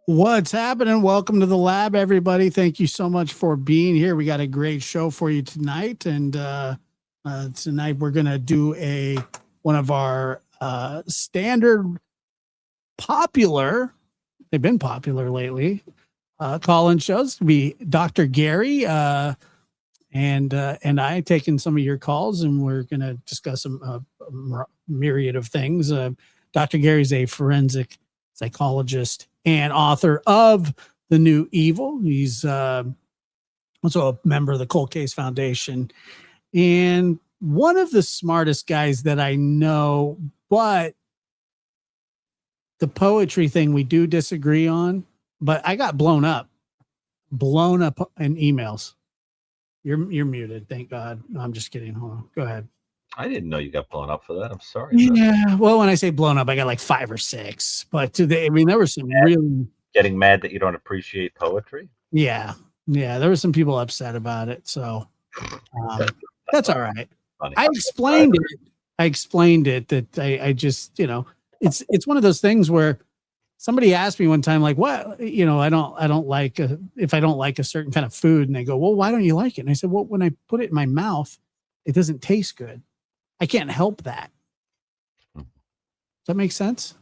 What's happening? Welcome to the lab, everybody. Thank you so much for being here. We got a great show for you tonight, and tonight we're gonna do one of our standard popular. They've been popular lately. Call-in shows to be Dr. Gary and I taking some of your calls, and we're gonna discuss a myriad of things. Dr. Gary's a forensic psychologist and author of The New Evil. He's also a member of the Cold Case Foundation and one of the smartest guys that I know, but the poetry thing we do disagree on, but I got blown up in emails. You're muted. Thank God. No, I'm just kidding. Hold on. Go ahead. I didn't know you got blown up for that. I'm sorry. Yeah. Well, when I say blown up, I got like 5 or 6. But today, I mean, there were some really getting mad that you don't appreciate poetry. Yeah. There were some people upset about it. So that's all right. Funny. I explained it that I just, it's one of those things where somebody asked me one time, like, what, I don't like if I don't like a certain kind of food, and they go, well, why don't you like it? And I said, well, when I put it in my mouth, it doesn't taste good. I can't help that. Does that make sense?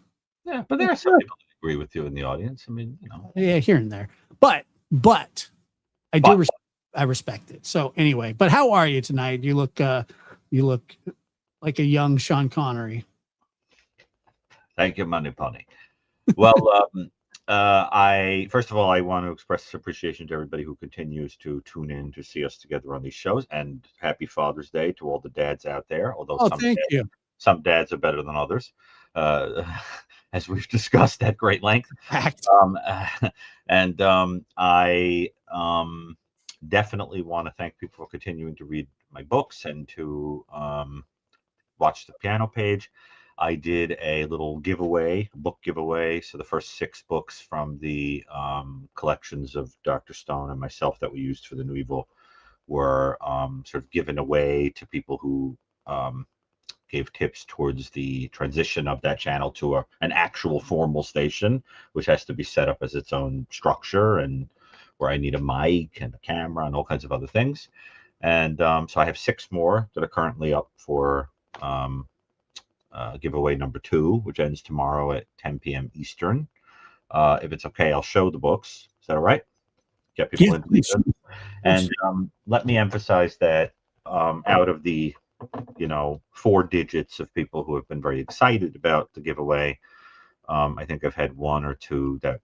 Yeah, but there are some people that agree with you in the audience. I mean, Yeah, here and there. But I respect it. So anyway, but how are you tonight? You look like a young Sean Connery. Thank you, Money Pony. Well, first of all, I want to express appreciation to everybody who continues to tune in to see us together on these shows, and happy Father's Day to all the dads out there. Although some dads are better than others, as we've discussed at great length. I definitely want to thank people for continuing to read my books and to watch the piano page. I did a little book giveaway. So the first 6 books from the collections of Dr. Stone and myself that we used for The New Evil were sort of given away to people who gave tips towards the transition of that channel to an actual formal station, which has to be set up as its own structure, and where I need a mic and a camera and all kinds of other things. And so I have 6 more that are currently up for giveaway number 2, which ends tomorrow at 10 p.m. Eastern. If it's okay, I'll show the books. Is that all right? Get people into them. And let me emphasize that out of the 4 digits of people who have been very excited about the giveaway, I think I've had 1 or 2 that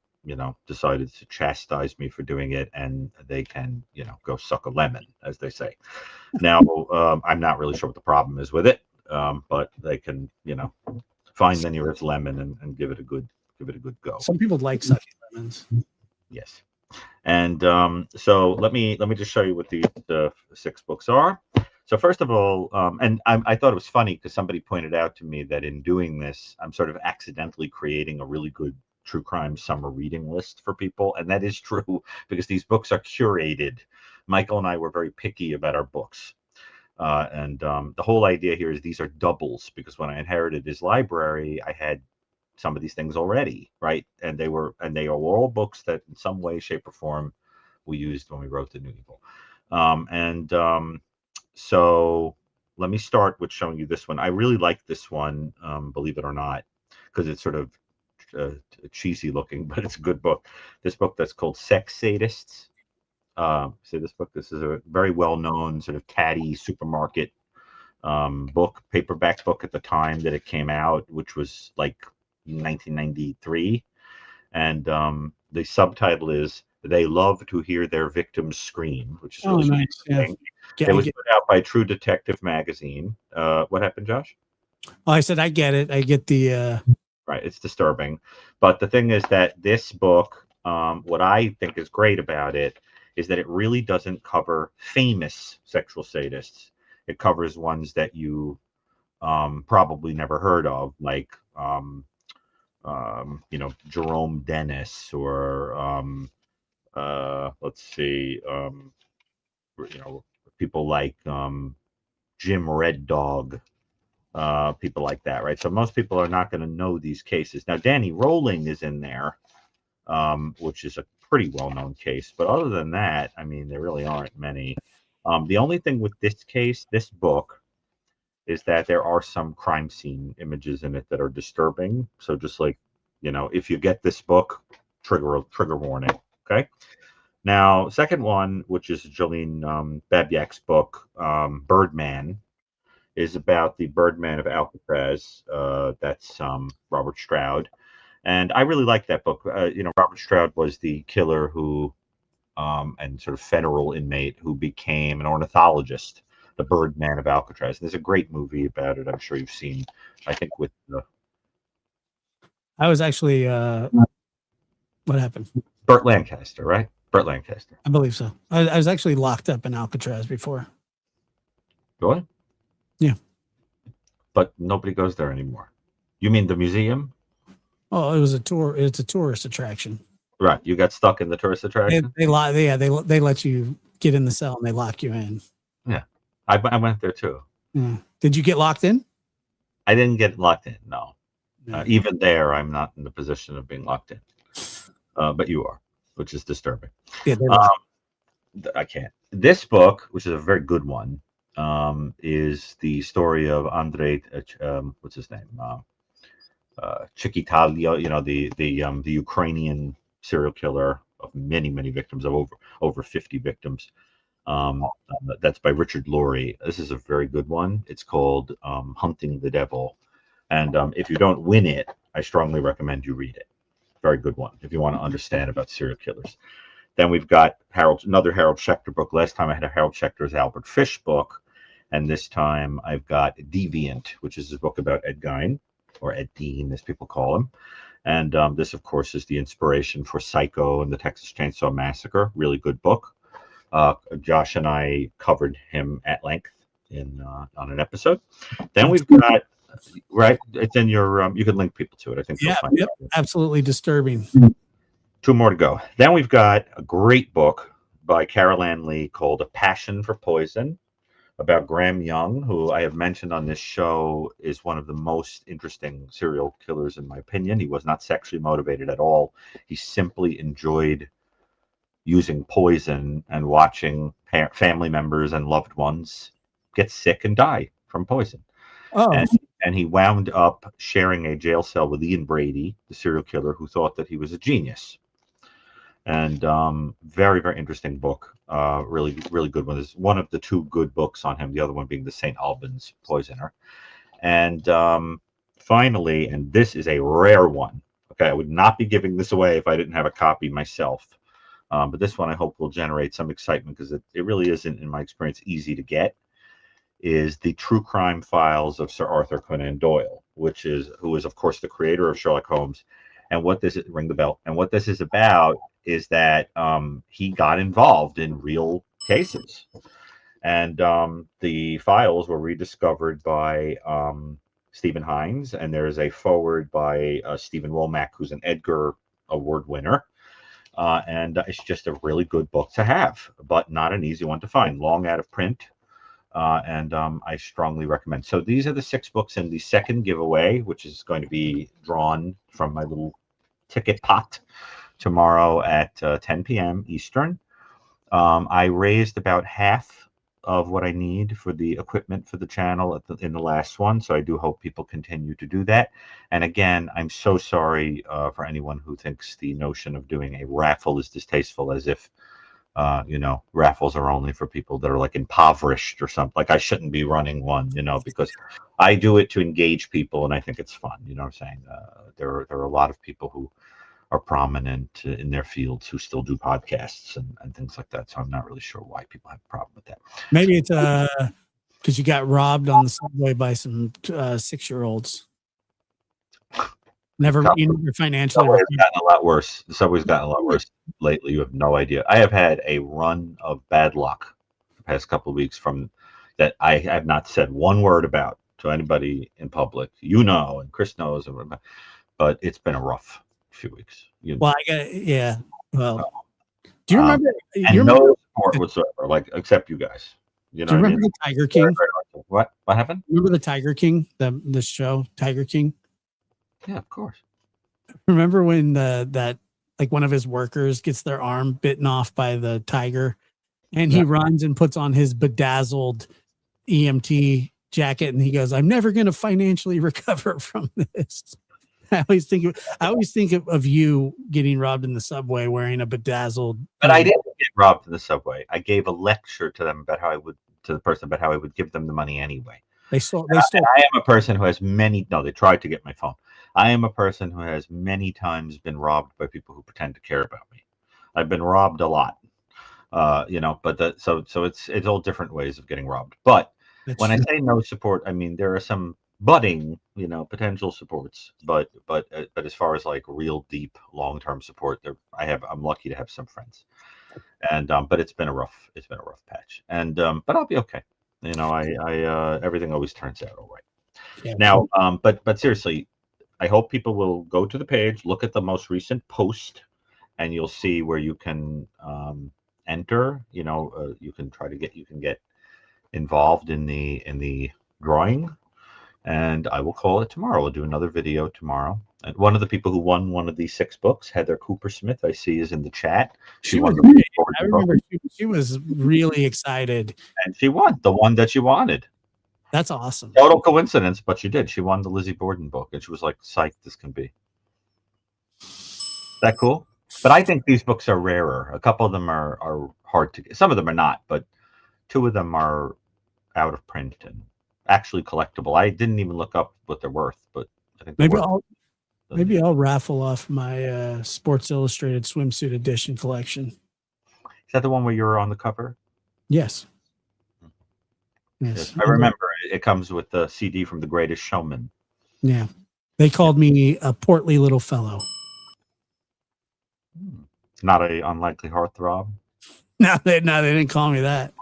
decided to chastise me for doing it, and they can go suck a lemon, as they say. Now I'm not really sure what the problem is with it. But they can, find the nearest lemon and give it a good go. Some people like sucking lemons. Yes. And so let me just show you what the 6 books are. So first of all, and I thought it was funny because somebody pointed out to me that in doing this, I'm sort of accidentally creating a really good true crime summer reading list for people. And that is true because these books are curated. Michael and I were very picky about our books. The whole idea here is these are doubles, because when I inherited his library, I had some of these things already, right? And they are all books that in some way, shape, or form we used when we wrote The New Evil. So let me start with showing you this one. I really like this one, believe it or not, because it's sort of cheesy looking, but it's a good book. This book that's called Sex Sadists. See this book? This is a very well-known sort of catty supermarket book, paperback book at the time that it came out, which was like 1993. And the subtitle is "They Love to Hear Their Victims Scream," which is Oh, really nice. Yeah. interesting. It was put out by True Detective magazine. What happened, Josh? Oh, I said I get it. I get the Right, it's disturbing. But the thing is that this book, what I think is great about it is that it really doesn't cover famous sexual sadists. It covers ones that you probably never heard of, like Jerome Dennis, or let's see, people like Jim Red Dog, people like that, right? So most people are not going to know these cases. Now, Danny Rolling is in there, which is a pretty well-known case. But other than that, I mean, there really aren't many. The only thing with this case, this book, is that there are some crime scene images in it that are disturbing. So just like, if you get this book, trigger warning. Okay. Now, second one, which is Jolene Babiak's book, Birdman, is about the Birdman of Alcatraz. That's Robert Stroud. And I really like that book. Robert Stroud was the killer who, and sort of federal inmate who became an ornithologist, the Birdman of Alcatraz. And there's a great movie about it. I'm sure you've seen. I think with I was actually what happened? Burt Lancaster, right? Burt Lancaster. I believe so. I was actually locked up in Alcatraz before. What? Yeah. But nobody goes there anymore. You mean the museum? Oh, it was a tour. It's a tourist attraction. Right. You got stuck in the tourist attraction? They let you get in the cell and they lock you in. Yeah. I went there too. Yeah. Did you get locked in? I didn't get locked in, no. No. Even there, I'm not in the position of being locked in. But you are, which is disturbing. Yeah, I can't. This book, which is a very good one, is the story of Andrei, what's his name? Chikitalio, the Ukrainian serial killer of many, many victims, of over 50 victims. That's by Richard Laurie. This is a very good one. It's called Hunting the Devil. And if you don't win it, I strongly recommend you read it. Very good one if you want to understand about serial killers. Then we've got another Harold Schechter book. Last time I had a Harold Schechter's Albert Fish book. And this time I've got Deviant, which is a book about Ed Gein, or Ed Gein, as people call him. And this, of course, is the inspiration for Psycho and the Texas Chainsaw Massacre. Really good book. Josh and I covered him at length on an episode. Then we've got, right, it's in your, you can link people to it. I think. Yeah, yep, absolutely disturbing. 2 more to go. Then we've got a great book by Carol Ann Lee called A Passion for Poison, about Graham Young, who I have mentioned on this show is one of the most interesting serial killers, in my opinion. He was not sexually motivated at all. He simply enjoyed using poison and watching family members and loved ones get sick and die from poison. Oh. And he wound up sharing a jail cell with Ian Brady, the serial killer, who thought that he was a genius. And very, very interesting book. Really, really good one. There's one of the 2 good books on him, the other one being the St. Albans Poisoner. And finally, and this is a rare one. Okay, I would not be giving this away if I didn't have a copy myself. But this one I hope will generate some excitement, because it really isn't, in my experience, easy to get, is the True Crime Files of Sir Arthur Conan Doyle, who is, of course, the creator of Sherlock Holmes. And what this is, ring the bell. And what this is about is that he got involved in real cases. And the files were rediscovered by Stephen Hines. And there is a foreword by Stephen Womack, who's an Edgar Award winner. And it's just a really good book to have, but not an easy one to find. Long out of print. and I strongly recommend. So these are the 6 books in the second giveaway, which is going to be drawn from my little ticket pot tomorrow at 10 p.m. Eastern. I raised about half of what I need for the equipment for the channel in the last one, so I do hope people continue to do that. And again, I'm so sorry for anyone who thinks the notion of doing a raffle is distasteful, as if raffles are only for people that are like impoverished or something. Like I shouldn't be running one, because I do it to engage people, and I think it's fun. You know what I'm saying? There are a lot of people who are prominent in their fields who still do podcasts and things like that. So I'm not really sure why people have a problem with that. Maybe it's because you got robbed on the subway by some 6-year-olds. You never financially. The subway's gotten a lot worse. The subway's gotten a lot worse lately. You have no idea. I have had a run of bad luck the past couple of weeks from that I have not said one word about to anybody in public. And Chris knows, but it's been a rough few weeks. Well, Well, do you remember? No support whatsoever, like except you guys. Do you remember the Tiger King? What happened? Remember the Tiger King? The show Tiger King. Yeah, of course. Remember when one of his workers gets their arm bitten off by the tiger, and he runs and puts on his bedazzled EMT jacket, and he goes, "I'm never going to financially recover from this." I always think of you getting robbed in the subway wearing a bedazzled. But I didn't get robbed in the subway. I gave a lecture to them about how I would give them the money anyway. I am a person who has many. No, they tried to get my phone. I am a person who has many times been robbed by people who pretend to care about me. I've been robbed a lot, But so it's all different ways of getting robbed. But when I say no support, I mean there are some budding, potential supports. But as far as like real deep long-term support, I'm lucky to have some friends, and but it's been a rough patch, and but I'll be okay. Everything always turns out all right. Yeah, now, but seriously, I hope people will go to the page, look at the most recent post, and you'll see where you can enter. You can get involved in the drawing, and I will call it tomorrow. We'll do another video tomorrow. And one of the people who won one of these 6 books, Heather Cooper Smith, I see is in the chat. She was really excited, and she won the one that she wanted. That's awesome. Total coincidence, but she did. She won the Lizzie Borden book, and she was like psyched as can be. That cool? But I think these books are rarer. A couple of them are hard to get. Some of them are not, but 2 of them are out of print and actually collectible. I didn't even look up what they're worth, but I think maybe I'll raffle off my Sports Illustrated swimsuit edition collection. Is that the one where you're on the cover? Yes. Yes. I remember it comes with the CD from The Greatest Showman. Yeah. They called me a portly little fellow. Not a unlikely heartthrob. No, they didn't call me that.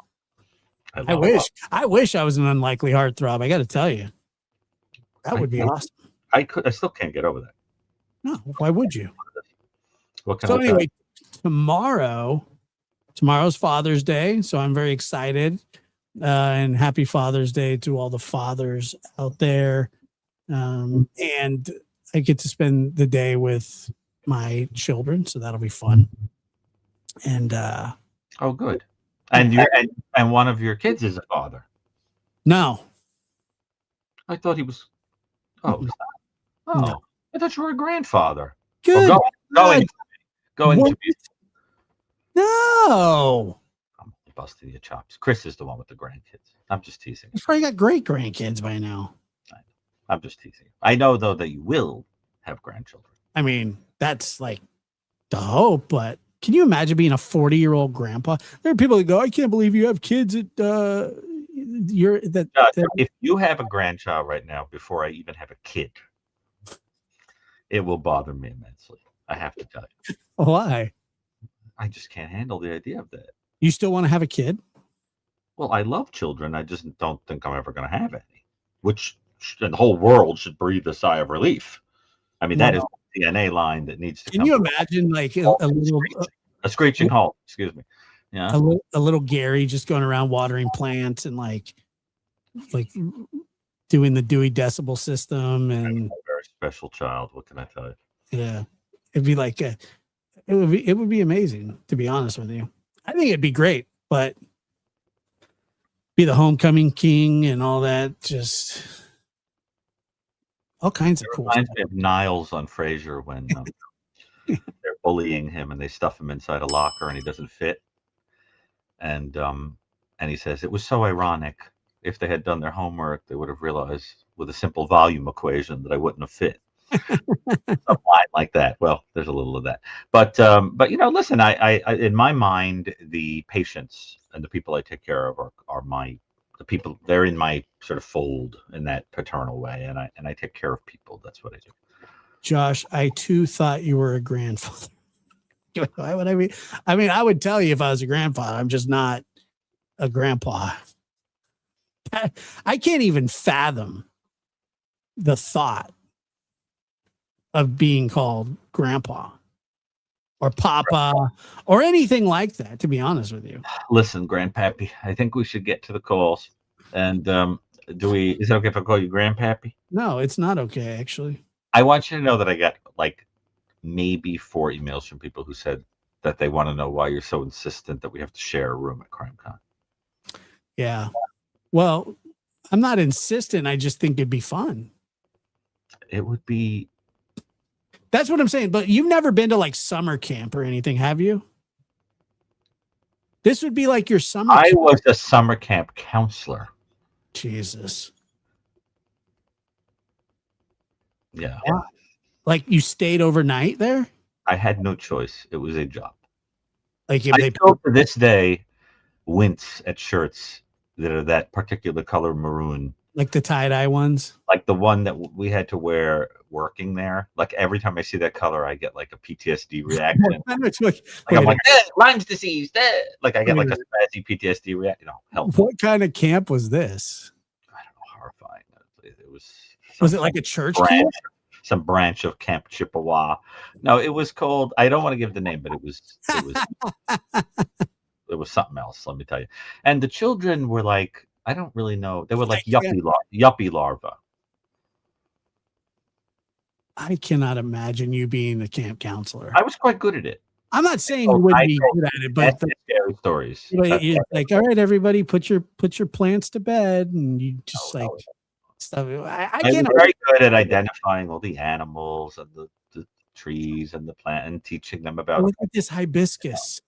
I wish I was an unlikely heartthrob. I got to tell you, that would be awesome. I still can't get over that. No, why would you? So anyway, tomorrow's Father's Day, so I'm very excited. And happy Father's Day to all the fathers out there. And I get to spend the day with my children, so that'll be fun. And oh, good. And and one of your kids is a father. No, I thought he was. Oh, no. I thought you were a grandfather. Good. Well, go into. No. I'm busting your chops. Chris is the one with the grandkids. I'm just teasing. He's probably got great grandkids by now. I'm just teasing. I know though that you will have grandchildren. I mean, that's like the hope, but can you imagine being a 40-year-old grandpa? There are people that go, I can't believe you have kids at if you have a grandchild right now before I even have a kid, it will bother me immensely. I have to tell you. Why? I just can't handle the idea of that. You still want to have a kid? Well, I love children. I just don't think I'm ever going to have any, which the whole world should breathe a sigh of relief. I mean, that is the DNA line that needs to. Can you imagine like a screeching halt? Excuse me. Yeah. A little Gary just going around watering plants and like doing the Dewey Decibel System. And A very special child. What can I tell you? yeah, it'd be like it would be amazing, to be honest with you. I think it'd be great, but be the homecoming king and all that, just all kinds of It cool reminds stuff. me of Niles on Frasier when they're bullying him and they stuff him inside a locker and he doesn't fit. And he says it was so ironic. If they had done their homework, they would have realized with a simple volume equation that I wouldn't have fit. A line like that. Well, there's a little of that, but listen, I in my mind, the patients and the people I take care of are the people. They're in my sort of fold in that paternal way, and I take care of people. That's what I do. Josh, I too thought you were a grandfather. Why would I be? I mean, I would tell you if I was a grandfather. I'm just not a grandpa. I can't even fathom the thought of being called grandpa or papa or anything like that, to be honest with you. Listen, Grandpappy, I think we should get to the calls. And is it okay if I call you Grandpappy? No, it's not okay, actually. I want you to know that I got like maybe 4 emails from people who said that they want to know why you're so insistent that we have to share a room at CrimeCon. Yeah. Well, I'm not insistent. I just think it'd be fun. It would be. That's what I'm saying. But you've never been to like summer camp or anything, have you? This would be like your summer I camp. was a summer camp counselor. Jesus. Yeah. Like you stayed overnight there? I had no choice. It was a job. Like if I they still to this day wince at shirts that are that particular color maroon. like the tie-dye ones? Like the one that we had to wear working there. Like every time I see that color, I get like a PTSD reaction. I'm like, Lyme's disease. Like I get like a spazzy PTSD reaction. What kind of camp was this? I don't know, horrifying. It was. Was it like a church camp? Some branch of Camp Chippewa. No, it was called. I don't want to give the name, but it was it was something else. Let me tell you. And the children were like, I don't really know. They were like yuppie larvae. I cannot imagine you being a camp counselor. I was quite good at it. I'm not saying you wouldn't be good at it, but scary stories. Like, all right, everybody, put your plants to bed, and you just stuff. I can't. Very good at identifying all the animals and the trees and the plant and teaching them about. Look at this hibiscus.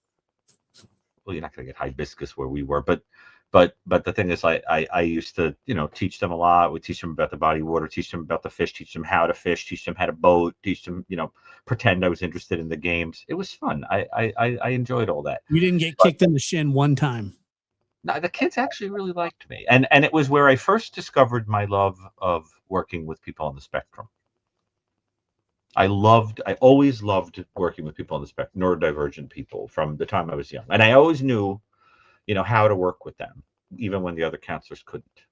Well, you're not going to get hibiscus where we were, but the thing is, I used to teach them a lot. We teach them about the body of water, teach them about the fish, teach them how to fish, teach them how to boat, teach them pretend I was interested in the games. It was fun. I enjoyed all that. You didn't get kicked in the shin one time. No, the kids actually really liked me, and it was where I first discovered my love of working with people on the spectrum. I always loved working with people on the spectrum, neurodivergent people, from the time I was young, and I always knew, how to work with them, even when the other counselors couldn't.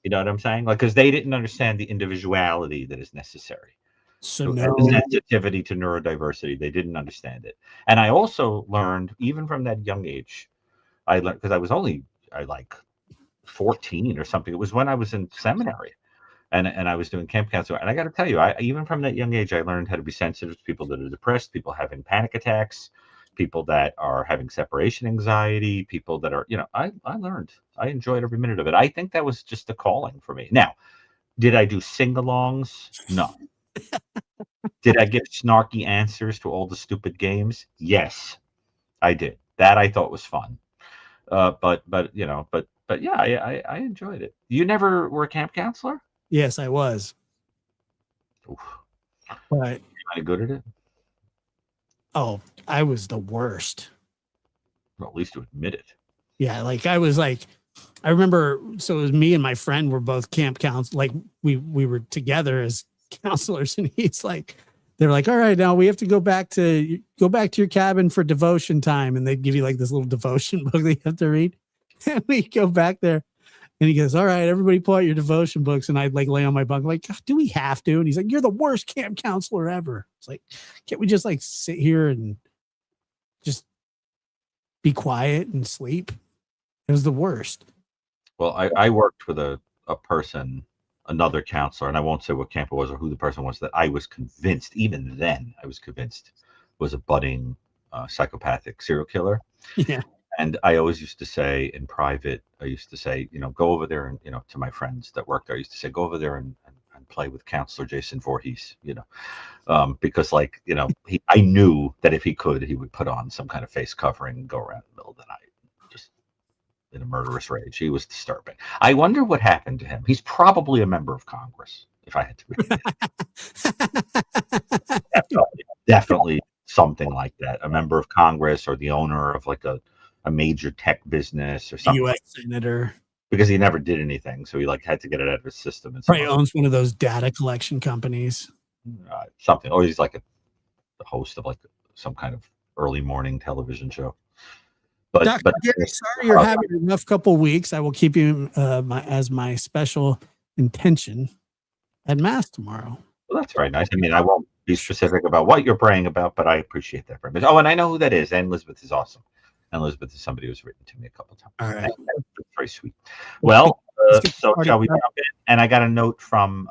You know what I'm saying? Like, because they didn't understand the individuality that is necessary. So the sensitivity to neurodiversity, they didn't understand it, and I also learned even from that young age. I learned because I was only like 14 or something. It was when I was in seminary, and I was doing camp counseling. And I got to tell you, even from that young age, I learned how to be sensitive to people that are depressed, people having panic attacks, people that are having separation anxiety, people that are, I learned. I enjoyed every minute of it. I think that was just a calling for me. Now, did I do sing-alongs? No. Did I give snarky answers to all the stupid games? Yes, I did. That I thought was fun. But yeah, I enjoyed it. You never were a camp counselor? Yes, I was. Oof. But You good at it? Oh, I was the worst. Well, at least to admit it. Yeah, I remember. So it was me and my friend were both camp counselors. Like we were together as counselors, and they're like, all right, now we have to go back to your cabin for devotion time. And they'd give you like this little devotion book that you have to read. And we go back there and he goes, all right, everybody pull out your devotion books. And I'd like lay on my bunk, like, do we have to? And he's like, you're the worst camp counselor ever. It's like, can't we just like sit here and just be quiet and sleep. It was the worst. Well, I worked with a person, another counselor, and I won't say what camp it was or who the person was, that I was convinced, even then, I was convinced was a budding psychopathic serial killer. Yeah. And I always used to say in private, I used to say, go over there and, to my friends that worked there, I used to say, go over there and play with Counselor Jason Voorhees, because I knew that if he could, he would put on some kind of face covering and go around in the middle of the night, just in a murderous rage. He was disturbing. I wonder what happened to him. He's probably a member of Congress, if I had to be. Definitely something like that. A member of Congress or the owner of like a major tech business or something. U.S. Senator. Because he never did anything, so he had to get it out of his system. And probably owns one of those data collection companies. Something. Or he's like the host of like some kind of early morning television show. But Gary, sorry you're having a rough couple of weeks. I will keep you as my special intention at Mass tomorrow. Well, that's very nice. I mean, I won't be specific about what you're praying about, but I appreciate that very much. Oh, and I know who that is. Anne Elizabeth is awesome. And Elizabeth is somebody who's written to me a couple of times. All right. That's very sweet. Well, so shall we jump in? And I got a note from,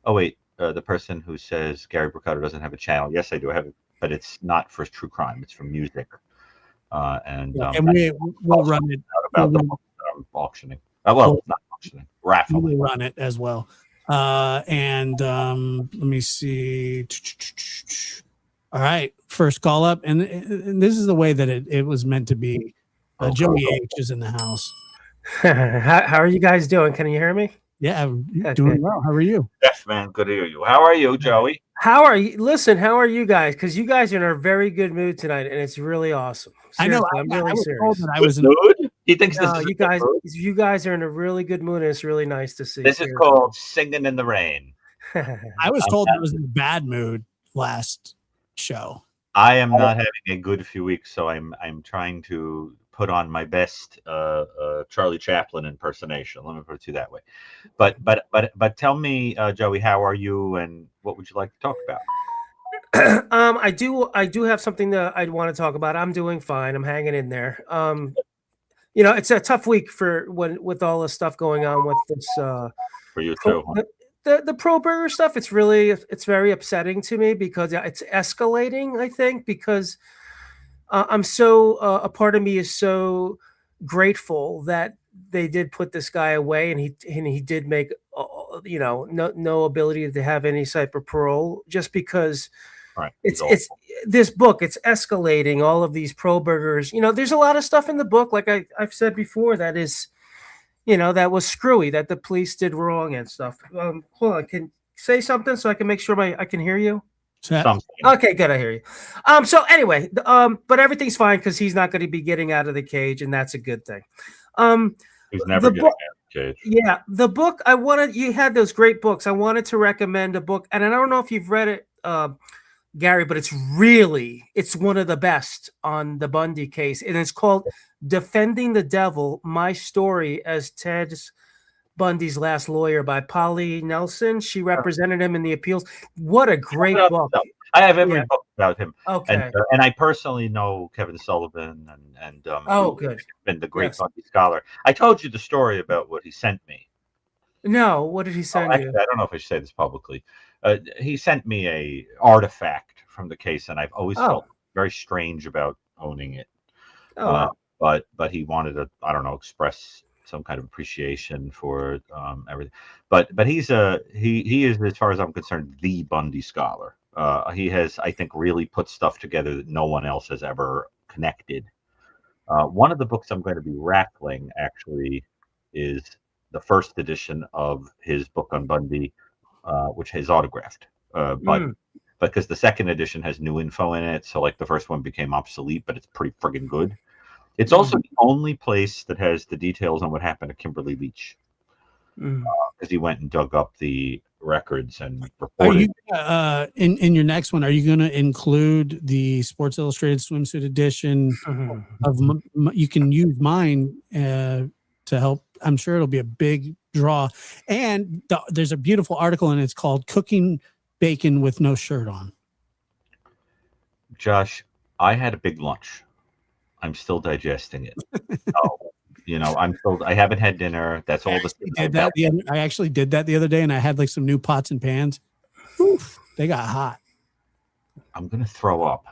the person who says Gary Brucato doesn't have a channel. Yes, I do have it, but it's not for true crime. It's for music. And we'll run it. About the book that I'm auctioning. Not auctioning, raffling. We'll run it as well. Let me see. All right, first call up, and this is the way that it was meant to be. Joey H is in the house. How are you guys doing? Can you hear me? Yeah, doing well. How are you? Yes, man. Good to hear you. How are you, Joey? How are you? Listen, how are you guys? Because you guys are in a very good mood tonight, and it's really awesome. Seriously, I know. I'm really serious. I was in mood. He thinks this is you guys are in a really good mood, and it's really nice to see. This is called singing in the rain. I was told I was in a bad mood last show. I am not having a good few weeks, so I'm trying to put on my best Charlie Chaplin impersonation. Let me put it to you that way. But tell me, Joey, how are you, and what would you like to talk about? I do have something that I'd want to talk about. I'm doing fine. I'm hanging in there. It's a tough week with all the stuff going on with this. For you too. The pro burger stuff, it's very upsetting to me because it's escalating, I think, because I'm so a part of me is so grateful that they did put this guy away, and he did make no ability to have any type of parole, just because it's this book, it's escalating all of these pro burgers. There's a lot of stuff in the book, like I've said before, that is that was screwy, that the police did wrong and stuff. Hold on, can say something so I can make sure I can hear you. Okay, good. I hear you. So anyway, but everything's fine because he's not going to be getting out of the cage, and that's a good thing. He's never getting out of the cage. Yeah, the book you had those great books. I wanted to recommend a book, and I don't know if you've read it, Gary, but it's one of the best on the Bundy case, and it's called "Defending the Devil: My Story as Ted Bundy's Last Lawyer" by Polly Nelson. She represented him in the appeals. What a great book! I have every book about him. Okay, and I personally know Kevin Sullivan and good. Been the great Bundy scholar. I told you the story about what he sent me. No, what did he send you? I don't know if I should say this publicly. He sent me a artifact from the case, and I've always felt very strange about owning it. But he wanted to, I don't know, express some kind of appreciation for everything. But he is, as far as I'm concerned, the Bundy scholar. He has, I think, really put stuff together that no one else has ever connected. One of the books I'm going to be raffling actually is the first edition of his book on Bundy, which is autographed. But because the second edition has new info in it, so like the first one became obsolete, but it's pretty friggin' good. It's also the only place that has the details on what happened to Kimberly Leach, because he went and dug up the records and reported. Are you, in your next one, are you going to include the Sports Illustrated swimsuit edition of? You can use mine to help. I'm sure it'll be a big draw. And there's a beautiful article, and it's called "Cooking Bacon with No Shirt On." Josh, I had a big lunch. I'm still digesting it. So, I haven't had dinner. That's all I actually did that the other day, and I had like some new pots and pans. Oof, they got hot. I'm gonna throw up.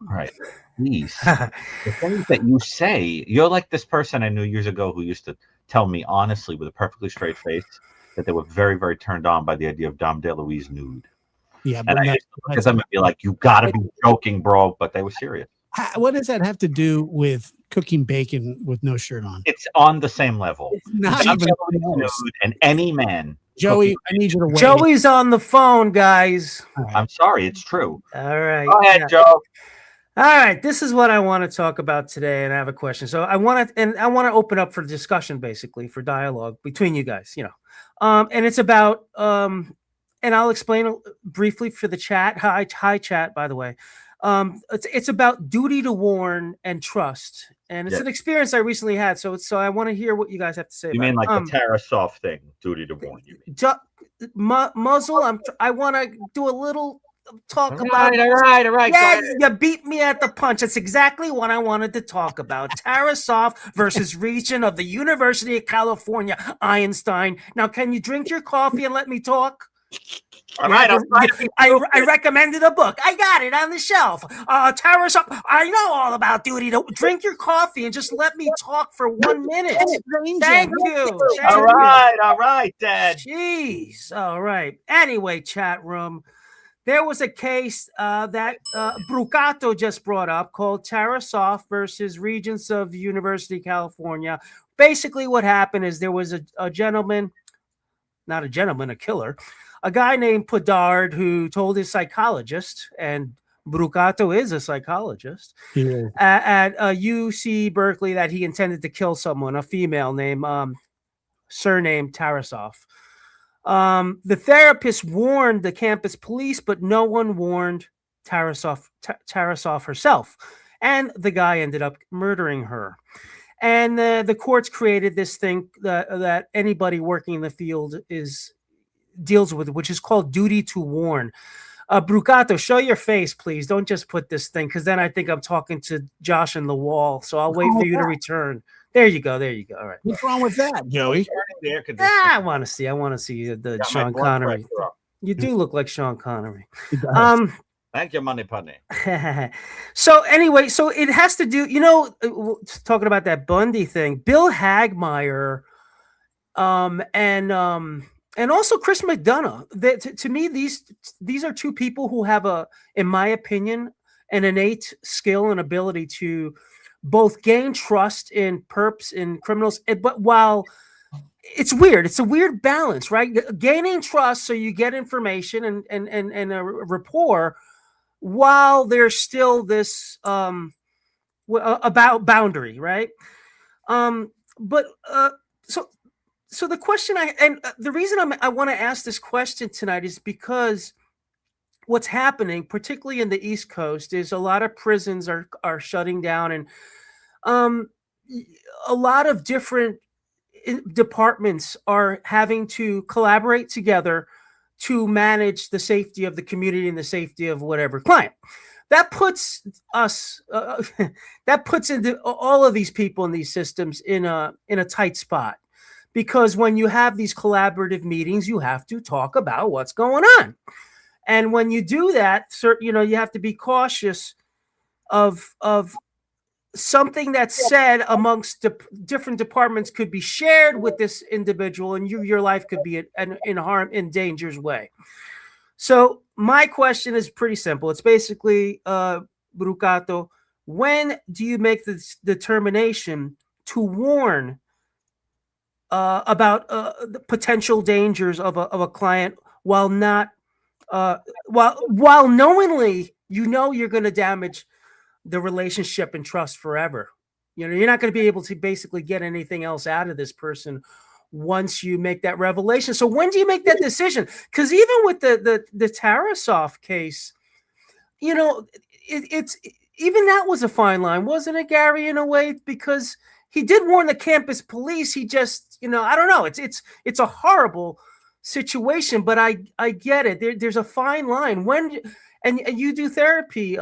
All right, please. The things that you say, you're like this person I knew years ago who used to tell me honestly with a perfectly straight face that they were very, very turned on by the idea of Dom DeLuise nude. Yeah, and I used to look at them and be like, "You got to be joking, bro!" But they were serious. What does that have to do with cooking bacon with no shirt on? It's on the same level. It's not Dom even DeLuise nude and any man. Joey, I need you to wait. Joey's on the phone, guys. Right. I'm sorry, it's true. All right. Go ahead, Joe. All right, this is what I want to talk about today, and I have a question. So I want to open up for discussion, basically, for dialogue between you guys, and it's about and I'll explain briefly for the chat. Hi, chat, by the way. It's about duty to warn and trust, and it's an experience I recently had. So I want to hear what you guys have to say. You about mean like it. the Tarasov thing, duty to warn? You mean muzzle? I want to do a little talk about. All right. Yeah, you beat me at the punch. That's exactly what I wanted to talk about. Tarasov versus Regent of the University of California, Einstein. Now, can you drink your coffee and let me talk? All right, I recommended a book. I got it on the shelf. Tarasov. I know all about duty. To drink your coffee and just let me talk for 1 minute. Thank you. All right, Dad. Jeez. All right. Anyway, chat room. There was a case that Brucato just brought up called Tarasov versus Regents of University of California. Basically, what happened is there was a gentleman, not a gentleman, a killer, a guy named Podard who told his psychologist, and Brucato is a psychologist, at UC Berkeley that he intended to kill someone, a female named surnamed Tarasov. The therapist warned the campus police, but no one warned Tarasov herself. And the guy ended up murdering her. And the courts created this thing that anybody working in the field deals with, which is called duty to warn. Brucato, show your face, please. Don't just put this thing, because then I think I'm talking to Josh in the wall. So I'll wait for you to return. There you go. All right. What's wrong with that, Joey? I want to see the Sean Connery. You do look like Sean Connery. Thank you, Money Punny. So anyway, it has to do, talking about that Bundy thing, Bill Hagmaier, and also Chris McDonough. To me, these are two people who have in my opinion, an innate skill and ability to both gain trust in perps, in criminals, but while it's a weird balance, right? Gaining trust so you get information and a rapport, while there's still this about boundary, right? So the question the reason I want to ask this question tonight is because what's happening, particularly in the East Coast, is a lot of prisons are shutting down, and a lot of different departments are having to collaborate together to manage the safety of the community and the safety of whatever client. That puts us, that puts into all of these people in these systems in a tight spot, because when you have these collaborative meetings, you have to talk about what's going on. And when you do that, you have to be cautious of something that's said amongst different departments could be shared with this individual, and your life could be in danger's way. So my question is pretty simple. It's basically, Brucato, when do you make this determination to warn about the potential dangers of a client while not while knowingly you're going to damage the relationship and trust forever? You're not going to be able to basically get anything else out of this person once you make that revelation. So when do you make that decision? Because even with the Tarasov case, it's even that was a fine line, wasn't it, Gary, in a way? Because he did warn the campus police. He just, I don't know. It's a horrible situation, but I get it. There's a fine line when, and you do therapy.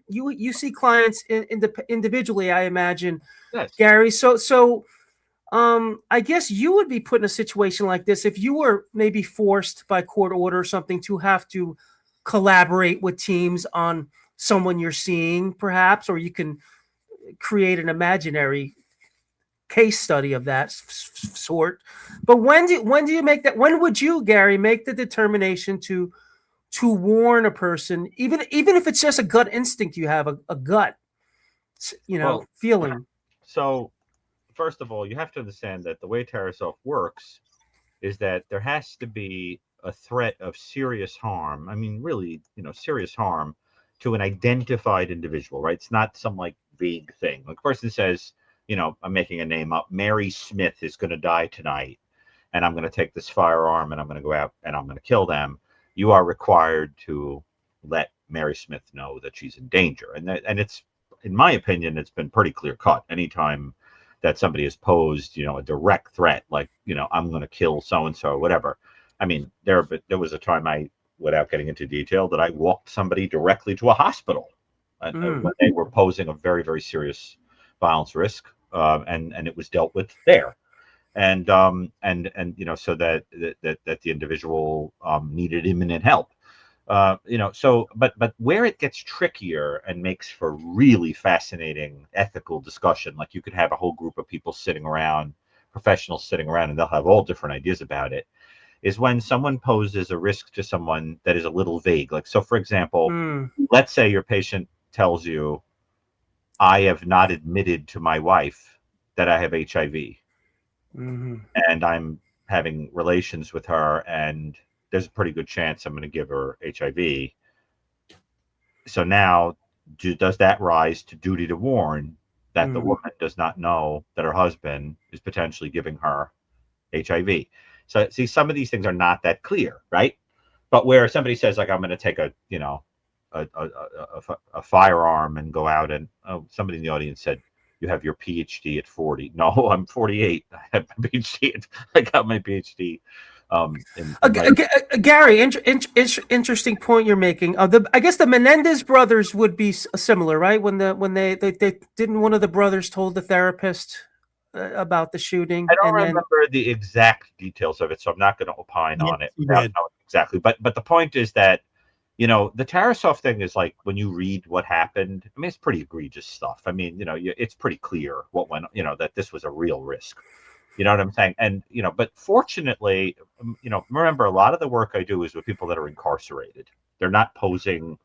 You see clients individually, I imagine, Yes. Gary. So I guess you would be put in a situation like this if you were maybe forced by court order or something to have to collaborate with teams on someone you're seeing, perhaps, or you can create an imaginary case study of that sort. But when do you make that? When would you, Gary, make the determination to warn a person, even if it's just a gut instinct you have, a gut, Well, feeling? so first of all, you have to understand that the way Tarasoff works is that there has to be a threat of serious harm. I mean, really, serious harm to an identified individual, right? It's not some like vague thing. Like a person says, I'm making a name up, Mary Smith is going to die tonight, and I'm going to take this firearm and I'm going to go out and I'm going to kill them. You are required to let Mary Smith know that she's in danger. And it's, in my opinion, it's been pretty clear cut. Anytime that somebody has posed, a direct threat, like, I'm going to kill so-and-so or whatever. I mean, there was a time without getting into detail, that I walked somebody directly to a hospital when they were posing a very, very serious violence risk, and it was dealt with there. And so that the individual needed imminent help. But where it gets trickier and makes for really fascinating ethical discussion, like you could have a whole group of people sitting around, professionals sitting around, and they'll have all different ideas about it, is when someone poses a risk to someone that is a little vague. Like, so for example, let's say your patient tells you, I have not admitted to my wife that I have HIV, and I'm having relations with her, and there's a pretty good chance I'm going to give her HIV. So now, does that rise to duty to warn that the woman does not know that her husband is potentially giving her HIV? So see, some of these things are not that clear, right? But where somebody says, like, I'm going to take a firearm and go out, and somebody in the audience said, you have your PhD at 40. No, I'm 48. I have my PhD. I got my PhD. Gary, interesting point you're making. I guess the Menendez brothers would be similar, right? When they didn't, one of the brothers told the therapist about the shooting. I don't remember the exact details of it, so I'm not going to opine on it without knowing exactly. But the point is that, the Tarasoff thing is like, when you read what happened, I mean, it's pretty egregious stuff. I mean, it's pretty clear what went, that this was a real risk. You know what I'm saying? And, but fortunately, remember, a lot of the work I do is with people that are incarcerated. They're not posing.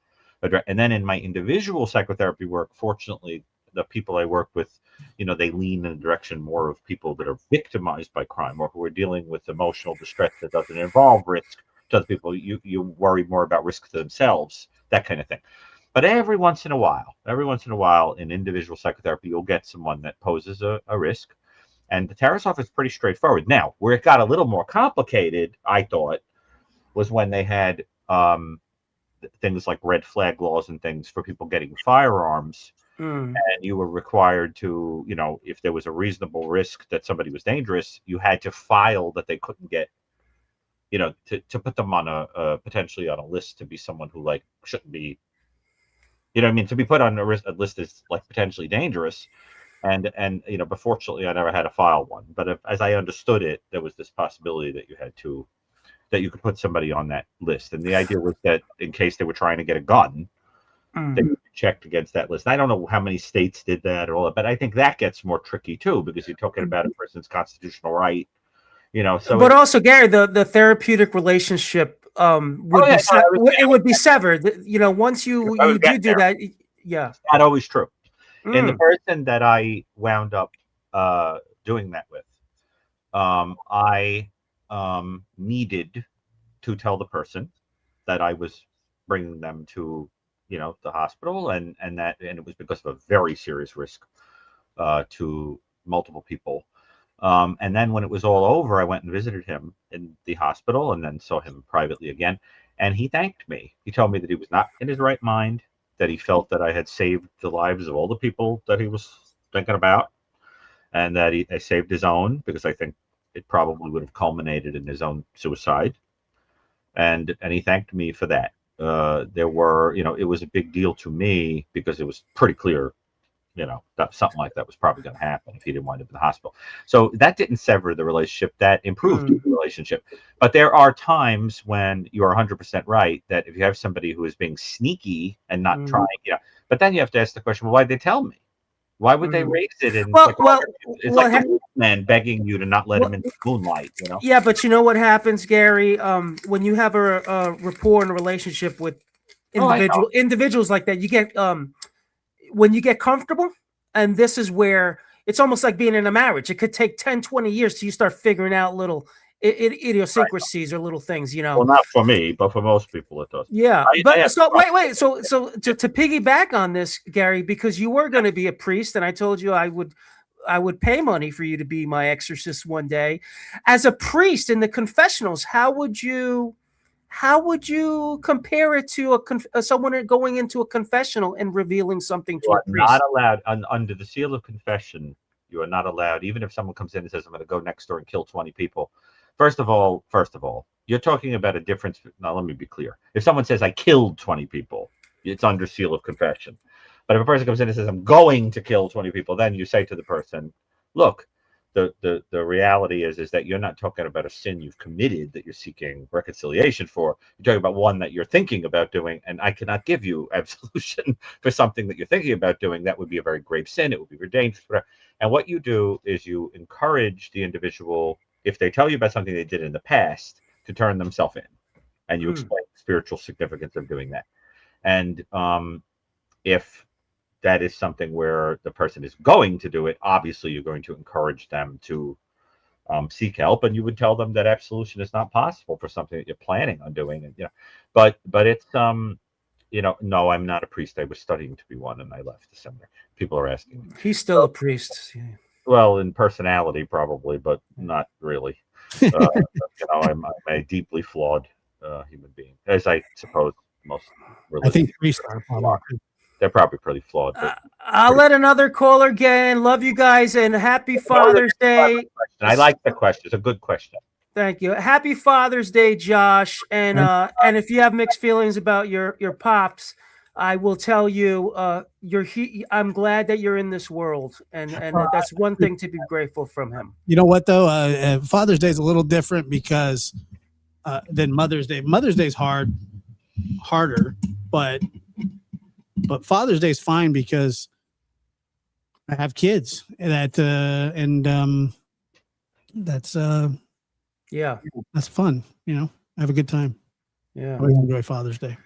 And then in my individual psychotherapy work, fortunately, the people I work with, they lean in the direction more of people that are victimized by crime, or who are dealing with emotional distress that doesn't involve risk to other people. You worry more about risk to themselves, that kind of thing. But every once in a while in individual psychotherapy, you'll get someone that poses a risk. And the Tarasoff is pretty straightforward. Now, where it got a little more complicated, I thought, was when they had things like red flag laws and things for people getting firearms. And you were required to, if there was a reasonable risk that somebody was dangerous, you had to file that they couldn't get, to put them on a potentially on a list to be someone who, like, shouldn't be, to be put on a list is like potentially dangerous. And but fortunately, I never had to file one. But as I understood it, there was this possibility that you could put somebody on that list. And the idea was that in case they were trying to get a gun, they would be checked against that list. I don't know how many states did that or all that, but I think that gets more tricky too, because you're talking about a person's constitutional right. So but also, Gary, the therapeutic relationship it would be severed. Once you do that, yeah, it's not always true. And the person that I wound up doing that with, I needed to tell the person that I was bringing them to, the hospital, and it was because of a very serious risk to multiple people. And then when it was all over, I went and visited him in the hospital, and then saw him privately again. And he thanked me. He told me that he was not in his right mind, that he felt that I had saved the lives of all the people that he was thinking about, and that I saved his own, because I think it probably would have culminated in his own suicide. and he thanked me for that. There were, it was a big deal to me because it was pretty clear, that something like that was probably going to happen if he didn't wind up in the hospital. So that didn't sever the relationship, that improved the relationship. But there are times when you are 100% right that if you have somebody who is being sneaky and not trying, but then you have to ask the question, well, why'd they tell me? Why would they raise it? And it's like the man begging you to not let him into the moonlight, Yeah, but you know what happens, Gary? When you have a rapport and a relationship with individuals like that, you get when you get comfortable, and this is where it's almost like being in a marriage. It could take 10, 20 years till you start figuring out little idiosyncrasies or little things, Well, not for me, but for most people it does. Yeah, wait. So to piggyback on this, Gary, because you were going to be a priest, and I told you I would pay money for you to be my exorcist one day. As a priest in the confessionals, how would you compare it to someone going into a confessional and revealing something to a priest? Not allowed under the seal of confession. You are not allowed, even if someone comes in and says, "I'm going to go next door and kill 20 people." First of all, you're talking about a difference. Now, let me be clear. If someone says, "I killed 20 people," it's under seal of confession. But if a person comes in and says, "I'm going to kill 20 people," then you say to the person, "Look, the reality is that you're not talking about a sin you've committed that you're seeking reconciliation for. You're talking about one that you're thinking about doing, and I cannot give you absolution for something that you're thinking about doing. That would be a very grave sin. It would be very dangerous." And what you do is you encourage the individual, if they tell you about something they did in the past, to turn themselves in, and you explain the spiritual significance of doing that. And if that is something where the person is going to do it, obviously you're going to encourage them to seek help, and you would tell them that absolution is not possible for something that you're planning on doing. And but it's no, I'm not a priest. I was studying to be one, and I left the seminary. People are asking me. He's still a priest. Well, in personality, probably, but not really. I'm a deeply flawed human being, as I suppose most religions. I think priests are probably. They're probably pretty flawed. But I'll let another caller get in. Love you guys, and happy Father's Day. I like the question. It's a good question. Thank you. Happy Father's Day, Josh. And if you have mixed feelings about your pops, I will tell you, I'm glad that you're in this world, and that's one thing to be grateful from him. You know what though? Father's Day is a little different because than Mother's Day. Mother's Day is harder, but Father's Day is fine because I have kids that's fun. I have a good time. Yeah, I enjoy Father's Day.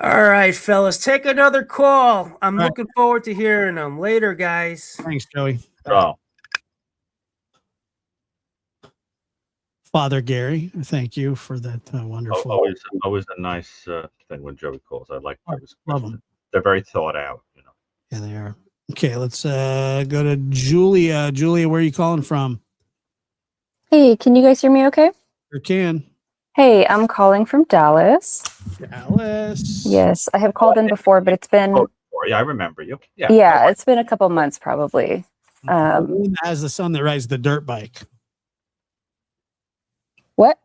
All right, fellas, take another call. I'm looking forward to hearing them later, guys. Thanks, Joey. Oh. Father Gary, thank you for that wonderful. Always a nice thing when Joey calls. I like those. Love them. They're very thought out. Yeah, they are. Okay, let's go to Julia. Julia, where are you calling from? Hey, can you guys hear me okay? You can. Hey, I'm calling from Dallas. Dallas. Yes, I have called in before, but it's been... Yeah, I remember you. Yeah, it's been a couple months probably. As the son that rides the dirt bike. What?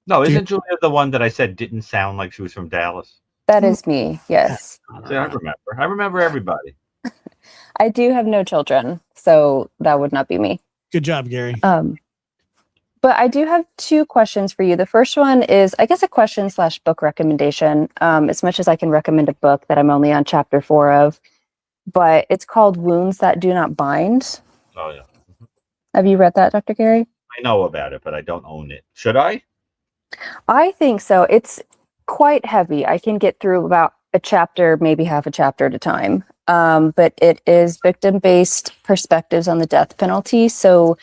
No, isn't Julia the one that I said didn't sound like she was from Dallas? That is me, yes. See, I remember everybody. I do have no children, so that would not be me. Good job, Gary. But I do have two questions for you. The first one is, I guess, a question / book recommendation, as much as I can recommend a book that I'm only on chapter 4 of. But it's called Wounds That Do Not Bind. Oh, yeah. Have you read that, Dr. Gary? I know about it, but I don't own it. Should I? I think so. It's quite heavy. I can get through about a chapter, maybe half a chapter at a time. But it is victim-based perspectives on the death penalty. So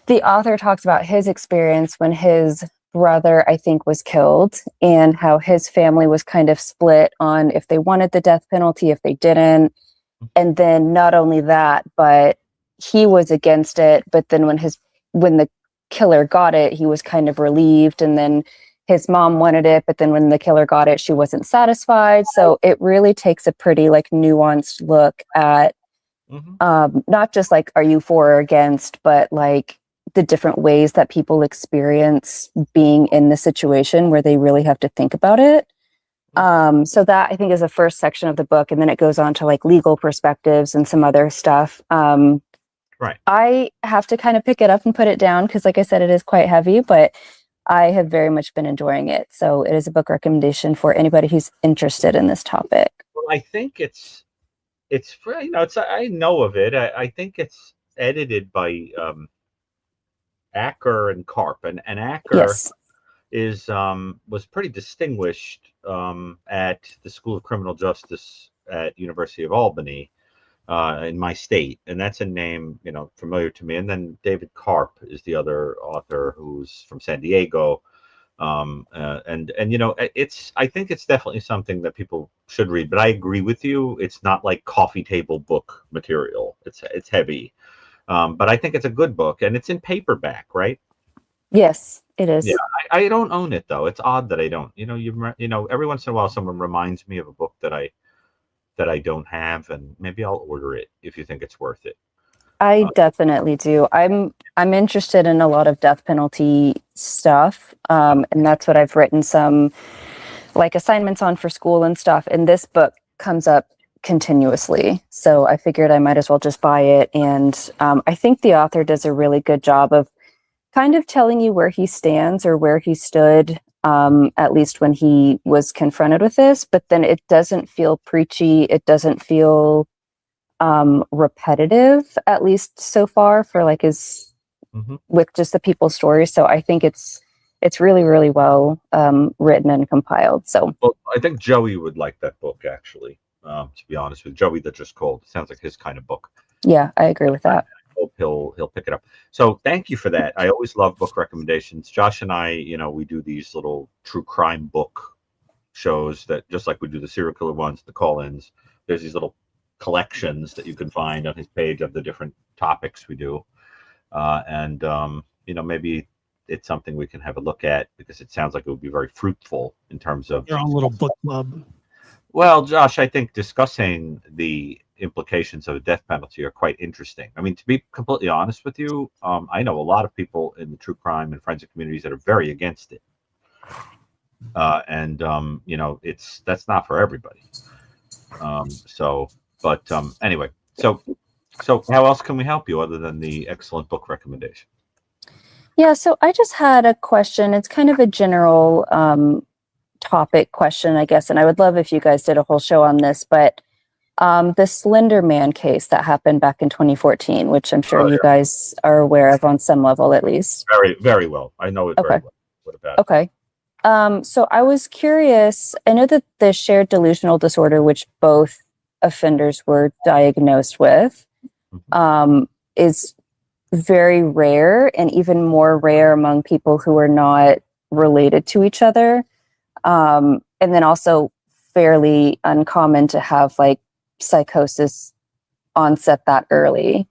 the author talks about his experience when his brother, I think, was killed, and how his family was kind of split on if they wanted the death penalty, if they didn't. And then not only that, but he was against it. But then when the killer got it, he was kind of relieved. And then his mom wanted it, but then when the killer got it, she wasn't satisfied. So it really takes a pretty nuanced look at not just are you for or against, but the different ways that people experience being in the situation where they really have to think about it. So that I think is the first section of the book, and then it goes on to like legal perspectives and some other stuff. Right. I have to kind of pick it up and put it down because, like I said, it is quite heavy, but I have very much been enjoying it. So it is a book recommendation for anybody who's interested in this topic. Well, I think it's for, it's, I know of it. I think it's edited by Acker and Karp, and Acker Yes. is was pretty distinguished at the School of Criminal Justice at University of Albany in my state, and that's a name familiar to me. And then David Karp is the other author who's from San Diego, and it's, I think it's definitely something that people should read. But I agree with you; it's not like coffee table book material. It's heavy, but I think it's a good book, and it's in paperback, right? Yes, it is. Yeah, I don't own it though. It's odd that I don't. Every once in a while, someone reminds me of a book that I don't have, and maybe I'll order it if you think it's worth it. I definitely do. I'm interested in a lot of death penalty stuff, and that's what I've written some like assignments on for school and stuff. And this book comes up continuously, so I figured I might as well just buy it. And I think the author does a really good job of kind of telling you where he stands or where he stood, at least when he was confronted with this. But then it doesn't feel preachy. It doesn't feel repetitive, at least so far, for like his with just the people's stories. So I think it's really, really well written and compiled. So well, I think Joey would like that book, actually. To be honest with Joey, that just called. It sounds like his kind of book. Yeah, I agree with that. I hope he'll pick it up. So thank you for that. I always love book recommendations. Josh and I, we do these little true crime book shows that, just like we do the serial killer ones, the call-ins. There's these little collections that you can find on his page of the different topics we do, and maybe it's something we can have a look at, because it sounds like it would be very fruitful in terms of Your own little book club. Well, Josh, I think discussing the implications of the death penalty are quite interesting. I mean, to be completely honest with you, I know a lot of people in the true crime and forensic communities that are very against it, and that's not for everybody. Anyway, so how else can we help you other than the excellent book recommendation? Yeah, so I just had a question. It's kind of a general topic question, I guess, and I would love if you guys did a whole show on this, but the Slender Man case that happened back in 2014, which I'm sure you guys are aware of on some level, at least. Very, very well. I know it very well. What about it? Okay. So I was curious. I know that the shared delusional disorder, which both offenders were diagnosed with, is very rare, and even more rare among people who are not related to each other. And then also fairly uncommon to have like psychosis onset that early.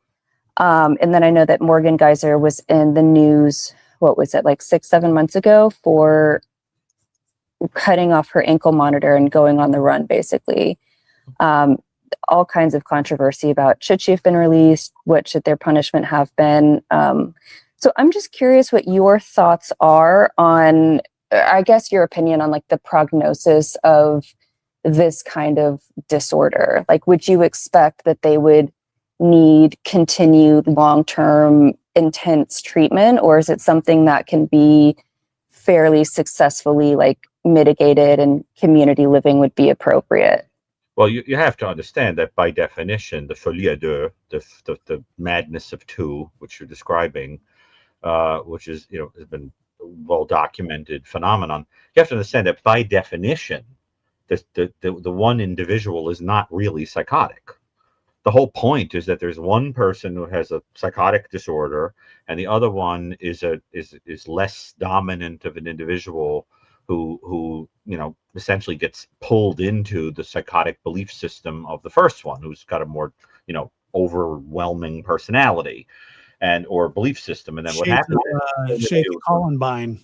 And then I know that Morgan Geyser was in the news, what was it, like 6-7 months ago, for cutting off her ankle monitor and going on the run, basically. All kinds of controversy about should she have been released, what should their punishment have been. So I'm just curious what your thoughts are on, I guess, your opinion on like the prognosis of this kind of disorder. Like, would you expect that they would need continued long-term intense treatment, or is it something that can be fairly successfully like mitigated and community living would be appropriate? Well, you have to understand that by definition, the folie à deux, the madness of two, which you're describing, which is has been a well-documented phenomenon. You have to understand that by definition, the one individual is not really psychotic. The whole point is that there's one person who has a psychotic disorder, and the other one is less dominant of an individual who essentially gets pulled into the psychotic belief system of the first one, who's got a more overwhelming personality or belief system. And then what happens? Shady Columbine.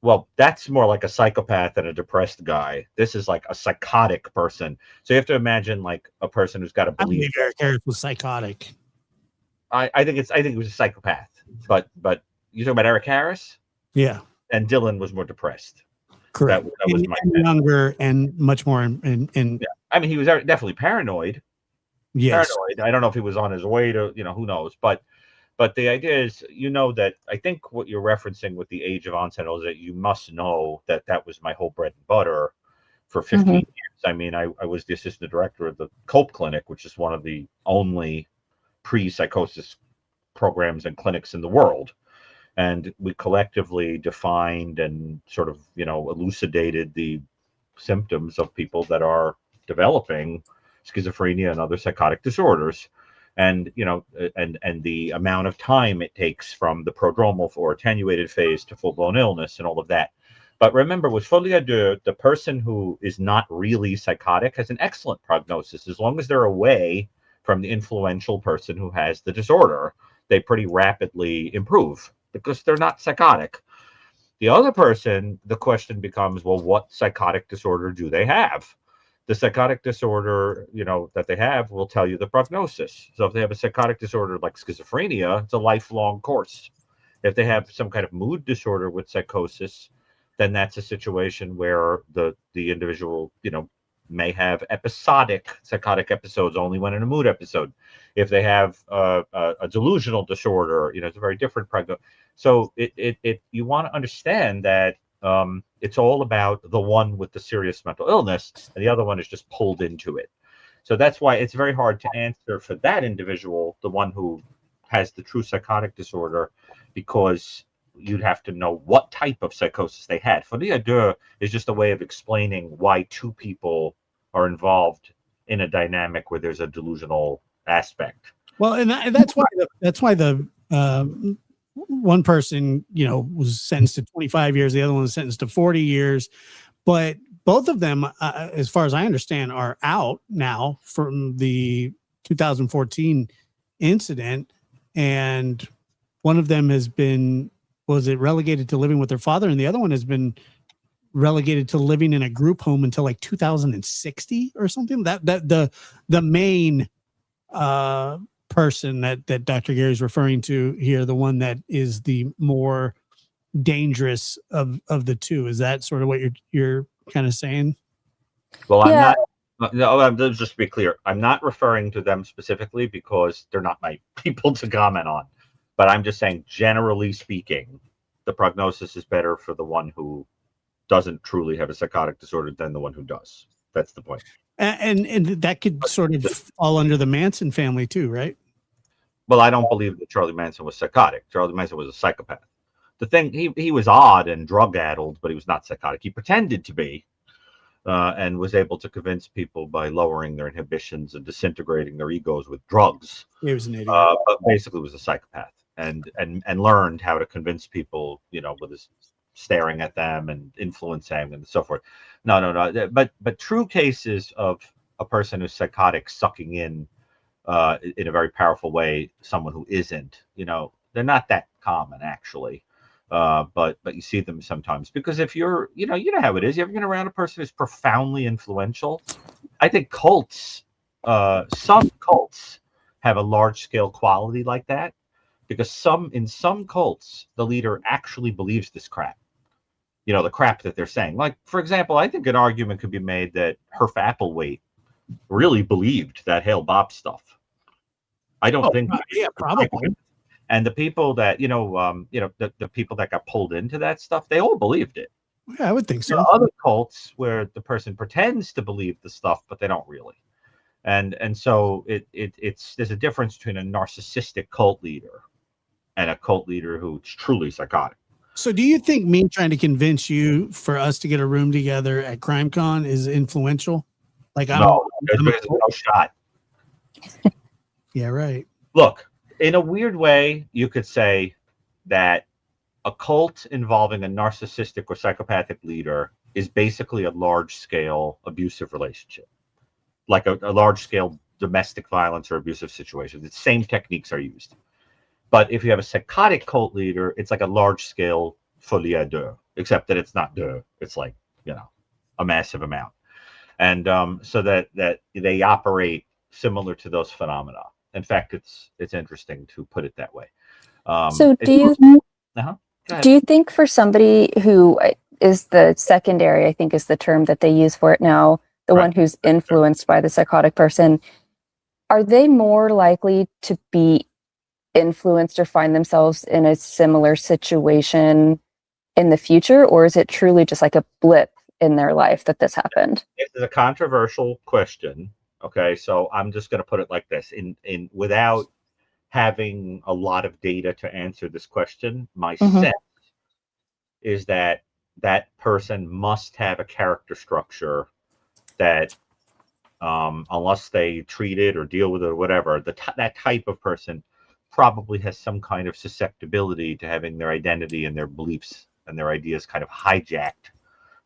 Well, that's more like a psychopath than a depressed guy. This is like a psychotic person. So you have to imagine like a person who's got a belief. I believe Eric Harris was psychotic. I think it was a psychopath. But you talking about Eric Harris, Yeah, and Dylan was more depressed. correct. That was my and younger and much more in yeah. I mean, he was definitely paranoid. yes. Paranoid. I don't know if he was on his way to, who knows. But the idea is, that I think what you're referencing with the age of onset is that you must know that was my whole bread and butter for 15 years. I mean, I was the assistant director of the Cope Clinic, which is one of the only pre-psychosis programs and clinics in the world. And we collectively defined and sort of, elucidated the symptoms of people that are developing schizophrenia and other psychotic disorders. And, and the amount of time it takes from the prodromal or attenuated phase to full-blown illness and all of that. But remember, with folie à deux, the person who is not really psychotic has an excellent prognosis. As long as they're away from the influential person who has the disorder, they pretty rapidly improve because they're not psychotic. The other person, the question becomes, well, what psychotic disorder do they have? The psychotic disorder, that they have will tell you the prognosis. So if they have a psychotic disorder like schizophrenia, it's a lifelong course. If they have some kind of mood disorder with psychosis, then that's a situation where the individual, may have episodic psychotic episodes only when in a mood episode. If they have a delusional disorder, it's a very different prognosis. So you want to understand that it's all about the one with the serious mental illness, and the other one is just pulled into it. So that's why it's very hard to answer for that individual, the one who has the true psychotic disorder, because you'd have to know what type of psychosis they had. Folie à deux is just a way of explaining why two people are involved in a dynamic where there's a delusional aspect. Well, and that's why the one person, was sentenced to 25 years. The other one was sentenced to 40 years. But both of them, as far as I understand, are out now from the 2014 incident. And one of them was relegated to living with their father, and the other one has been relegated to living in a group home until like 2060 or something. That the main person that Dr. Gary is referring to here, the one that is the more dangerous of the two. Is that sort of what you're kind of saying? Well, Yeah. Let's just be clear. I'm not referring to them specifically because they're not my people to comment on. But I'm just saying, generally speaking, the prognosis is better for the one who doesn't truly have a psychotic disorder than the one who does. That's the point. And that could sort of fall under the Manson family too, right? Well, I don't believe that Charlie Manson was psychotic. Charlie Manson was a psychopath. The thing, he was odd and drug-addled, but he was not psychotic. He pretended to be, and was able to convince people by lowering their inhibitions and disintegrating their egos with drugs. He was an idiot. But basically was a psychopath, and learned how to convince people, with his staring at them and influencing and so forth. No. But true cases of a person who's psychotic sucking in a very powerful way someone who isn't, they're not that common actually. But you see them sometimes, because if you're, you know how it is. You ever been around a person who's profoundly influential? I think cults, some cults have a large scale quality like that, because in some cults, the leader actually believes this crap. The crap that they're saying. Like, for example, I think an argument could be made that Herf Applewhite really believed that Hale Bopp stuff. I don't think. Yeah, probably. And the people that the people that got pulled into that stuff, they all believed it. Yeah, I would think so. There are other cults where the person pretends to believe the stuff, but they don't really. And so there's a difference between a narcissistic cult leader and a cult leader who's truly psychotic. So do you think me trying to convince you for us to get a room together at CrimeCon is influential? Like, no shot. Yeah, right. Look, in a weird way, you could say that a cult involving a narcissistic or psychopathic leader is basically a large-scale abusive relationship, like a large-scale domestic violence or abusive situation. The same techniques are used. But if you have a psychotic cult leader, it's like a large-scale folie à deux, except that it's not deux. It's like, a massive amount. And so that they operate similar to those phenomena. In fact, it's interesting to put it that way. So Go ahead. do you think for somebody who is the secondary, I think is the term that they use for it now, the Right. one who's influenced by the psychotic person, are they more likely to be influenced or find themselves in a similar situation in the future, or is it truly just like a blip in their life that this happened? This is a controversial question. Okay, so I'm just going to put it like this: in without having a lot of data to answer this question, my sense is that that person must have a character structure that, unless they treat it or deal with it or whatever, that type of person probably has some kind of susceptibility to having their identity and their beliefs and their ideas kind of hijacked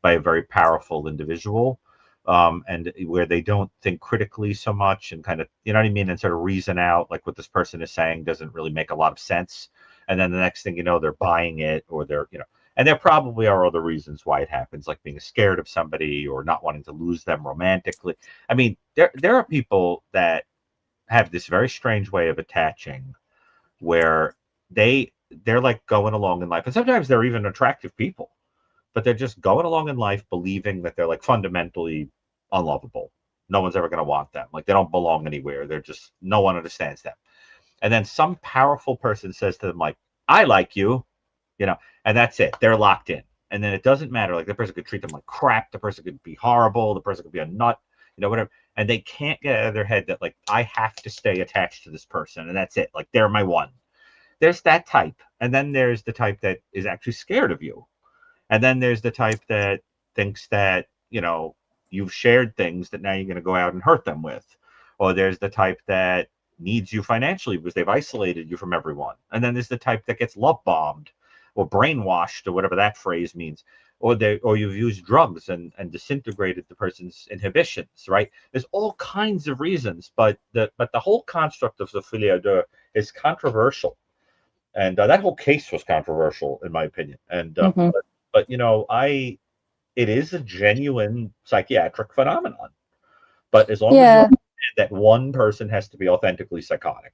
by a very powerful individual, and where they don't think critically so much and kind of, you know what I mean, and sort of reason out like what this person is saying doesn't really make a lot of sense. And then the next thing you know, they're buying it, or they're, and there probably are other reasons why it happens, like being scared of somebody or not wanting to lose them romantically. I mean, there are people that have this very strange way of attaching where they're like going along in life, and sometimes they're even attractive people, but they're just going along in life believing that they're like fundamentally unlovable. No one's ever going to want them. Like they don't belong anywhere. They're just, no one understands them. And then some powerful person says to them, like, I like you, and that's it. They're locked in. And then it doesn't matter. Like the person could treat them like crap. The person could be horrible. The person could be a nut, whatever. And they can't get out of their head that like, I have to stay attached to this person. And that's it. Like they're my one. There's that type. And then there's the type that is actually scared of you. And then there's the type that thinks that, you've shared things that now you're going to go out and hurt them with. Or there's the type that needs you financially because they've isolated you from everyone. And then there's the type that gets love bombed or brainwashed or whatever that phrase means. Or you've used drugs and disintegrated the person's inhibitions, right? There's all kinds of reasons, but the whole construct of the filia deux is controversial. And that whole case was controversial, in my opinion. And but it is a genuine psychiatric phenomenon. But as long as you understand that one person has to be authentically psychotic.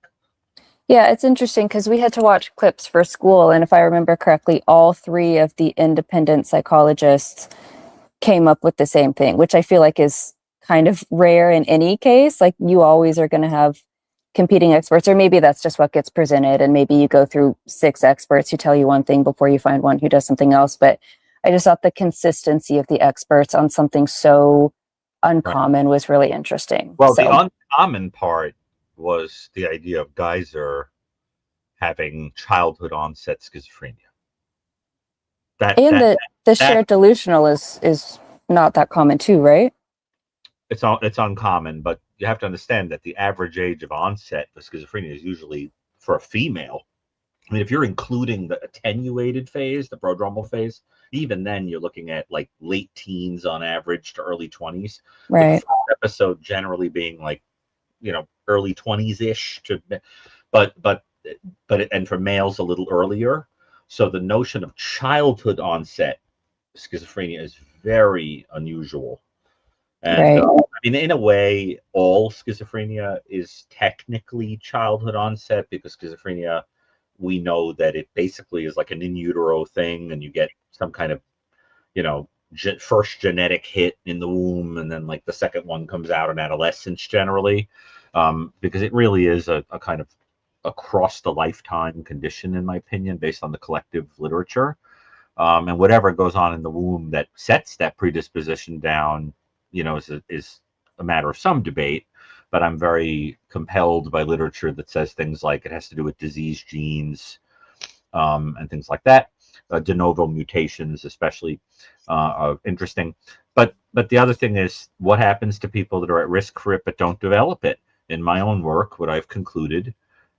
Yeah, it's interesting because we had to watch clips for school, and if I remember correctly, all three of the independent psychologists came up with the same thing, which I feel like is kind of rare in any case. Like you always are going to have competing experts, or maybe that's just what gets presented, and maybe you go through 6 experts who tell you one thing before you find one who does something else. But I just thought the consistency of the experts on something so uncommon was really interesting. Well, the uncommon part was the idea of Geyser having childhood onset schizophrenia. The shared delusional is not that common too, right? It's uncommon, but you have to understand that the average age of onset for schizophrenia is usually, for a female, I mean, if you're including the attenuated phase, the prodromal phase, even then you're looking at like late teens on average to early 20s. Right. With the first episode generally being like, early 20s-ish and for males a little earlier. So the notion of childhood onset schizophrenia is very unusual. And I mean, in a way, all schizophrenia is technically childhood onset, because schizophrenia, we know that it basically is like an in utero thing, and you get some kind of, first genetic hit in the womb, and then like the second one comes out in adolescence generally, because it really is a kind of across the lifetime condition, in my opinion, based on the collective literature. And whatever goes on in the womb that sets that predisposition down, is a matter of some debate. But I'm very compelled by literature that says things like it has to do with disease genes, and things like that. De novo mutations, especially, are interesting. But the other thing is, what happens to people that are at risk for it but don't develop it? In my own work, what I've concluded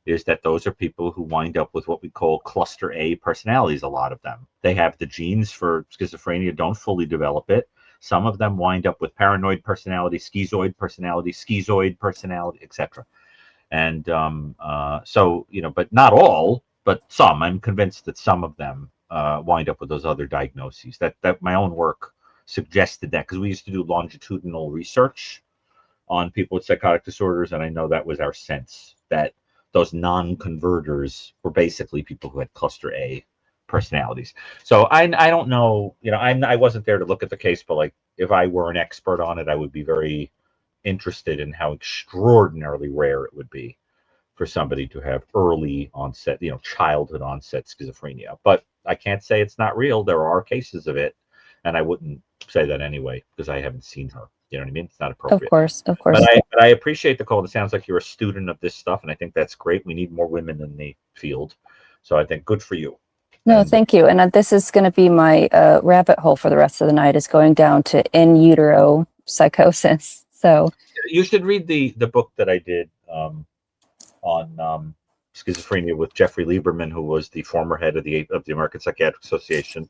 is that those are people who wind up with what we call cluster A personalities. A lot of them, they have the genes for schizophrenia, don't fully develop it. Some of them wind up with paranoid personality, schizoid personality, etc. And so, but not all, but some. I'm convinced that some of them wind up with those other diagnoses. That my own work suggested that, because we used to do longitudinal research on people with psychotic disorders, and I know that was our sense, that those non-converters were basically people who had cluster A personalities. So I don't know, I wasn't there to look at the case, but like if I were an expert on it, I would be very interested in how extraordinarily rare it would be for somebody to have early onset, childhood onset schizophrenia. But I can't say it's not real. There are cases of it, and I wouldn't say that anyway because I haven't seen her. You know what I mean? It's not appropriate. Of course. But I appreciate the call. It sounds like you're a student of this stuff, and I think that's great. We need more women in the field, so I think good for you. No, thank you. And this is going to be my rabbit hole for the rest of the night, is going down to in utero psychosis. So you should read the book that I did on schizophrenia with Jeffrey Lieberman, who was the former head of the American Psychiatric Association,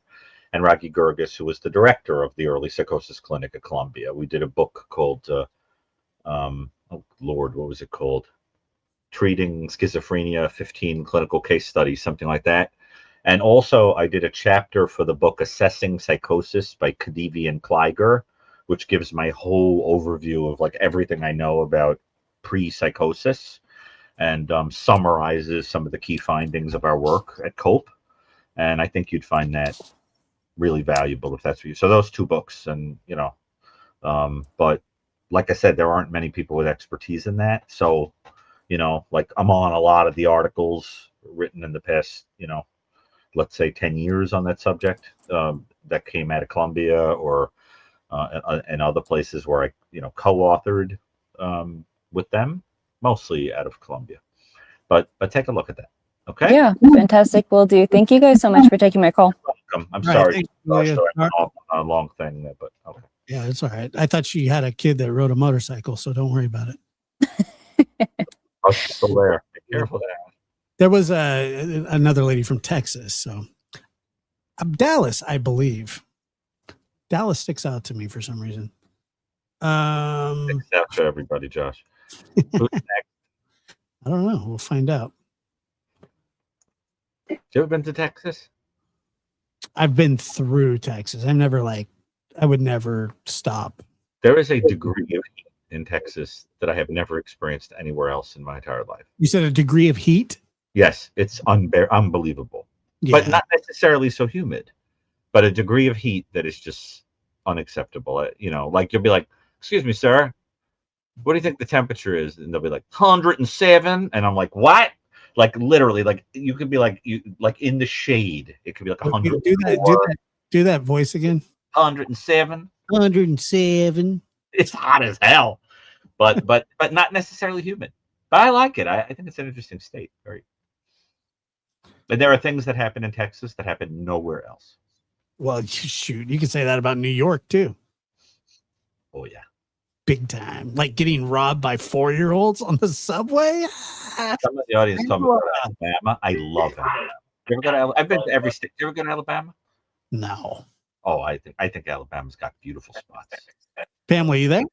and Rocky Gerges, who was the director of the early psychosis clinic at Columbia. We did a book called, oh Lord, what was it called? Treating Schizophrenia, 15 Clinical Case Studies, something like that. And also I did a chapter for the book Assessing Psychosis by Khedive and Kleiger, which gives my whole overview of like everything I know about pre-psychosis, and summarizes some of the key findings of our work at COPE. And I think you'd find that really valuable if that's for you. So those two books, and but like I said, there aren't many people with expertise in that. So, like I'm on a lot of the articles written in the past, let's say 10 years on that subject that came out of Columbia or and other places where I, co-authored with them, mostly out of Columbia. But take a look at that. Okay. yeah, fantastic. Will do. Thank you guys so much for taking my call. I'm All right, sorry. thank you, Julia. I went off on a long thing there, but okay. Yeah, it's all right. I thought she had a kid that rode a motorcycle, so don't worry about it. Oh, she's still there. Be careful there. There was another lady from Texas. So Dallas, I believe. Dallas sticks out to me for some reason. Thanks out to everybody, Josh. Who's next? I don't know. We'll find out. Have you ever been to Texas? I've been through Texas. I would never stop. There is a degree of heat in Texas that I have never experienced anywhere else in my entire life. You said a degree of heat? Yes, it's unbelievable. Yeah. But not necessarily so humid, but a degree of heat that is just unacceptable. Like you'll be like, excuse me, sir, what do you think the temperature is? And they'll be like 107. And I'm like, what? Like literally, like you could be like, in the shade. It could be like 100. Do that voice again. 107. 107. It's hot as hell, but not necessarily humid. But I like it. I think it's an interesting state. Very. And there are things that happen in Texas that happen nowhere else. Well, shoot, you can say that about New York too. Oh yeah, big time. Like getting robbed by 4-year-olds on the subway. Some of the audience told me to go to Alabama. I love Alabama. You ever go to I've been to every state. You ever go to Alabama? No. Oh, I think Alabama's got beautiful spots. Pamela, you there?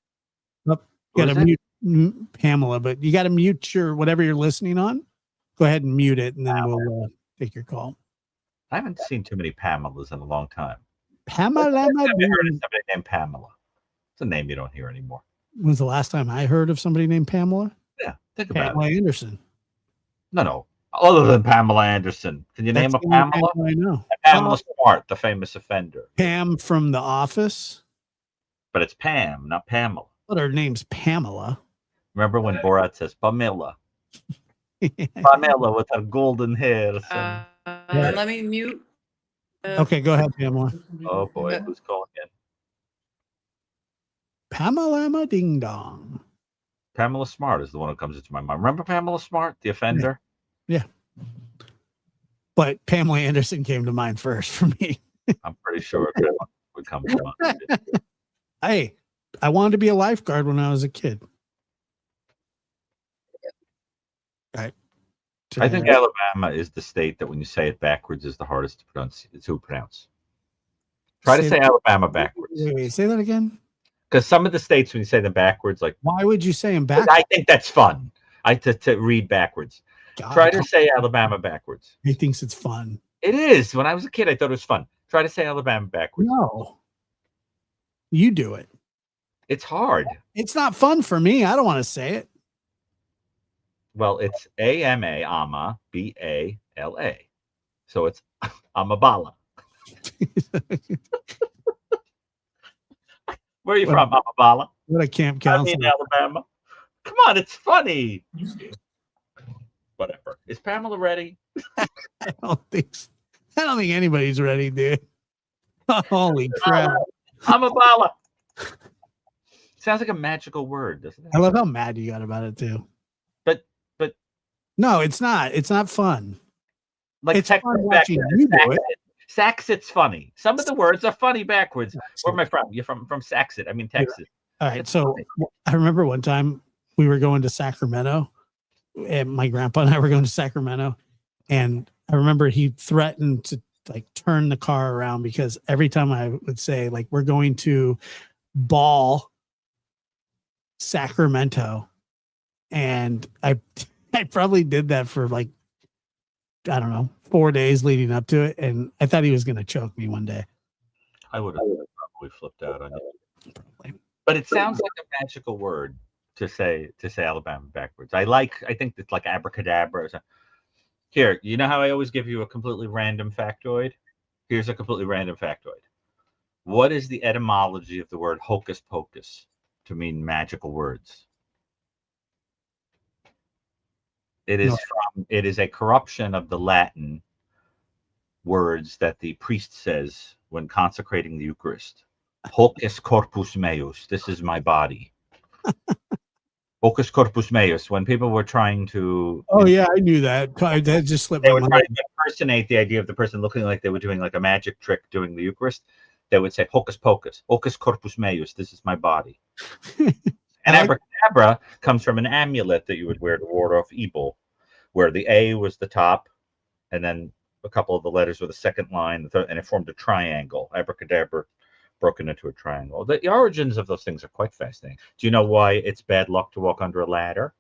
Oh, you got to mute Pamela, but you got to mute your whatever you're listening on. Go ahead and mute it, and then we'll take your call. I haven't seen too many Pamelas in a long time. Pamela. I've never heard of somebody named Pamela. It's a name you don't hear anymore. When's the last time I heard of somebody named Pamela? Yeah, think about Pamela it. Anderson. No. Other than Pamela Anderson, can you name a Pamela? I know. Pamela Smart, the famous offender. Pam from The Office. But it's Pam, not Pamela. But her name's Pamela. Remember when Borat says Pamela? Pamela with her golden hair. Let me mute. Okay, go ahead, Pamela. Oh boy, who's calling in? Pamela Ding Dong. Pamela Smart is the one who comes into my mind. Remember Pamela Smart, the offender? Yeah. But Pamela Anderson came to mind first for me. I'm pretty sure that one would come to mind. Hey, I wanted to be a lifeguard when I was a kid. Right. I think Alabama is the state that when you say it backwards is the hardest to pronounce. Try to say Alabama backwards. Wait, say that again. Because some of the states, when you say them backwards, like why would you say them backwards? I think that's fun. To read backwards. God, Try to say Alabama backwards. He thinks it's fun. It is. When I was a kid, I thought it was fun. Try to say Alabama backwards. No. You do it. It's hard. It's not fun for me. I don't want to say it. Well, it's A-M-A, ama, B-A-L-A. So it's Amabala. Where are you from, Amabala? What a camp I counselor. mean, Alabama. Come on, it's funny. Whatever. Is Pamela ready? I don't think anybody's ready, dude. Holy crap. Amabala. Sounds like a magical word, doesn't it? I love how mad you got about it too. But no, it's not. It's not fun. like It's fun Texas watching backwards. you do it. Saxit's funny. Some of the words are funny backwards. Where am I from? You're from Saxit. I mean Texas. All right. So I remember one time we were going to Sacramento, and my grandpa and I were going to Sacramento, and I remember he threatened to like turn the car around because every time I would say like we're going to ball Sacramento, and I probably did that for like I don't know 4 days leading up to it, and I thought he was going to choke me one day. I would have probably flipped out on you. Probably. But it sounds like a magical word to say Alabama backwards. I think it's like abracadabra. Here, you know how I always give you a completely random factoid? Here's a completely random factoid. What is the etymology of the word hocus pocus to mean magical words? It is a corruption of the Latin words that the priest says when consecrating the Eucharist. Hoc est corpus meus. This is my body. Hocus corpus meus. When people were trying to... Oh, yeah, I knew that. That just slipped They my were mind. trying to impersonate the idea of the person looking like they were doing like a magic trick doing the Eucharist. They would say, hocus pocus. Hocus corpus meus. This is my body. And abracadabra comes from an amulet that you would wear to ward off evil, where the A was the top, and then a couple of the letters were the second line, the third, and it formed a triangle. Abracadabra broken into a triangle. The origins of those things are quite fascinating. Do you know why it's bad luck to walk under a ladder?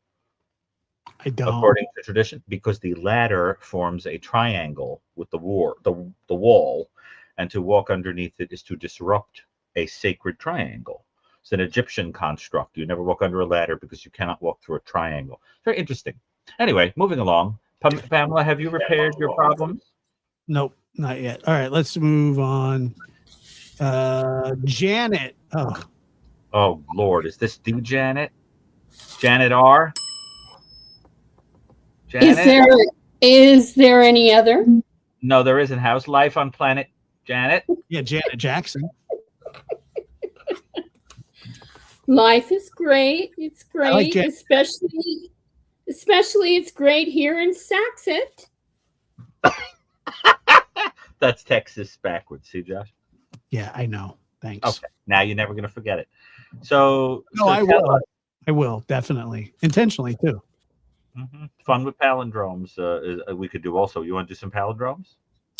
I don't. According to tradition, because the ladder forms a triangle with the wall, and to walk underneath it is to disrupt a sacred triangle. It's an Egyptian construct. You never walk under a ladder because you cannot walk through a triangle. Very interesting. Anyway, moving along. Pamela, have you repaired your problems? Nope, not yet. All right, let's move on. Janet. Oh, Lord. Is this due, Janet? Janet R? Janet? Is there any other? No, there isn't. How's life on planet Janet? Yeah, Janet Jackson. Life is great. It's I like great, especially it's great here in Saxit. That's Texas backwards. See, Josh? Yeah, I know. Thanks. Okay. Now you're never going to forget it. So, No, I will. I will, definitely. Intentionally, too. Fun with palindromes. We could do also. You want to do some palindromes?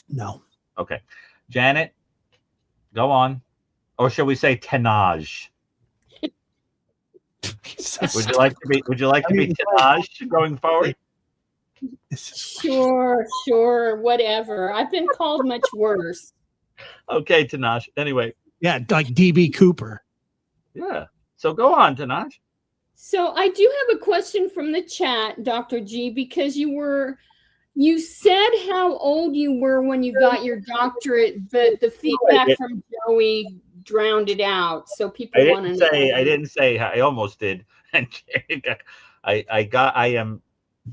No. Okay. Janet, go on. Or shall we say tenage? Would you like to be tenage going forward? Sure, whatever. I've been called much worse. Okay, Tenaj. Anyway. Yeah, like DB Cooper. Yeah. So go on, Tenaj. So I do have a question from the chat, Dr. G, because you said how old you were when you got your doctorate, but the feedback from Joey drowned it out. So people want to know. I didn't say. I almost did. And I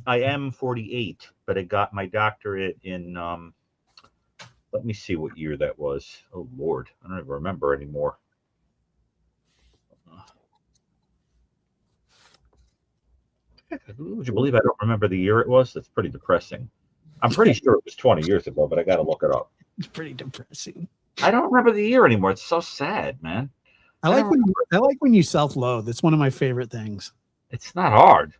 am 48, but I got my doctorate in let me see what year that was. Oh Lord, I don't even remember anymore. Would you believe I don't remember the year it was? That's pretty depressing. I'm pretty sure it was 20 years ago, but I got to look it up. It's pretty depressing. I don't remember the year anymore. It's so sad, man. I like when you self-loathe. It's one of my favorite things. It's not hard.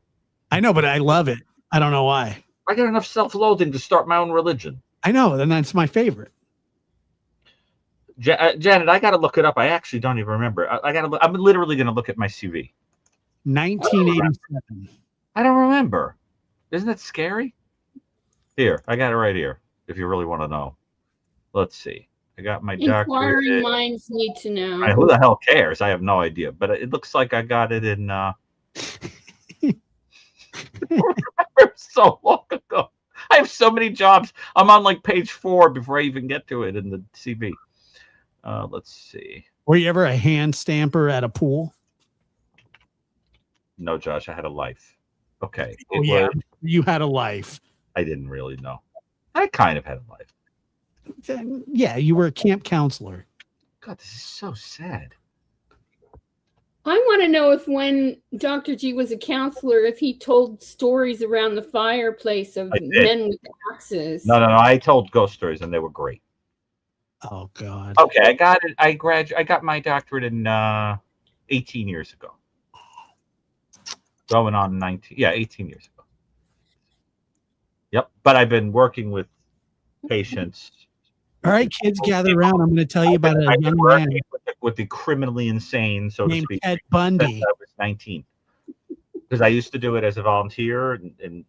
I know, but I love it. I don't know why. I got enough self-loathing to start my own religion. I know, and that's my favorite. Janet, I got to look it up. I actually don't even remember. I'm literally going to look at my CV. 1987. I don't remember. Isn't that scary? Here, I got it right here. If you really want to know, let's see. I got my doctorate. Inquiring minds need to know. Who the hell cares? I have no idea. But it looks like I got it in. so long ago. I have so many jobs. I'm on like page 4 before I even get to it in the CV. Let's see. Were you ever a hand stamper at a pool? No, Josh, I had a life. Okay. Oh, yeah. You had a life. I didn't really know. I kind of had a life. Yeah, you were a camp counselor. God, this is so sad. I want to know if when Dr. G was a counselor, if he told stories around the fireplace of men with axes. No. I told ghost stories, and they were great. Oh, God. Okay, I got it. I got my doctorate in 18 years ago. Going on 19. Yeah, 18 years ago. Yep. But I've been working with patients. All right, kids, gather around. I'm going to tell you about a young man with the criminally insane, so to speak, Ed Bundy. Since I was 19. Because I used to do it as a volunteer, and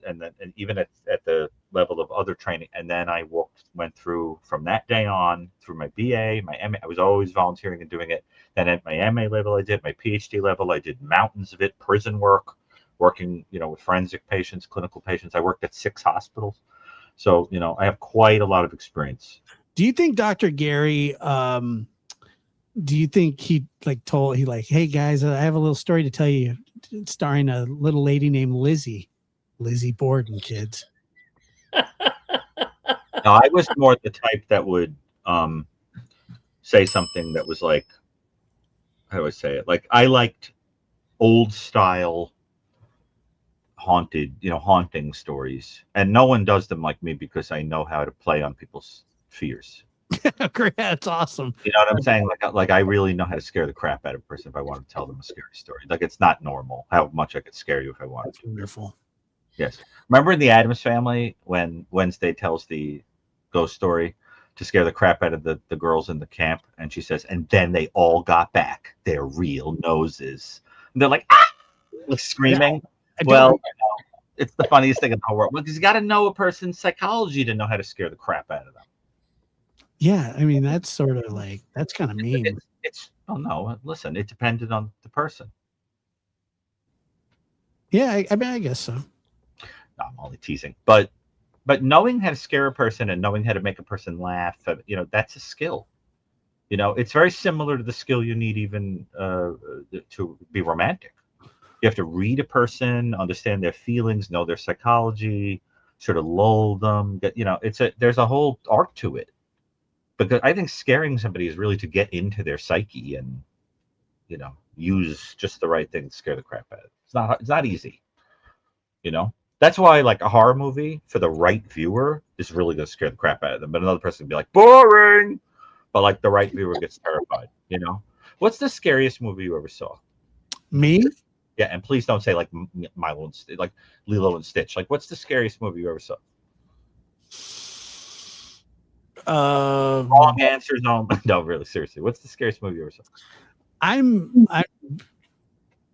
even at the level of other training, and then I went through from that day on through my BA, my MA. I was always volunteering and doing it. Then at my MA level, I did my PhD level. I did mountains of it, prison work, working with forensic patients, clinical patients. I worked at 6 hospitals, so I have quite a lot of experience. Do you think Dr. Gary? Do you think he hey guys, I have a little story to tell you, starring a little lady named Lizzie Borden, kids? No, I was more the type that would say something that was like, how do I say it? Like, I liked old style haunting stories, and no one does them like me because I know how to play on people's fears. Great, that's awesome. You know what I'm saying? Like I really know how to scare the crap out of a person if I want to tell them a scary story. Like, it's not normal how much I could scare you if I wanted to. Wonderful. Yes. Remember in the Addams Family when Wednesday tells the ghost story to scare the crap out of the girls in the camp, and she says, and then they all got back their real noses. And they're like, ah! Like screaming. Well, it's the funniest thing in the whole world. Because you got to know a person's psychology to know how to scare the crap out of them. Yeah, I mean, that's sort of like, that's kind of mean. No, listen, it depended on the person. Yeah, I mean, I guess so. No, I'm only teasing. But knowing how to scare a person and knowing how to make a person laugh, that's a skill. It's very similar to the skill you need even to be romantic. You have to read a person, understand their feelings, know their psychology, sort of lull them. There's a whole art to it. Because I think scaring somebody is really to get into their psyche and, use just the right thing to scare the crap out of it. It's not easy. That's why, like, a horror movie for the right viewer is really going to scare the crap out of them. But another person can be like, boring. But like the right viewer gets terrified. What's the scariest movie you ever saw? Me? Yeah, and please don't say like like Lilo and Stitch. Like, what's the scariest movie you ever saw? Wrong answers on. No, really, seriously. What's the scariest movie you ever saw? I'm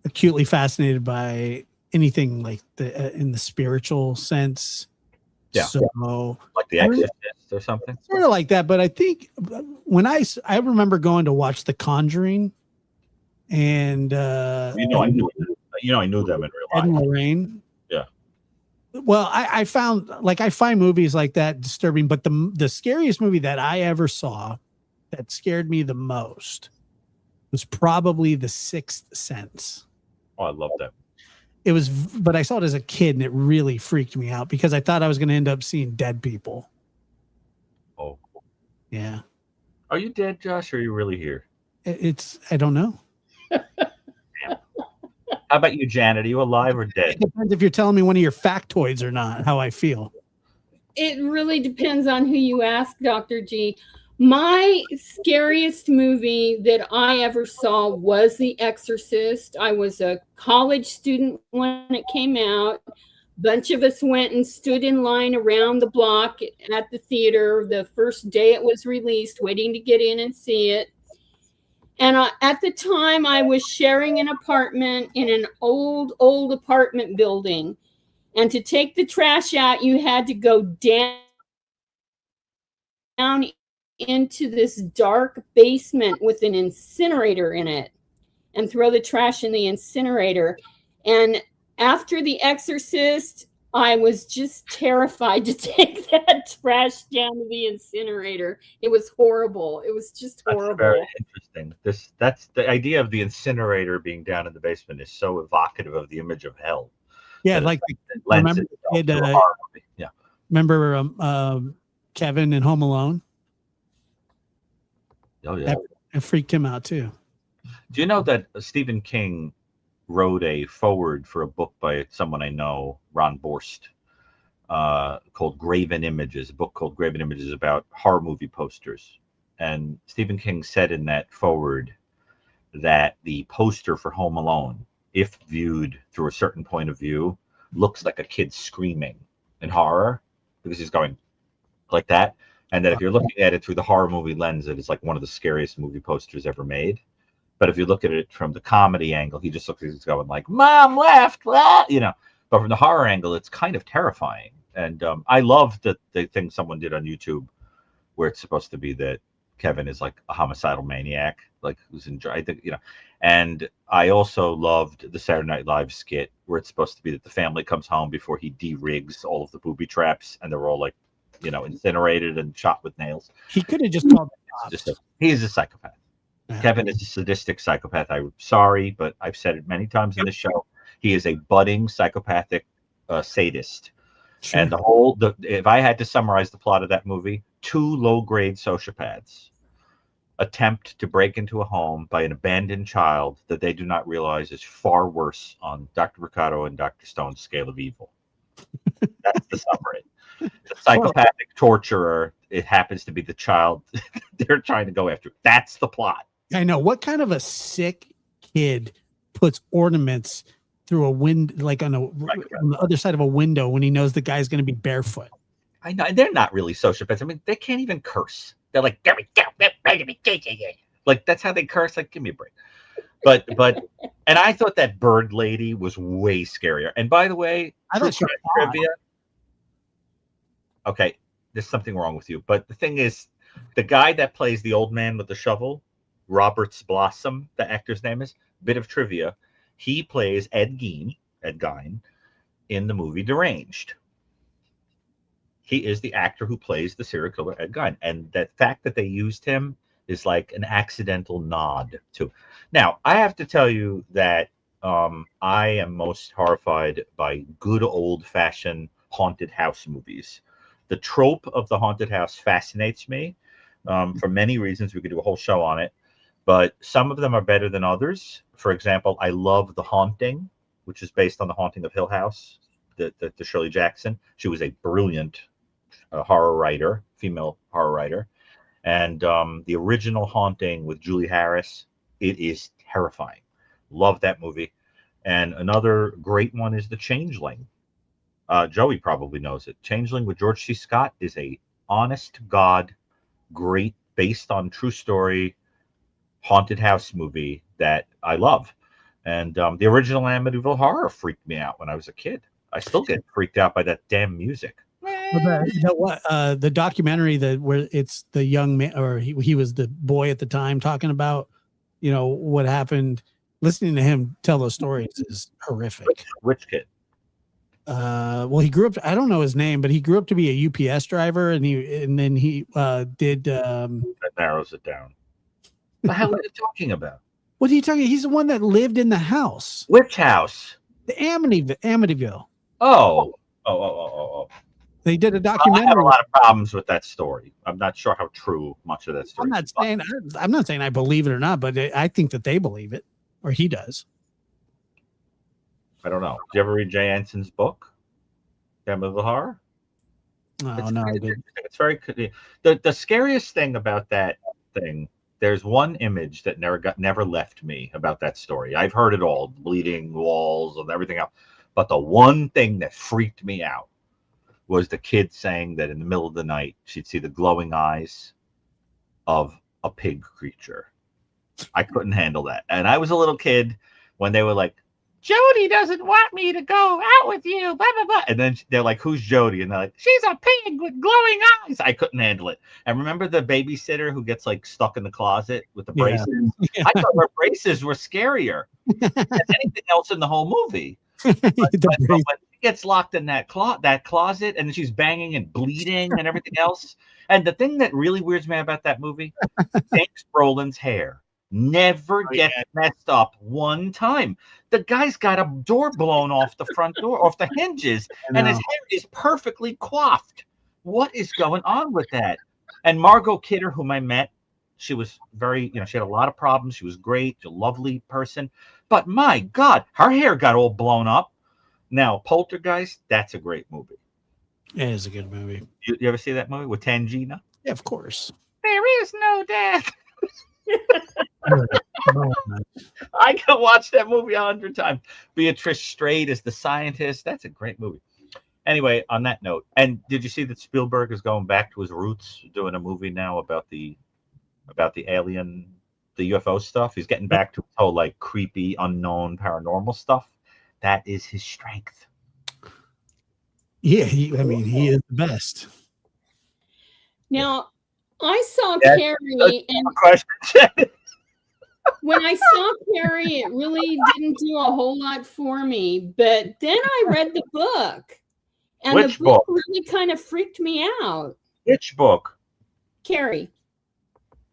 acutely fascinated by anything like in the spiritual sense. Yeah. So like The Exorcist or something. Sort of like that, but I think when I remember going to watch The Conjuring, and I knew them in real life. Ed and Lorraine. Yeah. Well, I find movies like that disturbing, but the scariest movie that I ever saw that scared me the most was probably The Sixth Sense. Oh, I love that. But I saw it as a kid, and it really freaked me out because I thought I was going to end up seeing dead people. Oh. Yeah. Are you dead, Josh, or are you really here? I don't know. How about you, Janet? Are you alive or dead? It depends if you're telling me one of your factoids or not, how I feel. It really depends on who you ask, Dr. G. My scariest movie that I ever saw was The Exorcist. I was a college student when it came out. A bunch of us went and stood in line around the block at the theater the first day it was released, waiting to get in and see it. And at the time, I was sharing an apartment in an old apartment building. And to take the trash out, you had to go down into this dark basement with an incinerator in it and throw the trash in the incinerator. And after The Exorcist, I was just terrified to take that trash down to the incinerator. It was horrible. It was just That's horrible. very interesting. That's the idea of the incinerator being down in the basement is so evocative of the image of hell. Yeah, that like it lends remember itself to a horror movie. Yeah. remember Kevin in Home Alone? Oh yeah. It freaked him out too. Do you know that Stephen King wrote a foreword for a book by someone I know, Ron Borst, called Graven Images, a book called Graven Images about horror movie posters. And Stephen King said in that foreword that the poster for Home Alone, if viewed through a certain point of view, looks like a kid screaming in horror because he's going like that. And that if you're looking at it through the horror movie lens, it is like one of the scariest movie posters ever made. But if you look at it from the comedy angle, he just looks like he's going like, "Mom left," you know. But from the horror angle, it's kind of terrifying. And I love the thing someone did on YouTube where it's supposed to be that Kevin is like a homicidal maniac, like who's I think, you know. And I also loved the Saturday Night Live skit where it's supposed to be that the family comes home before he de-rigs all of the booby traps, and they're all like, you know, incinerated and shot with nails. He could have just called the cops. He's a psychopath. Yeah. Kevin is a sadistic psychopath. I'm sorry, but I've said it many times in this show. He is a budding psychopathic sadist. Sure. And if I had to summarize the plot of that movie, 2 low-grade sociopaths attempt to break into a home by an abandoned child that they do not realize is far worse on Dr. Brucato and Dr. Stone's scale of evil. That's the summary. The psychopathic torturer, it happens to be the child they're trying to go after. That's the plot. I know. What kind of a sick kid puts ornaments through a window, like on the other side of a window, when he knows the guy's going to be barefoot? I know. They're not really sociopaths. I mean, they can't even curse. They're like, like that's how they curse. Like, give me a break. But and I thought that bird lady was way scarier. And by the way, I don't know. Trivia. Okay, there's something wrong with you. But the thing is, the guy that plays the old man with the shovel, Roberts Blossom, the actor's name is, bit of trivia, he plays Ed Gein in the movie Deranged. He is the actor who plays the serial killer Ed Gein. And the fact that they used him is like an accidental nod to. Now, I have to tell you that I am most horrified by good old-fashioned haunted house movies. The trope of the haunted house fascinates me for many reasons. We could do a whole show on it. But some of them are better than others. For example, I love The Haunting, which is based on The Haunting of Hill House, the Shirley Jackson. She was a brilliant horror writer, female horror writer. And the original Haunting with Julie Harris, it is terrifying. Love that movie. And another great one is The Changeling. Joey probably knows it. Changeling with George C. Scott is a honest to God, great, based on true story, haunted house movie that I love. And the original Amityville Horror freaked me out when I was a kid. I still get freaked out by that damn music. The documentary where it's the young man, or he was the boy at the time, talking about, you know, what happened. Listening to him tell those stories is horrific. Which kid? Well, he grew up, I don't know his name, but he grew up to be a UPS driver, and then he did that narrows it down. The hell are you talking about? What are you talking? He's the one that lived in the house. Which house? The Amityville. Oh. They did a documentary. I have a lot of problems with that story. I'm not sure how true much of that story is. I'm not saying I believe it or not, but I think that they believe it, or he does. I don't know. Did you ever read Jay Anson's book, Amityville Horror? No, I didn't. It's very the scariest thing about that thing. There's one image that never left me about that story. I've heard it all, bleeding walls and everything else. But the one thing that freaked me out was the kid saying that in the middle of the night, she'd see the glowing eyes of a pig creature. I couldn't handle that. And I was a little kid when they were like, Jody doesn't want me to go out with you, blah, blah, blah. And then they're like, who's Jody? And they're like, she's a pig with glowing eyes. I couldn't handle it. And remember the babysitter who gets like stuck in the closet with the braces? Yeah. I thought her braces were scarier than anything else in the whole movie. But when she gets locked in that closet, and then she's banging and bleeding and everything else. And the thing that really weirds me about that movie, James Brolin's hair never gets messed up one time. The guy's got a door blown off the front door, off the hinges, and his hair is perfectly coiffed. What is going on with that? And Margot Kidder, whom I met, she was very, she had a lot of problems. She was great, a lovely person. But my God, her hair got all blown up. Now, Poltergeist, that's a great movie. It is a good movie. You ever see that movie with Tangina? Yeah, of course. There is no death. I can watch that movie 100 times. Beatrice Straight is the scientist. That's a great movie. Anyway, on that note, and did you see that Spielberg is going back to his roots, doing a movie now about the alien, the UFO stuff? He's getting back to his whole like creepy, unknown, paranormal stuff. That is his strength. Yeah, he is the best. Now, I saw Carrie, and Question. when I saw Carrie, it really didn't do a whole lot for me. But then I read the book, and Which the book book? really kind of freaked me out. Which book? Carrie.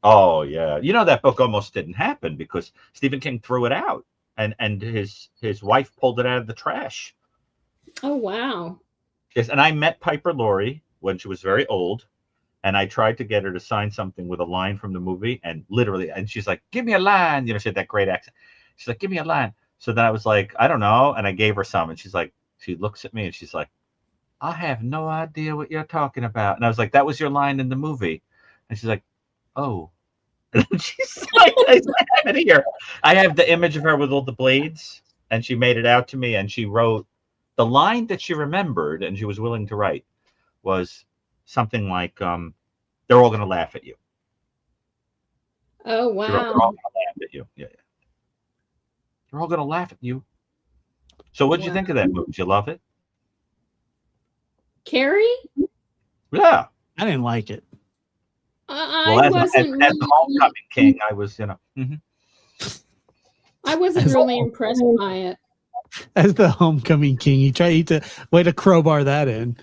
Oh yeah, that book almost didn't happen because Stephen King threw it out, and his wife pulled it out of the trash. Oh wow. Yes, and I met Piper Laurie when she was very old, and I tried to get her to sign something with a line from the movie, and literally, and she's like, "Give me a line," she had that great accent. She's like, "Give me a line." So then I was like, "I don't know," and I gave her some, and she's like, she looks at me and she's like, "I have no idea what you're talking about," and I was like, "That was your line in the movie," and she's like, "Oh," and she's like, "I have it here. I have the image of her with all the blades," and she made it out to me, and she wrote the line that she remembered and she was willing to write was something like, "They're all going to laugh at you." Oh She wrote, "They're all wow. going to laugh at you." Yeah. They're all going to laugh at you. So what did you think of that movie? Did you love it? Carrie? Yeah. I didn't like it. I wasn't as the Homecoming King, I was, I wasn't really impressed by it. As the Homecoming King, he tried to way to crowbar that in.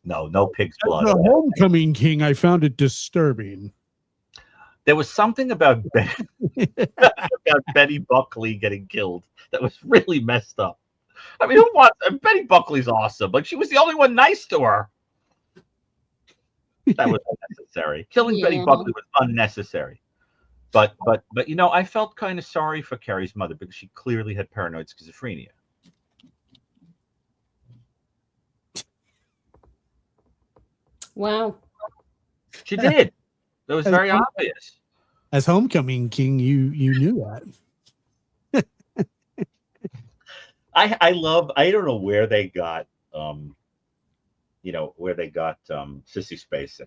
No pig's blood. As the Homecoming King, I found it disturbing. There was something about Betty Buckley getting killed that was really messed up. I mean, Betty Buckley's awesome, but she was the only one nice to her. That was unnecessary. Killing Betty Buckley was unnecessary. But I felt kind of sorry for Carrie's mother because she clearly had paranoid schizophrenia. Wow. She did. That was very obvious. As Homecoming King, you knew that. I don't know where they got Sissy Spacek,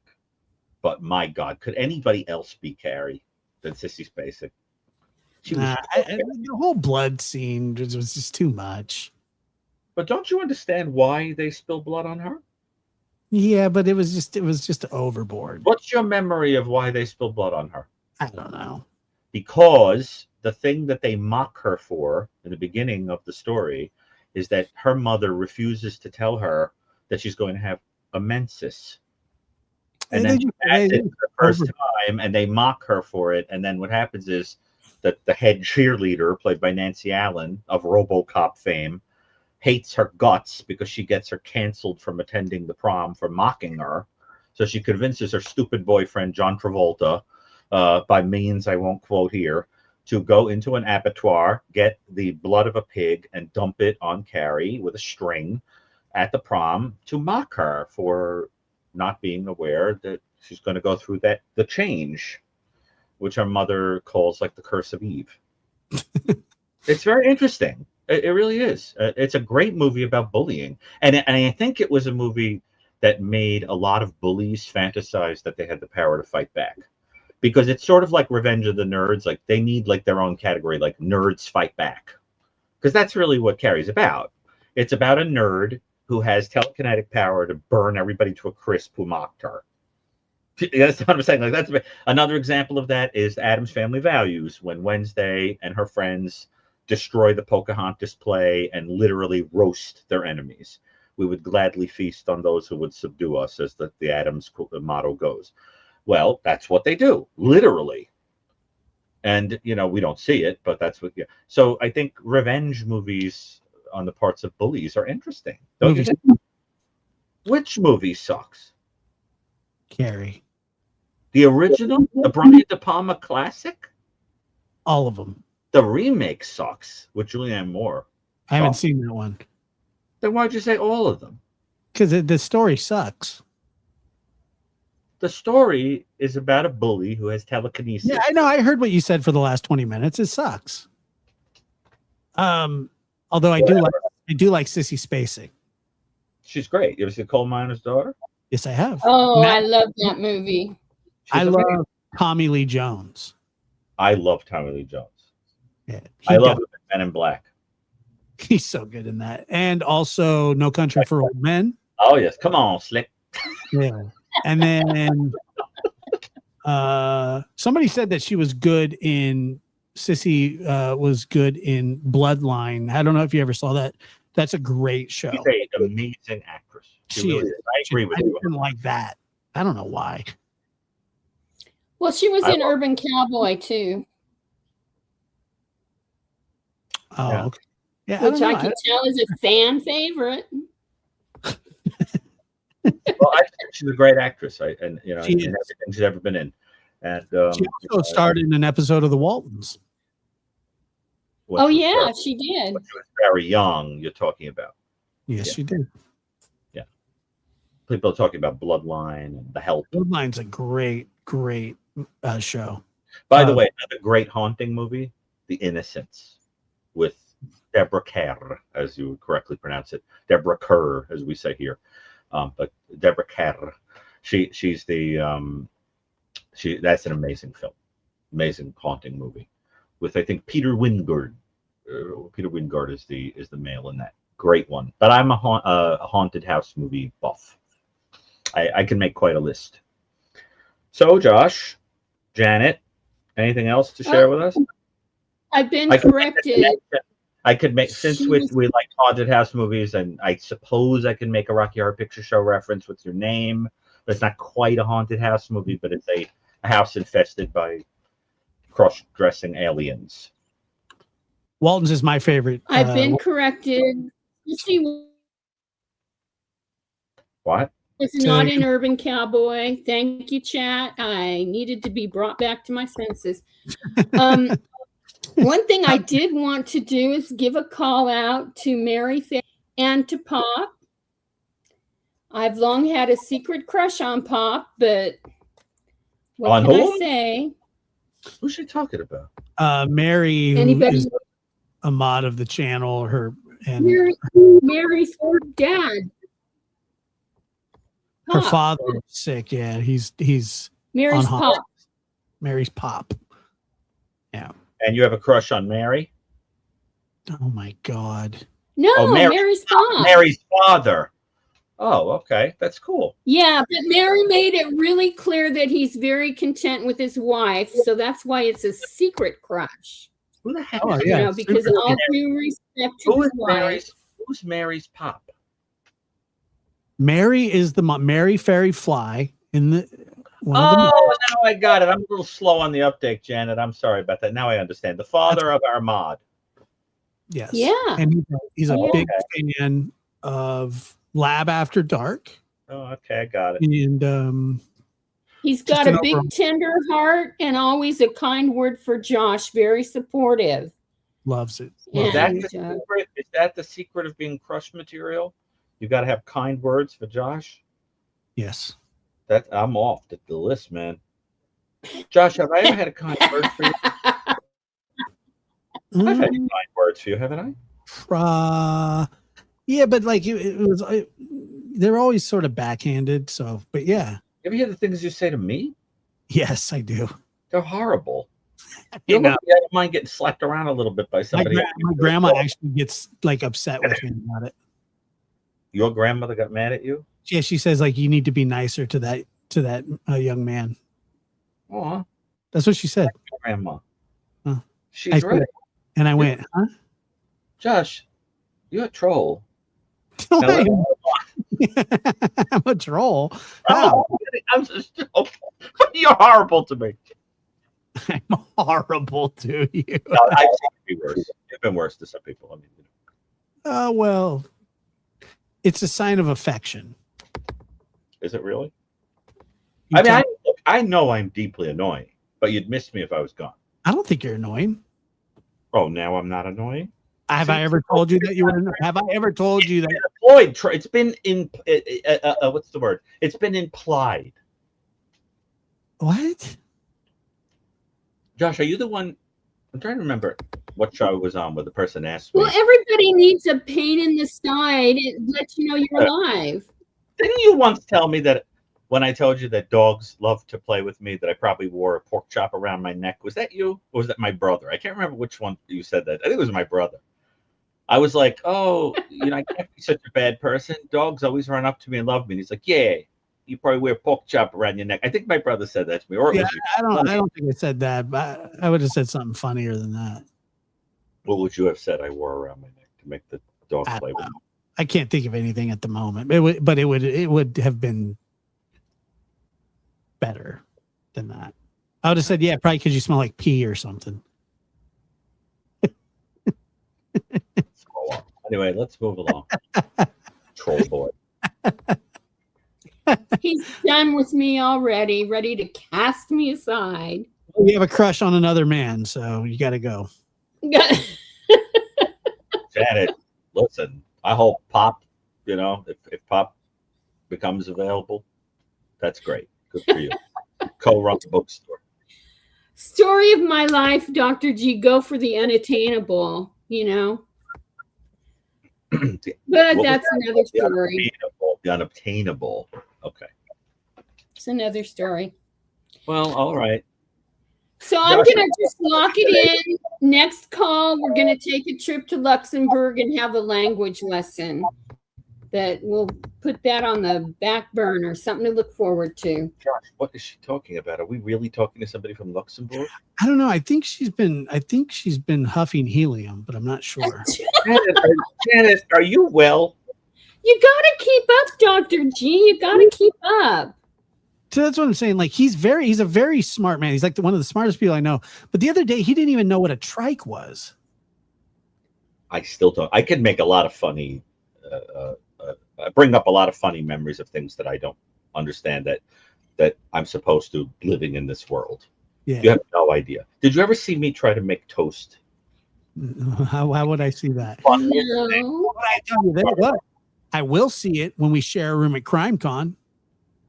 but my God, could anybody else be Carrie than Sissy Spacek? The whole blood scene was just too much. But don't you understand why they spilled blood on her? Yeah, but it was just overboard. What's your memory of why they spilled blood on her? I don't know. Because the thing that they mock her for in the beginning of the story is that her mother refuses to tell her that she's going to have a menses. And then she has it the first time, and they mock her for it. And then what happens is that the head cheerleader, played by Nancy Allen of RoboCop fame, hates her guts because she gets her canceled from attending the prom for mocking her. So she convinces her stupid boyfriend, John Travolta, by means I won't quote here, to go into an abattoir, get the blood of a pig, and dump it on Carrie with a string at the prom to mock her for not being aware that she's going to go through the change, which her mother calls like the curse of Eve. It's very interesting. It really is. It's a great movie about bullying. And I think it was a movie that made a lot of bullies fantasize that they had the power to fight back. Because it's sort of like Revenge of the Nerds. Like they need like their own category, like nerds fight back. Because that's really what Carrie's about. It's about a nerd who has telekinetic power to burn everybody to a crisp who mocked her. That's what I'm saying. Like that's another example of that is Addams Family Values, when Wednesday and her friends destroy the Pocahontas play and literally roast their enemies. We would gladly feast on those who would subdue us, as the Adams motto goes. Well, that's what they do, literally. And, you know, we don't see it, but that's what. Yeah. So I think revenge movies on the parts of bullies are interesting. Don't you think? Which movie sucks? Carrie. The original, the Brian De Palma classic? All of them. The remake sucks with Julianne Moore. I haven't seen that one. Then why'd you say all of them? Because the story sucks. The story is about a bully who has telekinesis. Yeah, I know. I heard what you said for the last 20 minutes. It sucks. Although I do like Sissy Spacek. She's great. You ever see Coal Miner's Daughter? Yes, I have. Oh, Now, I love that movie. I love Tommy Lee Jones. I love Tommy Lee Jones. Yeah, I love Men in Black. He's so good in that. And also No Country for Old Men. Oh yes, come on, Slick. Yeah. And then somebody said that she was good in Sissy was good in Bloodline. I don't know if you ever saw that. That's a great show. She's an amazing actress. She really is. I agree with you. Didn't like that. I don't know why. Well, she was in Urban Cowboy too. Oh, Yeah. okay. Yeah, Which I can tell is a fan favorite. Well, I think she's a great actress. In She everything is. she's ever been in. And She also starred in an episode of The Waltons. Oh yeah, she did. When she was very young, you're talking about. Yes, Yeah. she did. Yeah. People are talking about Bloodline and The Help. Bloodline's a great show. By the way, another great haunting movie, The Innocents, with Deborah Kerr, as you would correctly pronounce it. Deborah Kerr, as we say here. But Deborah Kerr, she's the that's an amazing film, amazing haunting movie, with I think Peter Wingard. Peter Wingard is the male in that. Great one. But I'm a haunted house movie buff. I can make quite a list. So Josh, Janet, anything else to share with us? I've been corrected. I could make, since we like haunted house movies, and I suppose I can make a Rocky Horror Picture Show reference with your name, but it's not quite a haunted house movie, but it's a house infested by cross-dressing aliens. Waltons is my favorite. I've been corrected. Sissy What? was not an Urban Cowboy. Thank you, chat. I needed to be brought back to my senses. One thing I did want to do is give a call out to Mary Fair and to Pop. I've long had a secret crush on Pop, but what On can who? I say? Who's she talking about? Mary, who Anybody? is a mod of the channel. Mary's dad. Her Pop. father is sick. Yeah, he's Mary's on Pop. Mary's Pop. Yeah. And you have a crush on Mary? Oh my God. No, Mary- Mary's Pop. Mary's father. Oh, okay. That's cool. Yeah, but Mary made it really clear that he's very content with his wife, so that's why it's a secret crush. Who the heck Oh, is yeah. You know, because all due respect to his wife. Who's Mary's Pop? Mary is the Mary Fairy Fly in the one of the Oh, now I got it. I'm a little slow on the update, Janet. I'm sorry about that. Now I understand. The father of our mod. yes. Yeah. And he's a Yeah. big fan of Lab After Dark. Oh, okay. I got it. And He's Just got an a big overall- tender heart and always a kind word for Josh, very supportive. loves it. Yeah. Is that And, the secret? Is that the secret of being crush material? You got to have kind words for Josh. Yes. That I'm off the list, man. Josh, have I ever had a kind word for you? I've had kind words for you, haven't I? Yeah, but like they're always sort of backhanded. So, but yeah, You ever hear the things you say to me? yes, I do. They're horrible. You You know, know, I don't mind getting slapped around a little bit by my, somebody. my grandma actually gets like upset with me about it. Your grandmother got mad at you? Yeah, she says like you need to be nicer to that young man. Oh, That's what she said. grandma. Huh. I She's said right. it. And I went, huh? Josh, you're a troll. No, Now, I'm a troll. How? I'm just joking. You're horrible to me. I'm horrible to you. No, I've seen it be worse. It's been worse to some people. I mean, Well, it's a sign of affection. is it really? You I mean, tell- I know I'm deeply annoying, but you'd miss me if I was gone. I don't think you're annoying. Oh, now I'm not annoying? Have I ever told you that you were? Have I ever told you that? Employed. It's been in. What's the word? It's been implied. What? Josh, are you the one? I'm trying to remember what show I was on where the person asked me. Well, everybody needs a pain in the side. It lets you know you're alive. Didn't you once tell me that when I told you that dogs love to play with me, that I probably wore a pork chop around my neck? Was that you? Or was that my brother? I can't remember which one you said that. I think it was my brother. I was like, oh, I can't be such a bad person. Dogs always run up to me and love me. And he's like, yeah, you probably wear a pork chop around your neck. I think my brother said that to me. Or it was you. I don't think I said that, but I would have said something funnier than that. What would you have said I wore around my neck to make the dog play with me? I can't think of anything at the moment. It would have been better than that. I would have said, yeah, probably because you smell like pee or something. Anyway, let's move along. Troll boy. He's done with me already, ready to cast me aside. You have a crush on another man, so you got to go. Janet, listen, I hope Pop, if Pop becomes available, that's great. Good for you. Co-run the bookstore. Story of my life, Dr. G. Go for the unattainable, But that's another story. The unobtainable. Okay. It's another story. Well, all right. So I'm going to just lock it in. Next call, we're going to take a trip to Luxembourg and have a language lesson. That we'll put that on the back burner, something to look forward to. Josh, what is she talking about? Are we really talking to somebody from Luxembourg? I don't know. I think she's been huffing helium, but I'm not sure. Janet, are you well? You got to keep up, Dr. G. You got to keep up. So that's what I'm saying. Like he's a very smart man. He's like one of the smartest people I know. But the other day he didn't even know what a trike was. I still don't. I can make a lot of funny. Bring up a lot of funny memories of things that I don't understand that I'm supposed to living in this world. Yeah. You have no idea. Did you ever see me try to make toast? How would I see that? No. I tell you that, look, I will see it when we share a room at CrimeCon.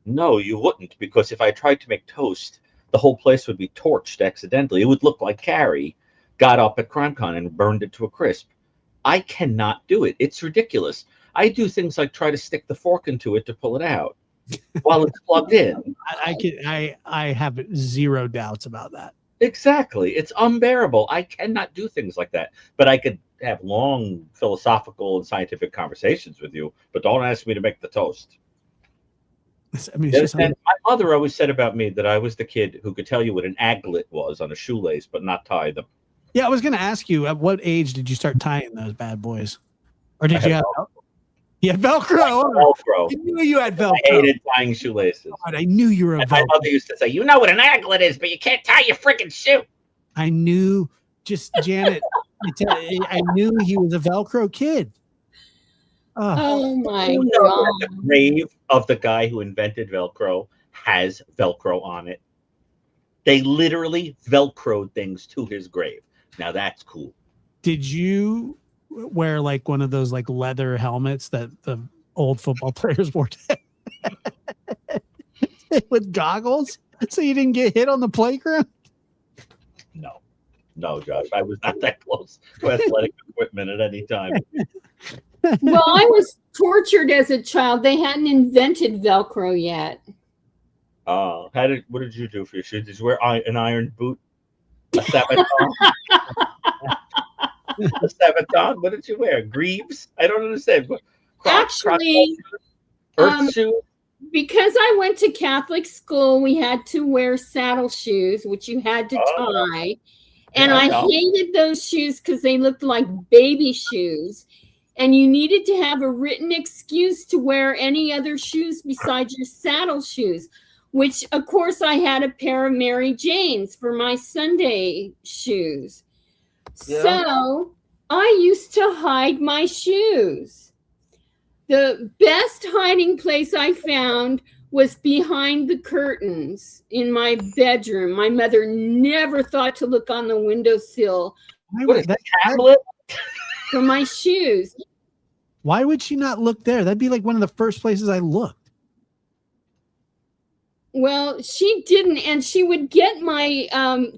No, you wouldn't, because if I tried to make toast, the whole place would be torched accidentally. It would look like Carrie got up at CrimeCon and burned it to a crisp. I cannot do it. It's ridiculous. I do things like try to stick the fork into it to pull it out while it's plugged in. I have zero doubts about that. Exactly. It's unbearable. I cannot do things like that. But I could have long philosophical and scientific conversations with you, but don't ask me to make the toast. I mean, And my mother always said about me that I was the kid who could tell you what an aglet was on a shoelace, but not tie them. Yeah, I was going to ask you, at what age did you start tying those bad boys? Or did you have Velcro? Velcro. I knew you had Velcro. I hated tying shoelaces. God, I knew you were a And my Velcro. mother used to say, "You know what an aglet is, but you can't tie your freaking shoe." I knew, Janet, I knew he was a Velcro kid. Oh my You know God. that the grave of the guy who invented Velcro has Velcro on it. They literally Velcroed things to his grave. Now that's cool. Did you wear like one of those like leather helmets that the old football players wore with goggles so you didn't get hit on the playground? No, Josh, I was not that close to athletic equipment at any time. Well, I was tortured as a child. They hadn't invented Velcro yet. What did you do for your shoes? Did you wear an iron boot? A Sabaton? A Sabaton? What did you wear? Greaves? I don't understand. Actually, Earth shoes? because I went to Catholic school, we had to wear saddle shoes, which you had to tie. And Yeah, I I know. hated those shoes because they looked like baby shoes. And you needed to have a written excuse to wear any other shoes besides your saddle shoes, which, of course, I had a pair of Mary Janes for my Sunday shoes. Yeah. So I used to hide my shoes. The best hiding place I found was behind the curtains in my bedroom. My mother never thought to look on the windowsill What is that, Hamlet? for my shoes. Why would she not look there? That'd be like one of the first places I looked. Well, she didn't, and she would get my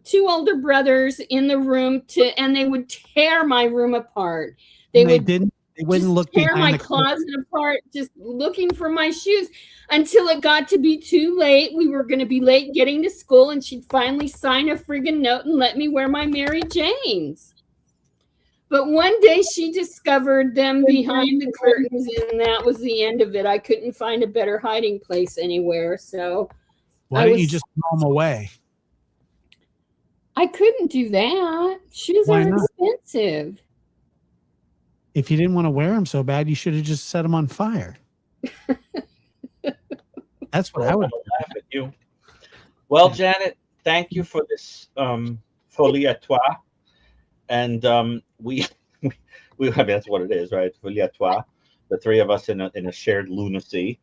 two older brothers in the room and they would tear my room apart. They wouldn't look tear behind my the closet apart, just looking for my shoes until it got to be too late. We were going to be late getting to school, and she'd finally sign a friggin' note and let me wear my Mary Janes. But one day she discovered them behind the curtains, and that was the end of it. I couldn't find a better hiding place anywhere, so Why don't you just throw them away? I couldn't do that. Shoes Why are not? expensive. If you didn't want to wear them so bad, you should have just set them on fire. That's what I would laugh at you. Well, Janet, thank you for this folie à toi. And we I mean, that's what it is, right? Folie à toi. The three of us in a shared lunacy.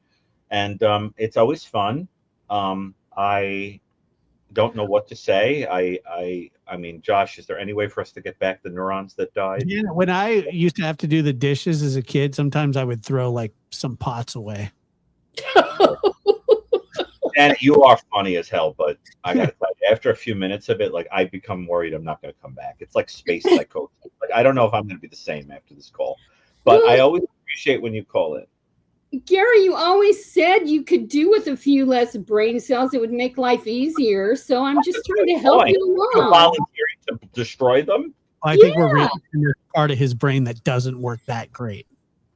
And it's always fun. I don't know what to say. I mean, Josh, is there any way for us to get back the neurons that died? Yeah, when I used to have to do the dishes as a kid, sometimes I would throw like some pots away. Janet, you are funny as hell, but I gotta tell you, after a few minutes of it, like I become worried I'm not gonna come back. It's like space psychosis. Like I don't know if I'm gonna be the same after this call. But I always appreciate when you call in. Gary, you always said you could do with a few less brain cells. It would make life easier. So I'm just trying to help you You're along. volunteering to destroy them? I think we're reaching the part of his brain that doesn't work that great.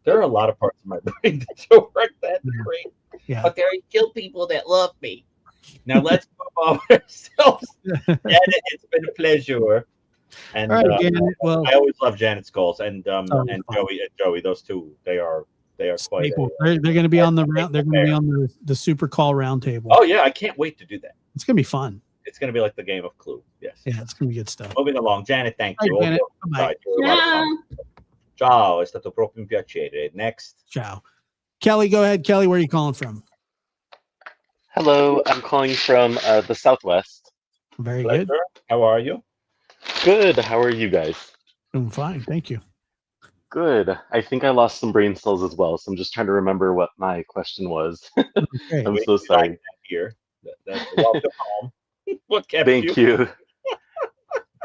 There are a lot of parts of my brain that don't work that great. Yeah. But there are still people that love me. Now let's move on ourselves. Janet, it's been a pleasure. And All right, Janet, well, I always love Janet's calls, and fun. Joey, those two, they are quite. They're going to be on the round. They're going to be on the super call round table. Oh yeah, I can't wait to do that. It's going to be fun. It's going to be like the game of Clue. Yes. Yeah, it's going to be good stuff. Moving along, Janet, thank All you. right, Janet. Bye-bye. Ciao, è stato proprio un piacere. Next. Ciao. Kelly, go ahead. Kelly, where are you calling from? Hello, I'm calling from the Southwest. Very Pleasure. good. How are you? Good. How are you guys? Doing fine. Thank you. Good. I think I lost some brain cells as well, so I'm just trying to remember what my question was. Okay. I'm so sorry. Here. That's welcome home. What kept Thank you.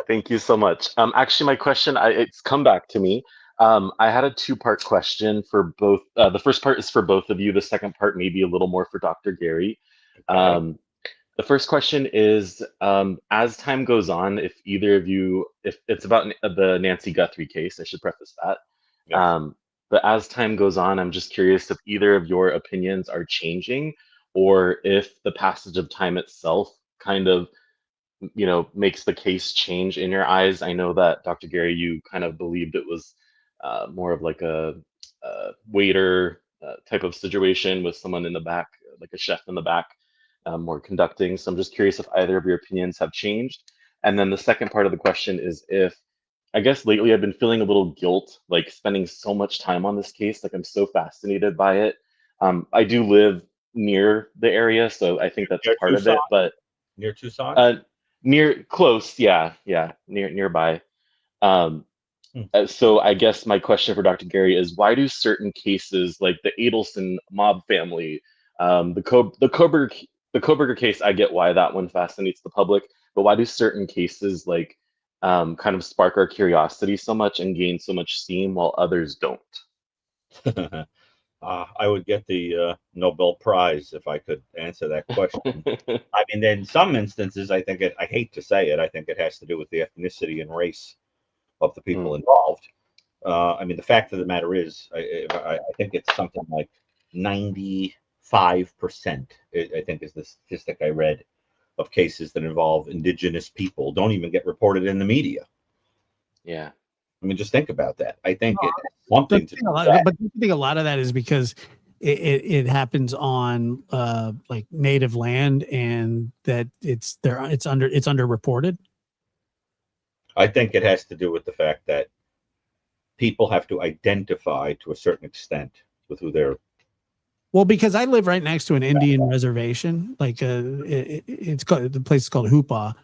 Thank you so much. Actually, my question, it's come back to me. I had a two-part question for both. The first part is for both of you. The second part may be a little more for Dr. Gary. Okay. The first question is, as time goes on, if either of you, if it's about the Nancy Guthrie case, I should preface that. Yes. But as time goes on, I'm just curious if either of your opinions are changing, or if the passage of time itself kind of, makes the case change in your eyes. I know that Dr. Gary, you kind of believed it was more of like a waiter type of situation with someone in the back, like a chef in the back, more conducting. So I'm just curious if either of your opinions have changed. And then the second part of the question is if, I guess lately I've been feeling a little guilt, like spending so much time on this case, like I'm so fascinated by it. I do live near the area, so I think that's part of it, but near Tucson? Close, yeah, nearby. So I guess my question for Dr. Gary is, why do certain cases like the Adelson mob family, the Koberger case, I get why that one fascinates the public, but why do certain cases like kind of spark our curiosity so much and gain so much steam while others don't? I would get the Nobel Prize if I could answer that question. I mean, in some instances, I hate to say it, I think it has to do with the ethnicity and race of the people involved. I mean, the fact of the matter is, I think it's something like 95%, I think is the statistic I read, of cases that involve indigenous people don't even get reported in the media. Yeah. I mean, just think about that. I think it has something to do with but that. I think a lot of that is because it happens on like native land, and that it's underreported. I think it has to do with the fact that people have to identify to a certain extent with who they're. Well, because I live right next to an Indian reservation, like it's called, the place is called Hoopa,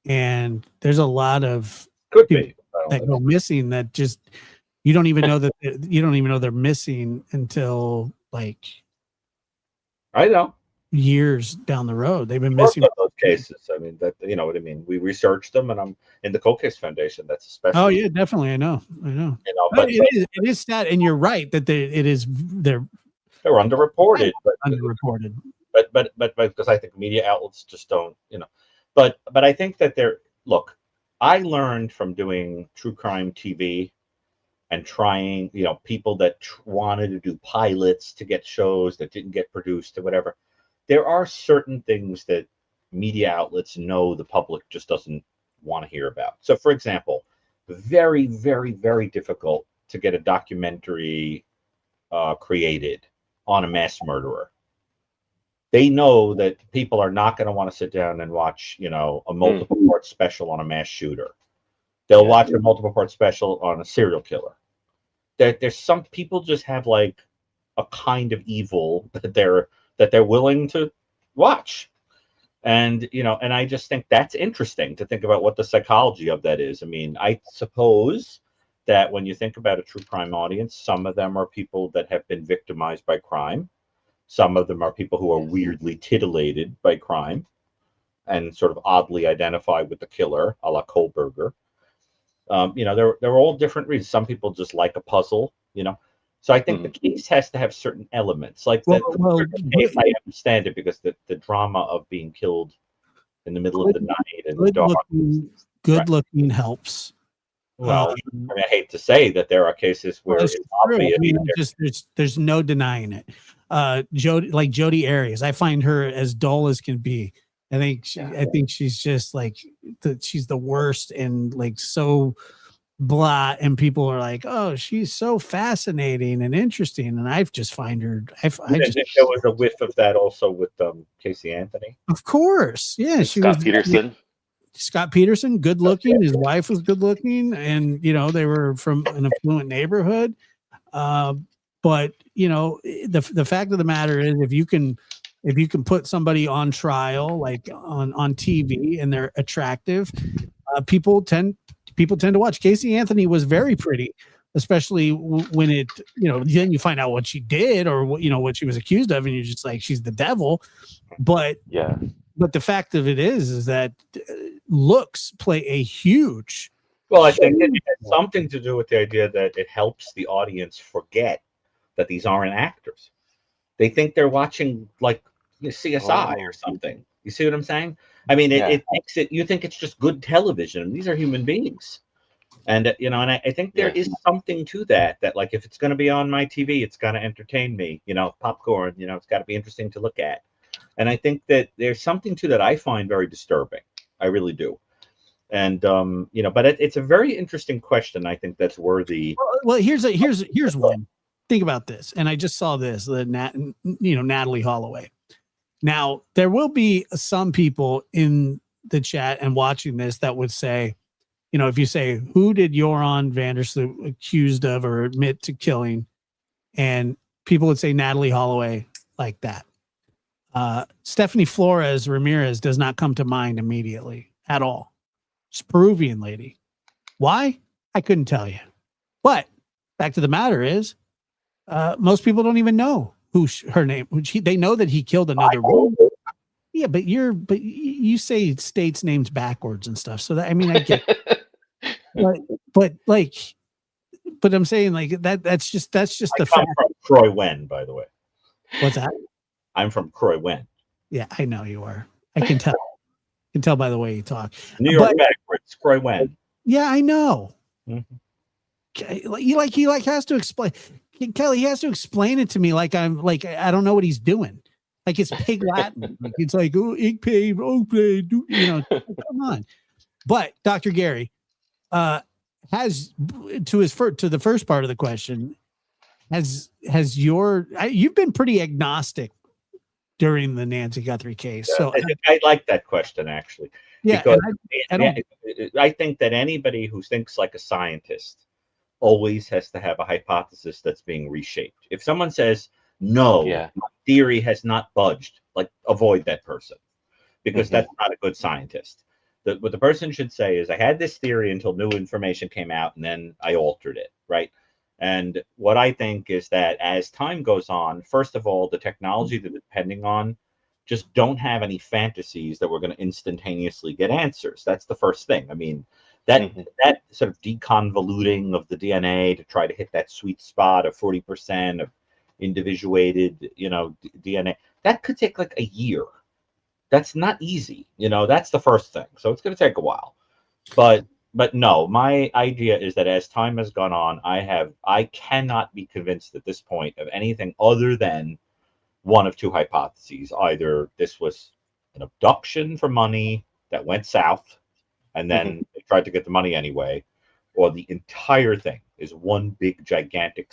and there's a lot of Could people be. that go missing that just you don't even know they're missing until like I know. years down the road. They've been Most missing. of those cases. I mean, that, you know what I mean. We researched them, and I'm in the Cold Case Foundation. That's especially. Oh yeah, definitely. I know. You know, But but it is sad, and you're right that they're they're underreported. But underreported. but because I think media outlets just don't, you know. But I think that look, I learned from doing true crime TV and trying, you know, people that wanted to do pilots to get shows that didn't get produced or whatever. There are certain things that media outlets know the public just doesn't want to hear about. So, for example, very, very, very difficult to get a documentary created on a mass murderer. They know that people are not going to want to sit down and watch, you know, a multiple part special on a mass shooter. They'll watch a multiple part special on a serial killer. There's some people just have like a kind of evil that they're willing to watch. And, you know, and I just think that's interesting to think about what the psychology of that is. I mean, I suppose that when you think about a true crime audience, some of them are people that have been victimized by crime. Some of them are people who are weirdly titillated by crime and sort of oddly identify with the killer, a la Kohlberger. You know, there are all different reasons. Some people just like a puzzle, you know. So I think the case has to have certain elements. Like the case, I understand it because the drama of being killed in the middle of the night and the dark. Good looking helps. Well, I mean, I hate to say that there are cases where it's obvious. I mean, there's no denying it. Jodi Arias, I find her as dull as can be. I think she's just like she's the worst and like so blah. And people are like, oh, she's so fascinating and interesting. And I just find her. There was a whiff of that also with Casey Anthony. Of course, yeah. Scott Peterson. Scott Peterson, good looking. His wife was good looking, and you know they were from an affluent neighborhood. But you know the fact of the matter is, if you can put somebody on trial like on TV and they're attractive, people tend to watch. Casey Anthony was very pretty, especially when it, you know, then you find out what she did or what, you know, what she was accused of, and you're just like, she's the devil. But yeah. But the fact of it is that looks play a huge. Well, I think it has something to do with the idea that it helps the audience forget that these aren't actors. They think they're watching like CSI or something. You see what I'm saying? I mean, it makes it. You think it's just good television. These are human beings, and you know, and I think there is something to that. That like, if it's going to be on my TV, it's got to entertain me. You know, popcorn. You know, it's got to be interesting to look at. And I think that there's something to that I find very disturbing. I really do. And you know, but it's a very interesting question. I think that's worthy. Well, here's one. Think about this. And I just saw this, Natalie Holloway. Now, there will be some people in the chat and watching this that would say, you know, if you say, who did Joran Vandersloot accused of or admit to killing? And people would say Natalie Holloway like that. Stephanie Flores Ramirez does not come to mind immediately at all. She's a Peruvian lady. Why? I couldn't tell you. But fact of the matter is, most people don't even know her name. They know that he killed another woman. Yeah, but you say states names backwards and stuff. So that, I mean, I get, but I'm saying like that's just the fact. I'm from Croy Wen, by the way. What's that? I'm from Croy Wen. Yeah, I know you are. I can tell. I can tell by the way you talk. New York backwards, Croy Wen. Yeah, I know. Mm-hmm. He has to explain. Kelly, he has to explain it to me like I don't know what he's doing. like it's pig Latin. Like it's like, oh, ik pay, oh, play, do, you know, come on. But Dr. Gary has to the first part of the question, you've been pretty agnostic during the Nancy Guthrie case. So I like that question, actually. Yeah, because I think that anybody who thinks like a scientist always has to have a hypothesis that's being reshaped. If someone says, no, my theory has not budged, like, avoid that person, because that's not a good scientist. What the person should say is, I had this theory until new information came out, and then I altered it, right? And what I think is that as time goes on, first of all, the technology that they're depending on, just don't have any fantasies that we're going to instantaneously get answers. That's the first thing. I mean, that sort of deconvoluting of the DNA to try to hit that sweet spot of 40% of individuated, DNA, that could take like a year. That's not easy. That's the first thing. So it's going to take a while. But no, my idea is that as time has gone on, I cannot be convinced at this point of anything other than one of two hypotheses. Either this was an abduction for money that went south, and then they tried to get the money anyway, or the entire thing is one big gigantic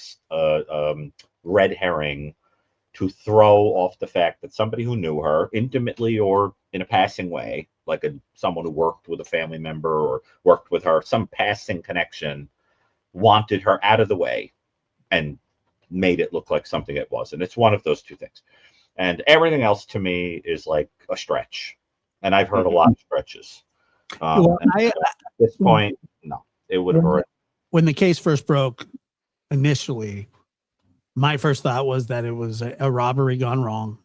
red herring to throw off the fact that somebody who knew her intimately or in a passing way, like someone who worked with a family member or worked with her, some passing connection, wanted her out of the way and made it look like something it wasn't. It's one of those two things. And everything else to me is like a stretch. And I've heard a lot of stretches. At this point, no, it would hurt. When the case first broke initially, my first thought was that it was a robbery gone wrong.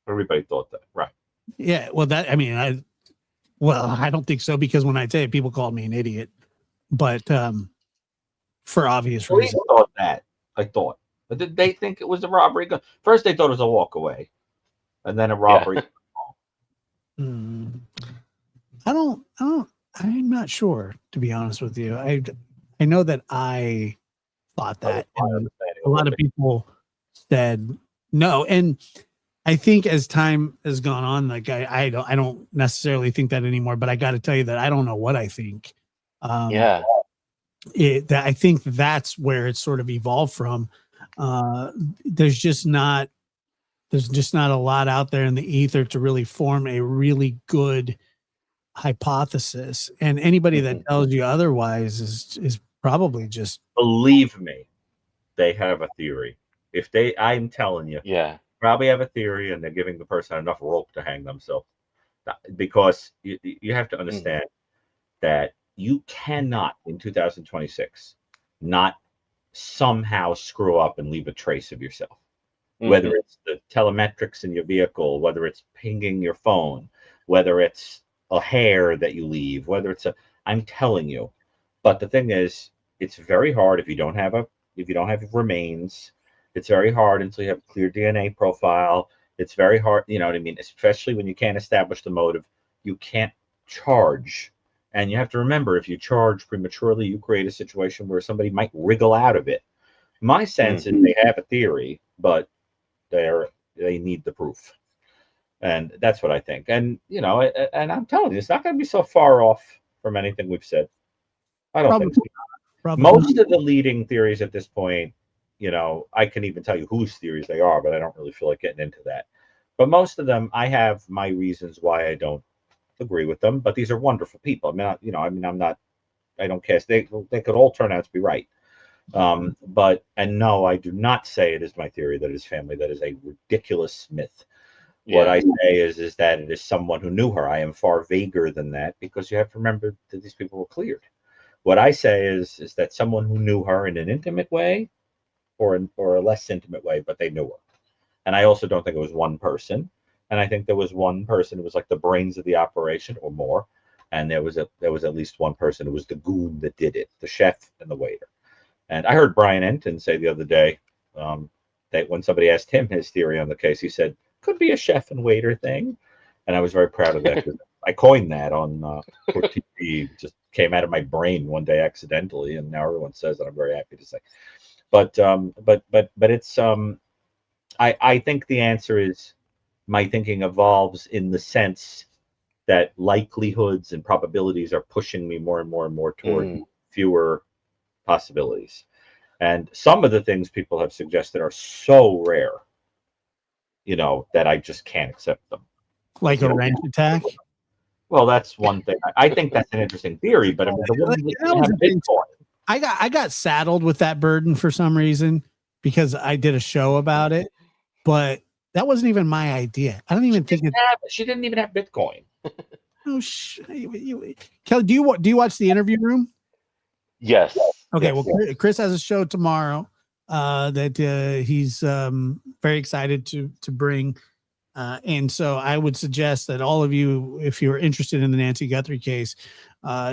Everybody thought that, right? Yeah. Well, I don't think so, because when I say it, people called me an idiot, but for obvious reasons. Thought that. I thought. But did they think it was a robbery? First, they thought it was a walk away, and then a robbery. I'm not sure, to be honest with you. I know that I thought that. A lot of people said no, and I think as time has gone on, like I don't necessarily think that anymore. But I got to tell you that I don't know what I think. I think that's where it's sort of evolved from. There's just not a lot out there in the ether to really form a really good hypothesis, and anybody that tells you otherwise is probably just, believe me, they have a theory. I'm telling you, probably have a theory, and they're giving the person enough rope to hang themselves, because you have to understand that you cannot in 2026 not somehow screw up and leave a trace of yourself. Whether it's the telemetrics in your vehicle, whether it's pinging your phone, whether it's a hair that you leave, whether it's I'm telling you. But the thing is, it's very hard if you don't have remains. It's very hard until you have a clear DNA profile. It's very hard, you know what I mean? Especially when you can't establish the motive. You can't charge. And you have to remember, if you charge prematurely, you create a situation where somebody might wriggle out of it. My sense is they have a theory, but they need the proof. And that's what I think. And, and I'm telling you, it's not going to be so far off from anything we've said. I don't think so. Most of the leading theories at this point, I can even tell you whose theories they are, but I don't really feel like getting into that. But most of them, I have my reasons why I don't agree with them. But these are wonderful people. I don't cast. They could all turn out to be right. And no, I do not say it is my theory that it is family. That is a ridiculous myth. What I say is that it is someone who knew her. I am far vaguer than that, because you have to remember that these people were cleared. What I say is that someone who knew her in an intimate way, or a less intimate way, but they knew her. And I also don't think it was one person. And I think there was one person who was like the brains of the operation, or more. And there was at least one person who was the goon that did it, the chef and the waiter. And I heard Brian Enton say the other day that when somebody asked him his theory on the case, he said, could be a chef and waiter thing. And I was very proud of that. I coined that on for TV. It just came out of my brain one day accidentally, and now everyone says that. I'm very happy to say. But it's I think the answer is my thinking evolves in the sense that likelihoods and probabilities are pushing me more and more and more toward fewer possibilities. And some of the things people have suggested are so rare, you know, that I just can't accept them. Like a wrench attack. Well, that's one thing. I think that's an interesting theory, but I mean, the woman didn't have Bitcoin. I got saddled with that burden for some reason because I did a show about it, but that wasn't even my idea. I don't even think she didn't even have Bitcoin. Oh, Kelly, do you watch the interview room? Yes. Okay. Yes. Well, Chris has a show tomorrow that he's very excited to bring. And so I would suggest that all of you, if you're interested in the Nancy Guthrie case,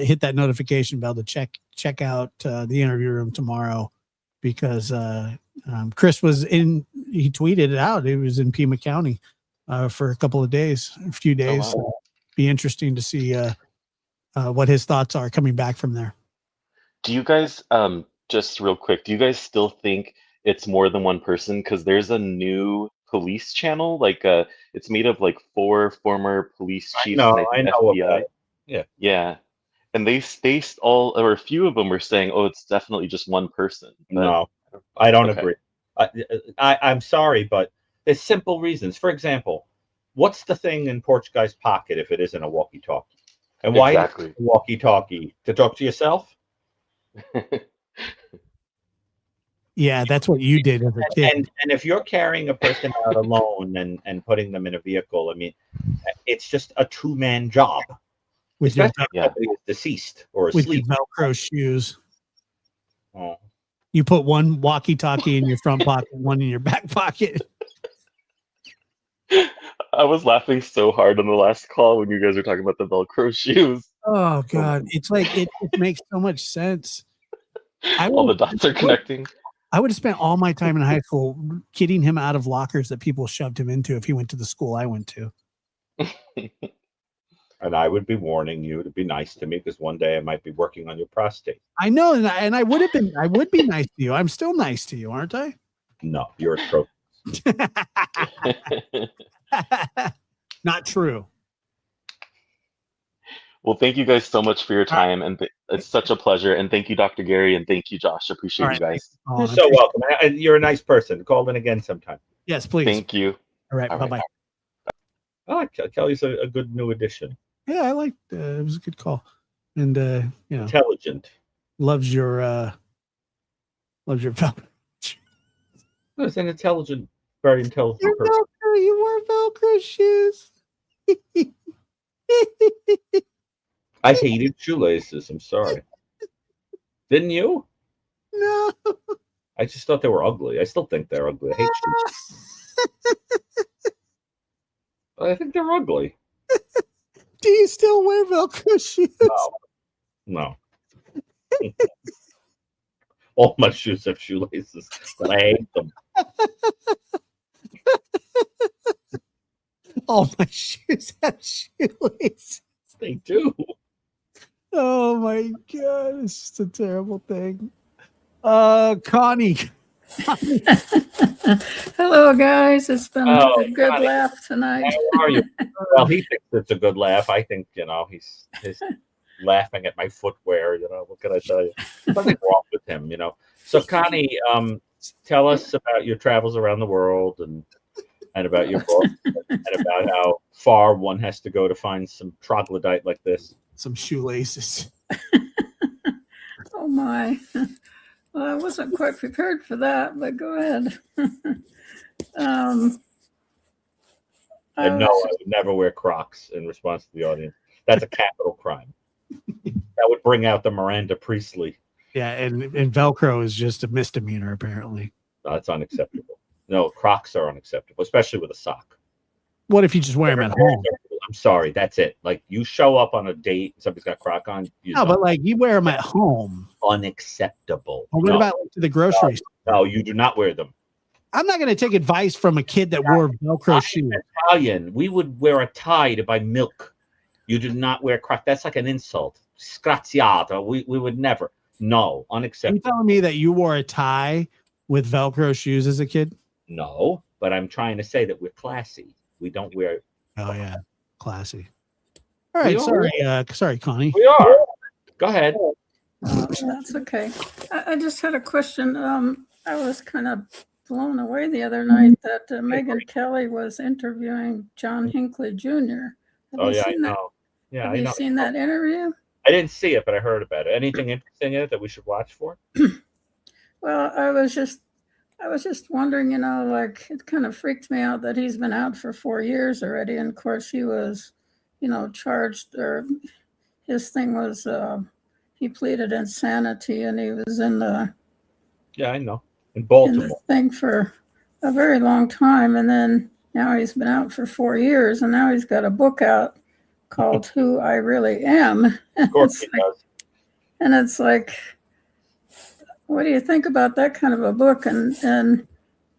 hit that notification bell to check out the interview room tomorrow, because Chris was he tweeted it out. It was in Pima County for a few days. Oh, wow. Be interesting to see what his thoughts are coming back from there. Do you guys, just real quick, do you guys still think it's more than one person? Because there's a new police channel, like it's made of like 4 former police chiefs and I know FBI. about it. Yeah. And they all, or a few of them were saying, oh, it's definitely just one person. But, no, I don't okay. agree. I'm sorry, but there's simple reasons. For example, what's the thing in Porch Guy's pocket if it isn't a walkie-talkie? And why Exactly. walkie-talkie? To talk to yourself? Yeah, that's what you did as a kid. And if you're carrying a person out alone and putting them in a vehicle, I mean, it's just a 2-man job. With your, Especially if somebody is deceased or with your asleep. Velcro shoes. Oh. You put one walkie-talkie in your front pocket, one in your back pocket. I was laughing so hard on the last call when you guys were talking about the Velcro shoes. Oh God, it's like it makes so much sense. All the dots are connecting. I would have spent all my time in high school getting him out of lockers that people shoved him into if he went to the school I went to. And I would be warning you to be nice to me, because one day I might be working on your prostate. I know, and I would be nice to you. I'm still nice to you, aren't I? No, you're a trope. Not true. Well, thank you guys so much for your time, and it's such a pleasure. And thank you, Dr. Gary, and thank you, Josh. Appreciate you guys. You're so welcome. And you're a nice person. Call in again sometime. Yes, please. Thank you. All right, bye-bye. Kelly's a good new addition. Yeah, I liked it was a good call. And you know, intelligent. Loves your Velcro. It's an intelligent, very intelligent person. Velcro, you wore Velcro shoes. I hated shoelaces. I'm sorry. Didn't you? No. I just thought they were ugly. I still think they're ugly. I hate shoes. I think they're ugly. Do you still wear Velcro shoes? No. All my shoes have shoelaces, but I hate them. All my shoes have shoelaces. They do. Oh my God, it's just a terrible thing. Connie. Hello, guys. It's been a good Connie. laugh tonight. How are you? Well, he thinks it's a good laugh. I think, he's laughing at my footwear. What can I tell you? Nothing wrong with him, So, Connie, tell us about your travels around the world and about your book and about how far one has to go to find some troglodyte like this. Some shoelaces. Oh, my. Well, I wasn't quite prepared for that, but go ahead. And no, I would never wear Crocs in response to the audience. That's a capital crime. That would bring out the Miranda Priestley. Yeah, and Velcro is just a misdemeanor, apparently. No, that's unacceptable. No, Crocs are unacceptable, especially with a sock. What if you just wear them at home? I'm sorry, that's it. Like, you show up on a date, somebody's got Croc on. But like you wear them at home. Unacceptable. Or what about like, to the grocery store? No, you do not wear them. I'm not going to take advice from a kid that wore Velcro shoes. Italian, we would wear a tie to buy milk. You do not wear Croc. That's like an insult. Scraziato. We would never. No, unacceptable. Are you telling me that you wore a tie with Velcro shoes as a kid? No, but I'm trying to say that we're classy. We don't wear. Oh yeah, classy. All We right, sorry, Connie. We are. Go ahead. That's okay. I just had a question. I was kind of blown away the other night that Megyn Kelly was interviewing John Hinckley Jr. Oh yeah, I know. Yeah, Have I you know. seen that interview? I didn't see it, but I heard about it. Anything interesting in it that we should watch for? Well, I was just wondering, like it kind of freaked me out that he's been out for 4 years already, and of course he was, charged, or his thing was he pleaded insanity, and he was in the I know, in the Baltimore. thing for a very long time, and then now he's been out for 4 years, and now he's got a book out called "Who I Really Am." Of course he does. And it's like, what do you think about that kind of a book, and kind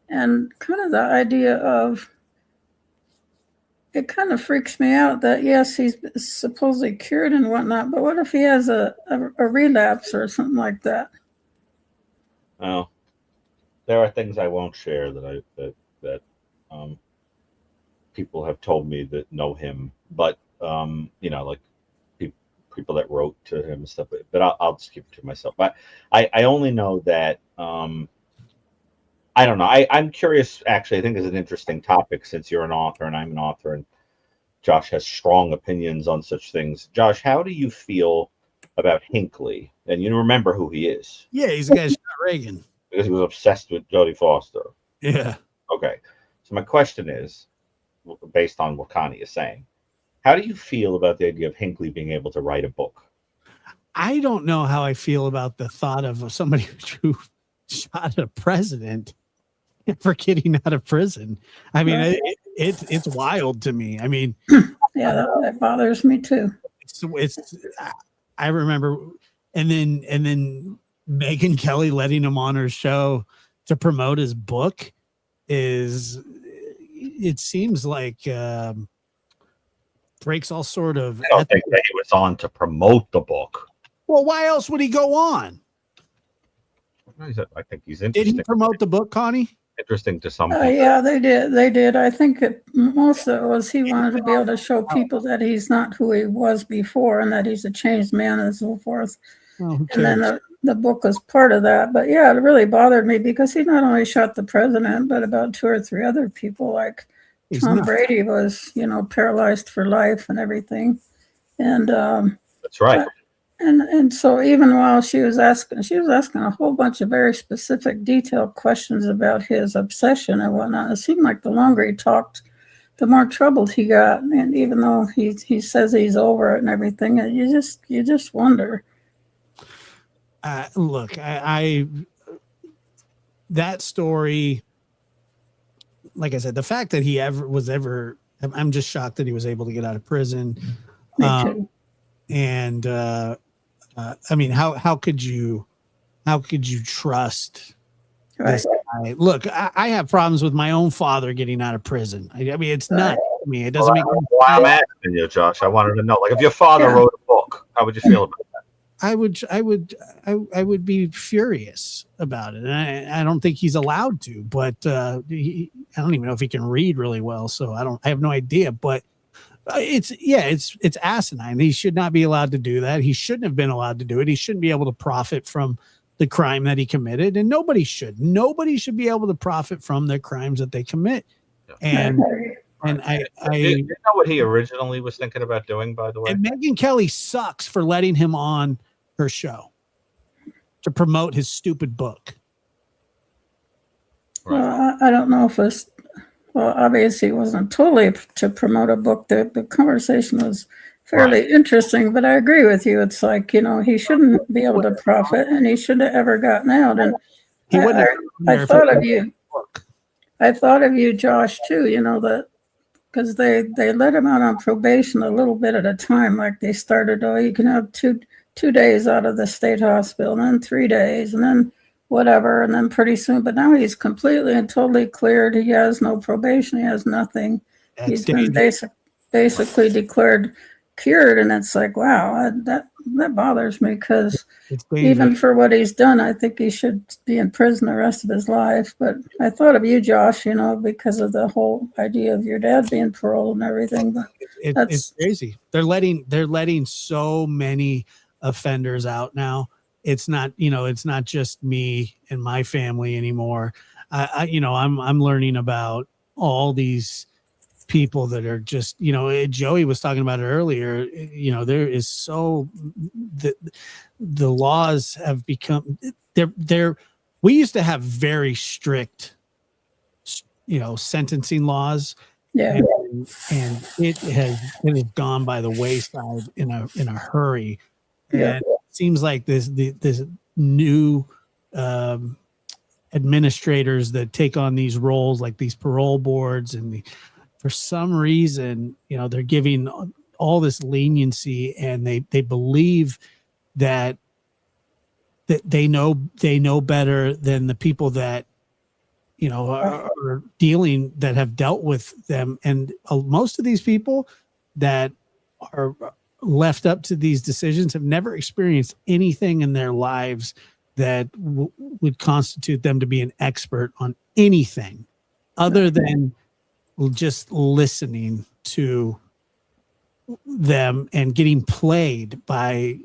of the idea of it kind of freaks me out that yes, he's supposedly cured and whatnot, but what if he has a relapse or something like that? Oh, there are things I won't share that people have told me that know him, but like people that wrote to him and stuff. But I'll just keep it to myself. But I only know that I don't know. I'm curious. Actually, I think it's an interesting topic since you're an author and I'm an author, and Josh has strong opinions on such things. Josh, how do you feel about Hinckley? And you remember who he is? Yeah, he's the guy who shot Reagan. Because he was obsessed with Jodie Foster. Yeah. Okay. So my question is, based on what Connie is saying, how do you feel about the idea of Hinckley being able to write a book? I don't know how I feel about the thought of somebody who shot a president for getting out of prison. I mean, it's wild to me. I mean, yeah, that bothers me too. I remember, and then Megyn Kelly letting him on her show to promote his book it seems like breaks all sort of. I don't think that he was on to promote the book. Well, why else would he go on? I think he's interesting. Did he promote the book, Connie? Interesting to some people. Yeah, they did. I think most of it was he wanted to be able to show people that he's not who he was before and that he's a changed man and so forth. Well, and then the book was part of that. But yeah, it really bothered me because he not only shot the president, but about 2 or 3 other people. Like Tom Brady was, paralyzed for life and everything. And that's right. And so even while she was asking a whole bunch of very specific, detailed questions about his obsession and whatnot. It seemed like the longer he talked, the more troubled he got. And even though he says he's over it and everything, you just wonder. Look, that story, like I said, the fact that he I'm just shocked that he was able to get out of prison. Me too. And I mean, how could you trust this guy? Look, I have problems with my own father getting out of prison. I mean, it's not. I mean, it doesn't make. I'm asking you, Josh. I wanted to know, like, if your father wrote a book, how would you feel about that? I would be furious about it, and I don't think he's allowed to. But I don't even know if he can read really well, so I have no idea. But it's asinine. He should not be allowed to do that. He shouldn't have been allowed to do it. He shouldn't be able to profit from the crime that he committed, and nobody should. Nobody should be able to profit from the crimes that they commit. And I you know what he originally was thinking about doing, by the way? And Megyn Kelly sucks for letting him on her show to promote his stupid book. Right. Well, I don't know if it's. Well, obviously, it wasn't totally to promote a book. The conversation was fairly interesting, but I agree with you. It's like, he shouldn't be able to profit, and he shouldn't have ever gotten out. And I thought of you. I thought of you, Josh, too. That because they let him out on probation a little bit at a time. Like they started, you can have two days out of the state hospital, and then 3 days, and then whatever, and then pretty soon. But now he's completely and totally cleared. He has no probation. He has nothing. He's been basically declared cured, and it's like, wow, that bothers me because It's even dangerous. for what he's done, I think he should be in prison the rest of his life. But I thought of you, Josh, because of the whole idea of your dad being paroled and everything. But It's crazy. They're letting so many offenders out now. It's not, it's not just me and my family anymore. I'm learning about all these people that are just, Joey was talking about it earlier. There is the laws have become we used to have very strict, sentencing laws. yeah, And it has gone by the wayside in a hurry. Yeah. And it seems like this new administrators that take on these roles, like these parole boards, and for some reason, they're giving all this leniency, and they believe that they know better than the people that are dealing, that have dealt with them. And most of these people that are left up to these decisions have never experienced anything in their lives that would constitute them to be an expert on anything other than just listening to them and getting played by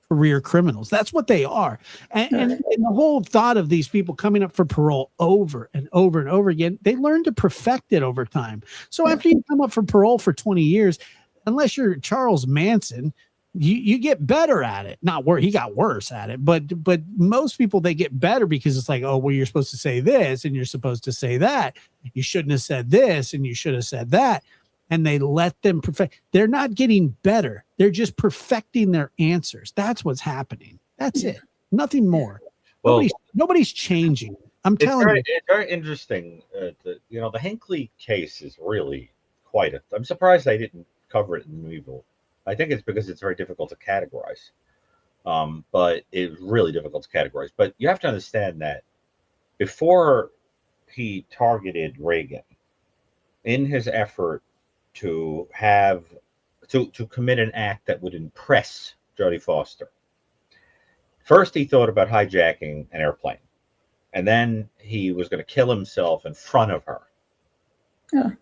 career criminals. That's what they are. And the whole thought of these people coming up for parole over and over and over again, they learn to perfect it over time. So after you come up for parole for 20 years, unless you're Charles Manson, you get better at it. Not where he got worse at it, but most people, they get better because it's like, oh, well, you're supposed to say this and you're supposed to say that. You shouldn't have said this and you should have said that. And they let them perfect. They're not getting better. They're just perfecting their answers. That's what's happening. That's it. Nothing more. Well, nobody's changing. I'm telling you. It's very interesting. The Hinckley case is really I'm surprised I didn't cover it in the movie. I think it's because it's very difficult to categorize. But it's really difficult to categorize. But you have to understand that before he targeted Reagan, in his effort to commit an act that would impress Jodie Foster, first he thought about hijacking an airplane, and then he was going to kill himself in front of her to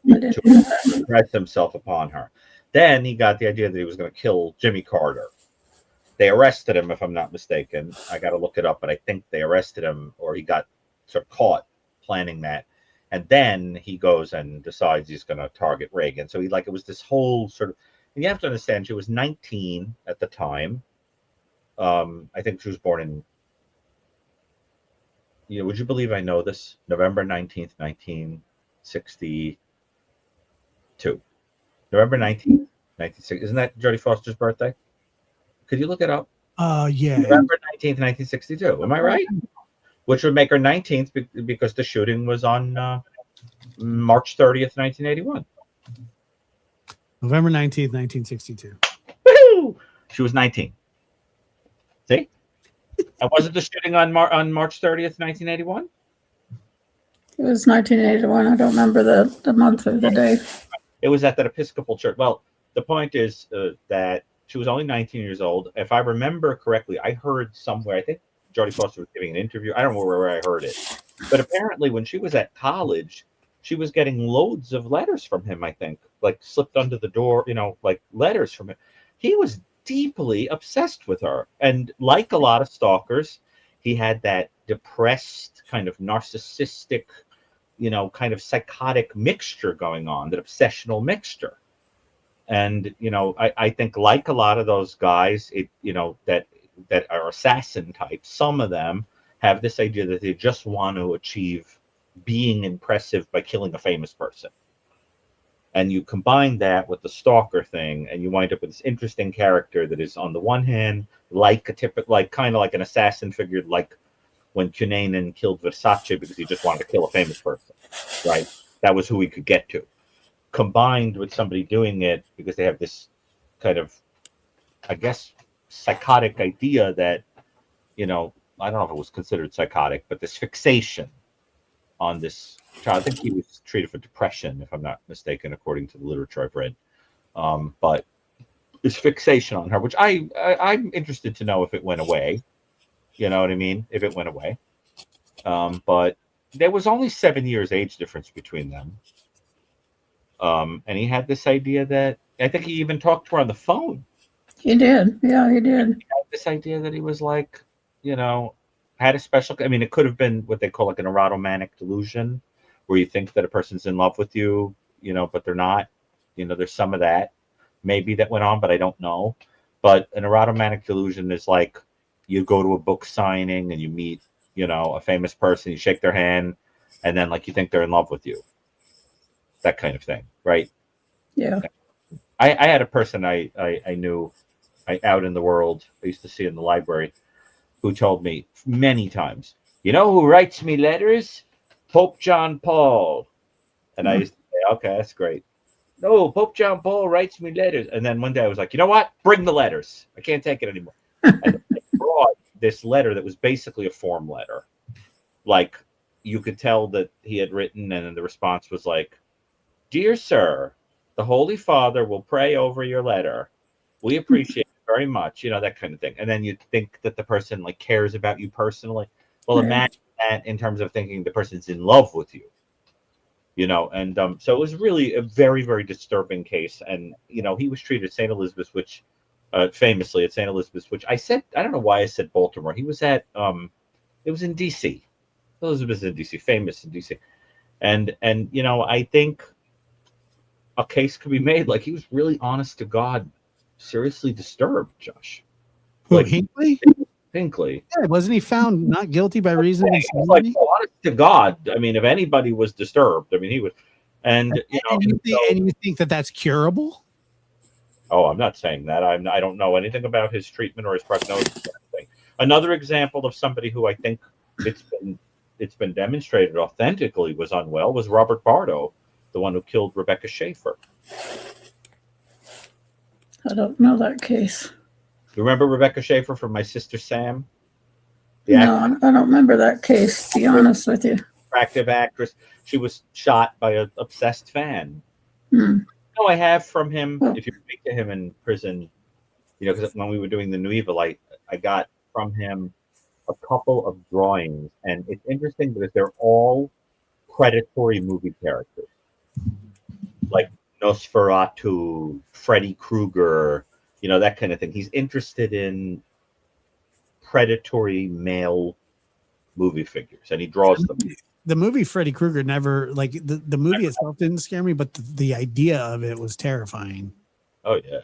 impress himself upon her. Then he got the idea that he was going to kill Jimmy Carter. They arrested him, if I'm not mistaken. I got to look it up, but I think they arrested him, or he got sort of caught planning that. And then he goes and decides he's going to target Reagan. So it was this whole sort of, and you have to understand, she was 19 at the time. I think she was born in, would you believe I know this? November 19th, 1962. November 19th, 1960. Isn't that Jodie Foster's birthday? Could you look it up? Yeah. November 19th, 1962. Am I right? Which would make her 19th because the shooting was on March 30th, 1981. November 19th, 1962. Woo! She was 19. See? And wasn't the shooting on March 30th, 1981? It was 1981. I don't remember the month or the day. It was at that Episcopal church. Well, the point is that she was only 19 years old. If I remember correctly, I heard somewhere, I think Jodie Foster was giving an interview. I don't know where I heard it. But apparently when she was at college, she was getting loads of letters from him, I think, like slipped under the door, like letters from him. He was deeply obsessed with her. And like a lot of stalkers, he had that depressed, kind of narcissistic, kind of psychotic mixture going on, that obsessional mixture. And, I think like a lot of those guys, that are assassin types, some of them have this idea that they just want to achieve being impressive by killing a famous person. And you combine that with the stalker thing, and you wind up with this interesting character that is, on the one hand, like kind of like an assassin figure, like when Cunanan killed Versace because he just wanted to kill a famous person, right? That was who he could get to. Combined with somebody doing it because they have this kind of, I guess, psychotic idea that, I don't know if it was considered psychotic, but this fixation on this child. I think he was treated for depression, if I'm not mistaken, according to the literature I've read. But this fixation on her, which I'm interested to know if it went away. You know what I mean? If it went away. But there was only 7 years age difference between them. And he had this idea that, I think he even talked to her on the phone. He did. Yeah, he did. He had this idea that he was like, had a special, I mean, it could have been what they call like an erotomanic delusion, where you think that a person's in love with you, but they're not. There's some of that maybe that went on, but I don't know. But an erotomanic delusion is like you go to a book signing and you meet, a famous person, you shake their hand, and then like you think they're in love with you. That kind of thing, right? Yeah. I had a person I knew out in the world, I used to see in the library, who told me many times, who writes me letters? Pope John Paul. And I used to say, okay, that's great. No, Pope John Paul writes me letters. And then one day I was like, you know what? Bring the letters. I can't take it anymore. And I brought this letter that was basically a form letter. Like, you could tell that he had written, and then the response was like, Dear Sir, the Holy Father will pray over your letter. We appreciate it very much, that kind of thing. And then you'd think that the person like cares about you personally. Well, imagine that in terms of thinking the person's in love with you. And so it was really a very, very disturbing case. And, he was treated at St. Elizabeth's, which famously at St. Elizabeth's, which I don't know why I said Baltimore. He was at, it was in D.C. Elizabeth's in D.C., famous in D.C. And I think a case could be made. Like, he was really honest to God, seriously disturbed, Josh. Who, Like, Hinckley? Hinckley. Yeah, wasn't he found not guilty by reason of Like, insanity? honest to God. I mean, if anybody was disturbed, I mean, he was. And you think that that's curable? Oh, I'm not saying that. I don't know anything about his treatment or his prognosis. Or anything. Another example of somebody who I think it's been demonstrated authentically was unwell was Robert Bardo, the one who killed Rebecca Schaefer. I don't know that case. You remember Rebecca Schaefer from My Sister Sam? No, I don't remember that case, to be honest with you. Attractive actress. She was shot by an obsessed fan. Hmm. I have from him, if you speak to him in prison, because when we were doing the New Evil, I got from him a couple of drawings, and it's interesting because they're all predatory movie characters, like Nosferatu, Freddy Krueger, that kind of thing. He's interested in predatory male movie figures, and he draws them. The movie Freddy Krueger never, like, the movie itself didn't scare me, but the idea of it was terrifying. Oh, yeah.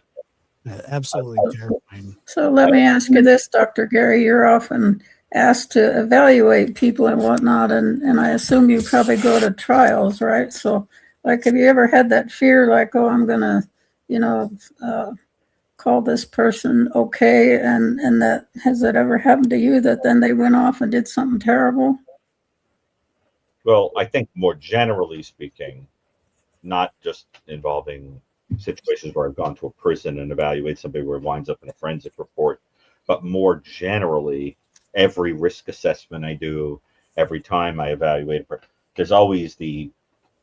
Absolutely terrifying. So let me ask you this, Dr. Gary. You're often asked to evaluate people and whatnot, and I assume you probably go to trials, right? So, like, have you ever had that fear, like, oh, I'm going to, call this person okay, and that, has it ever happened to you that then they went off and did something terrible? Well, I think more generally speaking, not just involving situations where I've gone to a prison and evaluate somebody where it winds up in a forensic report, but more generally, every risk assessment I do, every time I evaluate, there's always the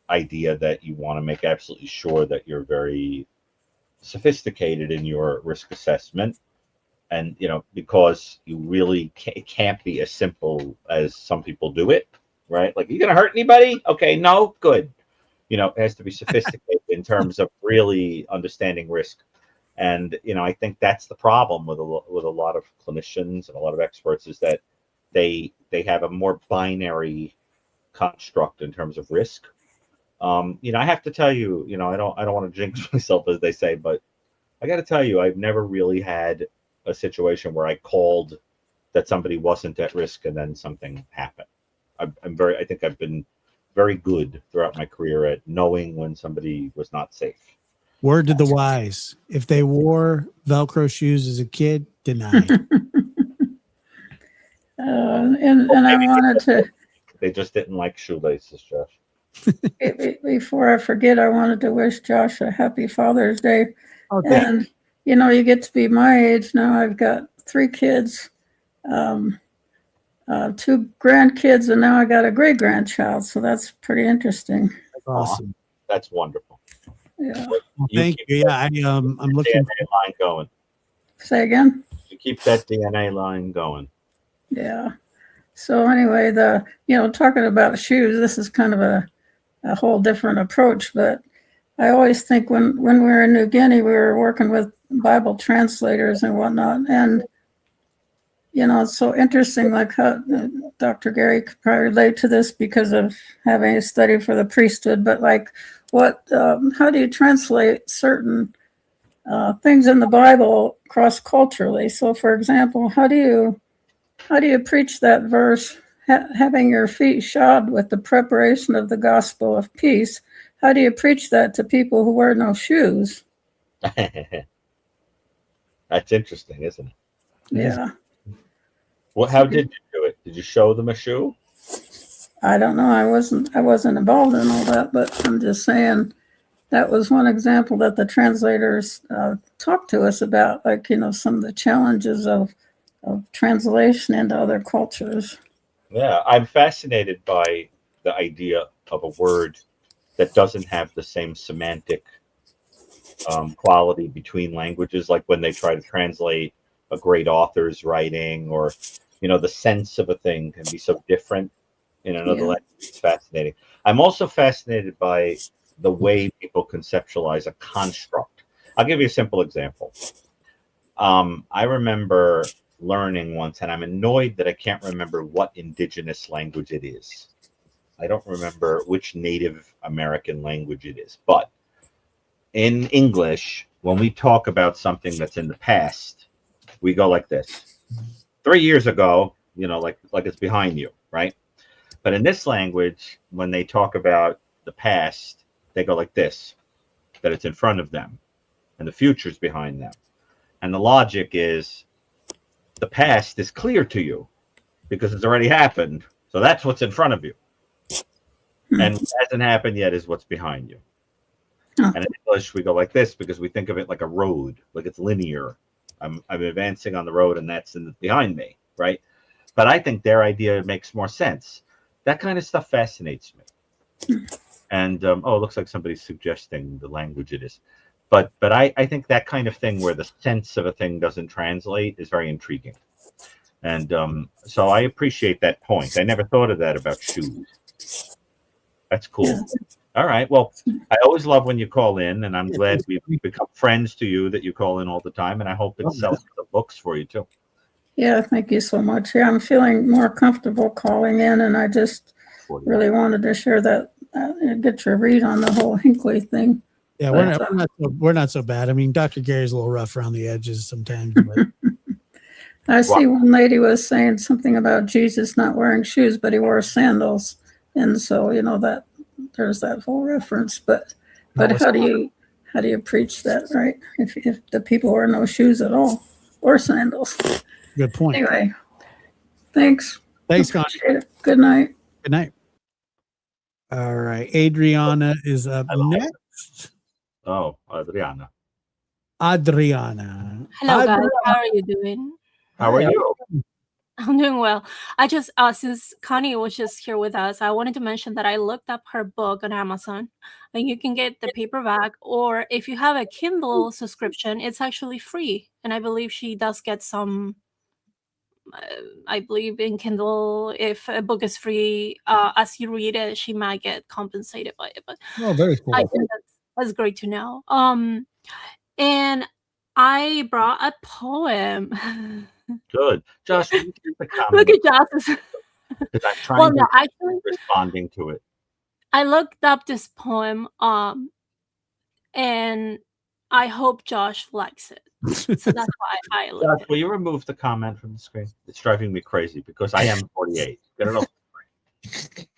idea that you want to make absolutely sure that you're very sophisticated in your risk assessment. And, because you really it can't be as simple as some people do it, right? Like, you going to hurt anybody? Okay, no, good. It has to be sophisticated in terms of really understanding risk. And, I think that's the problem with a lot of clinicians and a lot of experts, is that they have a more binary construct in terms of risk. I have to tell you, I don't want to jinx myself, as they say, but I got to tell you, I've never really had a situation where I called that somebody wasn't at risk and then something happened. I think I've been very good throughout my career at knowing when somebody was not safe. Word to the wise: if they wore Velcro shoes as a kid, deny. And I wanted to. They just didn't like shoelaces, Josh. Before I forget, I wanted to wish Josh a happy Father's Day. Oh, and you get to be my age now. I've got 3 kids, 2 grandkids, and now I got a great grandchild. So that's pretty interesting. Awesome. That's wonderful. Yeah. Well, You thank keep you. Yeah, I'm looking. DNA line going. Say again? You keep that DNA line going. Yeah. So anyway, talking about shoes, this is kind of a whole different approach, but I always think when we were in New Guinea, we were working with Bible translators and whatnot. And, it's so interesting, like how Dr. Gary could probably relate to this because of having a study for the priesthood, but like how do you translate certain things in the Bible cross-culturally? So for example, how do you preach that verse, having your feet shod with the preparation of the gospel of peace? How do you preach that to people who wear no shoes? That's interesting, isn't it? Yeah. Well, how did you do it? Did you show them a shoe? I don't know. I wasn't involved in all that, but I'm just saying that was one example that the translators talked to us about, like, some of the challenges of translation into other cultures. Yeah, I'm fascinated by the idea of a word that doesn't have the same semantic quality between languages, like when they try to translate a great author's writing, or the sense of a thing can be so different in another language. It's fascinating. I'm also fascinated by the way people conceptualize a construct. I'll give you a simple example. I remember learning once, and I'm annoyed that I can't remember what indigenous language it is. I don't remember which Native American language it is, but in English, when we talk about something that's in the past, we go like this. 3 years ago, like it's behind you, right? But in this language, when they talk about the past, they go like this, that it's in front of them and the future's behind them. And the logic is the past is clear to you because it's already happened. So that's what's in front of you. And what hasn't happened yet is what's behind you. And in English, we go like this because we think of it like a road, like it's linear. I'm advancing on the road and that's behind me, right? But I think their idea makes more sense. That kind of stuff fascinates me. And it looks like somebody's suggesting the language it is. But I think that kind of thing where the sense of a thing doesn't translate is very intriguing. And so I appreciate that point. I never thought of that about shoes. That's cool. Yeah. All right. Well, I always love when you call in, and I'm glad we've become friends to you, that you call in all the time, and I hope it sells the books for you too. Yeah, thank you so much. Yeah, I'm feeling more comfortable calling in, and I just really wanted to share that, get your read on the whole Hinckley thing. Yeah, we're not so bad. I mean, Dr. Gary's a little rough around the edges sometimes. But. I see one lady was saying something about Jesus not wearing shoes, but he wore sandals. And so, that there's that whole reference, but how do you preach that, right? If the people wear no shoes at all or sandals. Good point. Anyway, thanks. Thanks, Connie. Good night. Good night. All right, Adriana is up next. Oh, Adriana. Hello, guys. How are you doing? How are you? I'm doing well. I just, since Connie was just here with us, I wanted to mention that I looked up her book on Amazon, and you can get the paperback, or if you have a Kindle subscription, it's actually free. And I believe she does get some, I believe in Kindle, if a book is free, as you read it, she might get compensated by it. But very cool. I think that's great to know. And I brought a poem. Good. Josh, will you keep the comment? Look at Josh's. Because I'm trying to actually, responding to it. I looked up this poem, and I hope Josh likes it. So that's why I looked. Josh, will you remove the comment from the screen? It's driving me crazy because I am 48. Get it off the screen.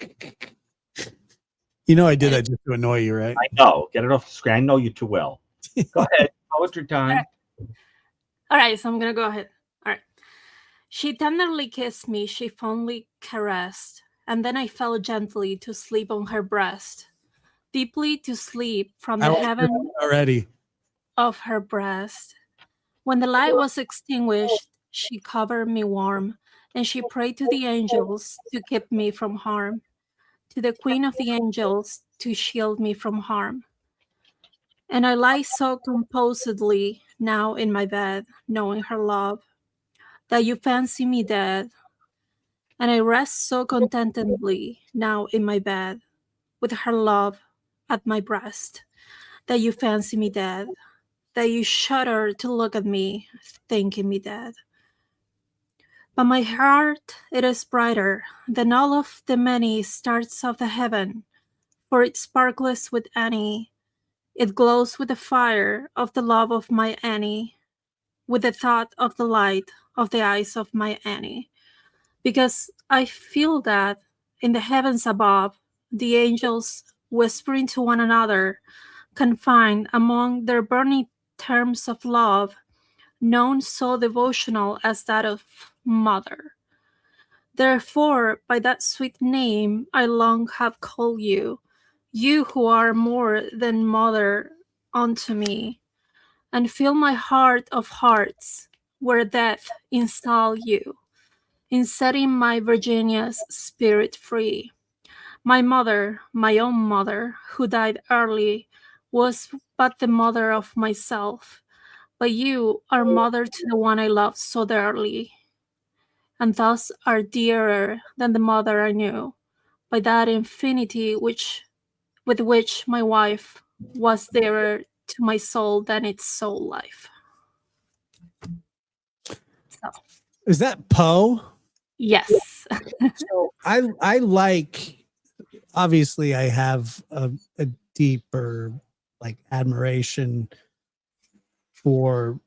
I did that just to annoy you, right? I know. Get it off the screen. I know you too well. Go ahead. Poetry time. All right, so I'm going to go ahead. All right. She tenderly kissed me, she fondly caressed, and then I fell gently to sleep on her breast, deeply to sleep from the heaven already of her breast. When the light was extinguished, she covered me warm, and she prayed to the angels to keep me from harm, to the Queen of the Angels to shield me from harm. And I lie so composedly now in my bed, knowing her love, that you fancy me dead. And I rest so contentedly now in my bed, with her love at my breast, that you fancy me dead, that you shudder to look at me, thinking me dead. But my heart, it is brighter than all of the many stars of the heaven, for it sparkles with Annie. It glows with the fire of the love of my Annie, with the thought of the light of the eyes of my Annie. Because I feel that in the heavens above, the angels, whispering to one another, can find among their burning terms of love none so devotional as that of mother. Therefore, by that sweet name I long have called you, you who are more than mother unto me, and fill my heart of hearts, where death install you, in setting my Virginia's spirit free. My mother, my own mother, who died early, was but the mother of myself, but you are mother to the one I loved so dearly, and thus are dearer than the mother I knew, by that infinity with which my wife was dearer to my soul than its soul life. So, Is that Poe? yes. So I like, obviously I have a deeper like admiration for